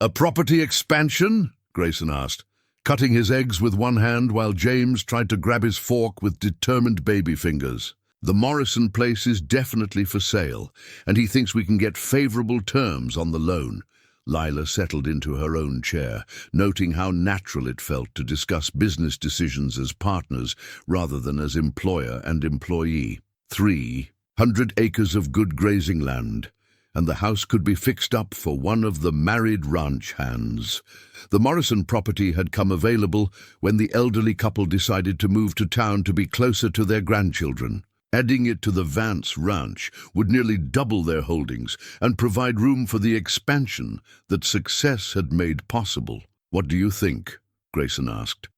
a property expansion?" Grayson asked, cutting his eggs with one hand while James tried to grab his fork with determined baby fingers. The Morrison place is definitely for sale, and he thinks we can get favorable terms on the loan. Lila settled into her own chair, noting how natural it felt to discuss business decisions as partners rather than as employer and employee. 300 acres of good grazing land, and the house could be fixed up for one of the married ranch hands. The Morrison property had come available when the elderly couple decided to move to town to be closer to their grandchildren. Adding it to the Vance ranch would nearly double their holdings and provide room for the expansion that success had made possible. "What do you think?" Grayson asked,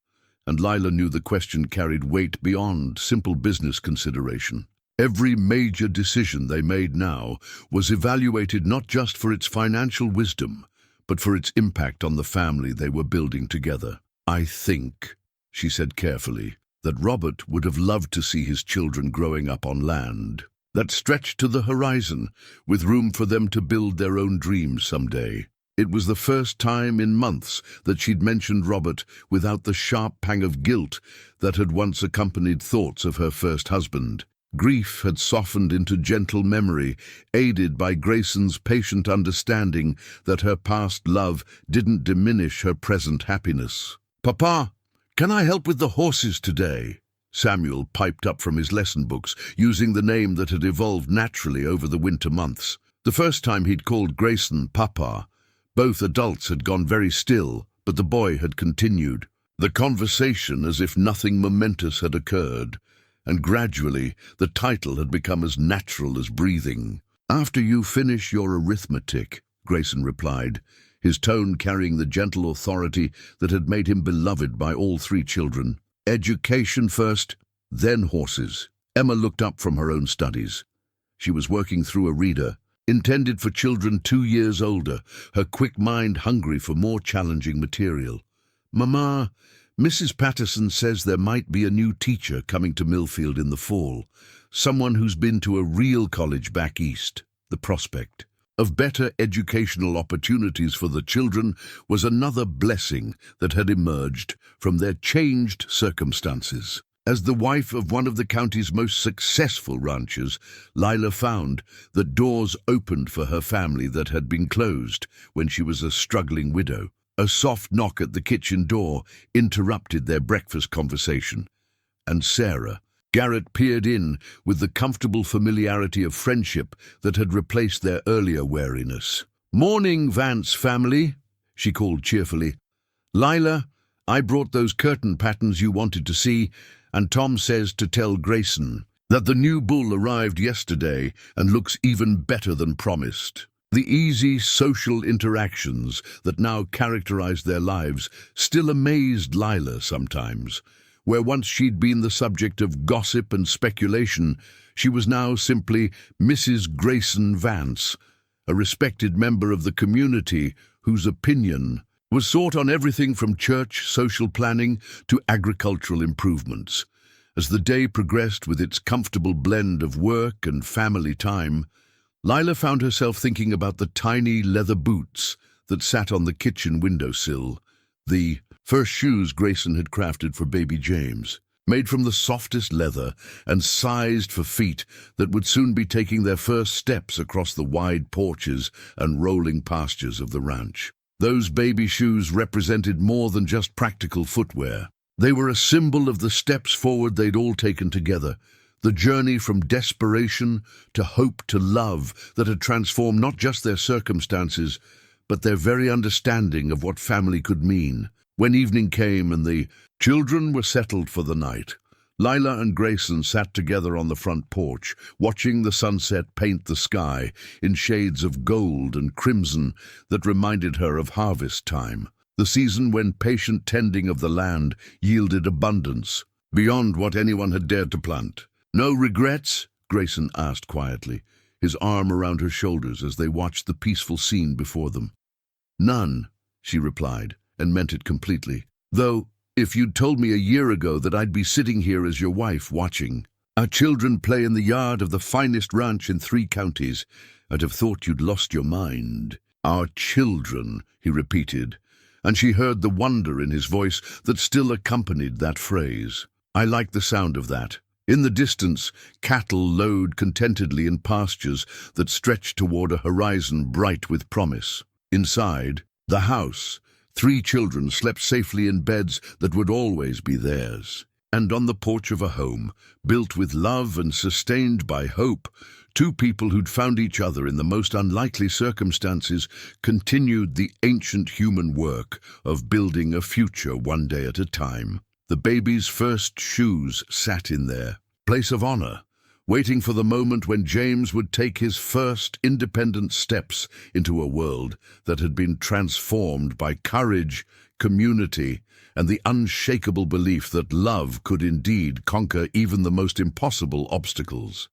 and Lila knew the question carried weight beyond simple business consideration. Every major decision they made now was evaluated not just for its financial wisdom, but for its impact on the family they were building together. "I think," she said carefully, "that Robert would have loved to see his children growing up on land that stretched to the horizon, with room for them to build their own dreams someday." It was the first time in months that she'd mentioned Robert without the sharp pang of guilt that had once accompanied thoughts of her first husband. Grief had softened into gentle memory, aided by Grayson's patient understanding that her past love didn't diminish her present happiness. "Papa, can I help with the horses today?" Samuel piped up from his lesson books, using the name that had evolved naturally over the winter months. The first time he'd called Grayson Papa, both adults had gone very still, but the boy had continued the conversation as if nothing momentous had occurred, and gradually the title had become as natural as breathing. "After you finish your arithmetic," Grayson replied, his tone carrying the gentle authority that had made him beloved by all three children. "Education first, then horses." Emma looked up from her own studies. She was working through a reader, intended for children 2 years older, her quick mind hungry for more challenging material. "Mama, Mrs. Patterson says there might be a new teacher coming to Millfield in the fall, someone who's been to a real college back east." The prospect of better educational opportunities for the children was another blessing that had emerged from their changed circumstances. As the wife of one of the county's most successful ranchers, Lila found that doors opened for her family that had been closed when she was a struggling widow. A soft knock at the kitchen door interrupted their breakfast conversation, and Sarah, Garrett, peered in with the comfortable familiarity of friendship that had replaced their earlier wariness. "Morning, Vance family," she called cheerfully. "Lila, I brought those curtain patterns you wanted to see, and Tom says to tell Grayson that the new bull arrived yesterday and looks even better than promised." The easy social interactions that now characterized their lives still amazed Lila sometimes. Where once she'd been the subject of gossip and speculation, she was now simply Mrs. Grayson Vance, a respected member of the community whose opinion was sought on everything from church social planning to agricultural improvements. As the day progressed with its comfortable blend of work and family time, Lila found herself thinking about the tiny leather boots that sat on the kitchen windowsill, the first shoes Grayson had crafted for baby James, made from the softest leather and sized for feet that would soon be taking their first steps across the wide porches and rolling pastures of the ranch. Those baby shoes represented more than just practical footwear. They were a symbol of the steps forward they'd all taken together, the journey from desperation to hope to love that had transformed not just their circumstances, but their very understanding of what family could mean. When evening came and the children were settled for the night, Lila and Grayson sat together on the front porch, watching the sunset paint the sky in shades of gold and crimson that reminded her of harvest time, the season when patient tending of the land yielded abundance beyond what anyone had dared to plant. "No regrets?" Grayson asked quietly, his arm around her shoulders as they watched the peaceful scene before them. "None," she replied, and meant it completely. "Though, if you'd told me a year ago that I'd be sitting here as your wife watching our children play in the yard of the finest ranch in 3 counties, I'd have thought you'd lost your mind." "Our children," he repeated, and she heard the wonder in his voice that still accompanied that phrase. "I like the sound of that. In the distance, cattle lowed contentedly in pastures that stretched toward a horizon bright with promise. Inside, the house, 3 children slept safely in beds that would always be theirs. And on the porch of a home, built with love and sustained by hope, 2 people who'd found each other in the most unlikely circumstances continued the ancient human work of building a future one day at a time. The baby's first shoes sat in their place of honor, waiting for the moment when James would take his first independent steps into a world that had been transformed by courage, community, and the unshakable belief that love could indeed conquer even the most impossible obstacles.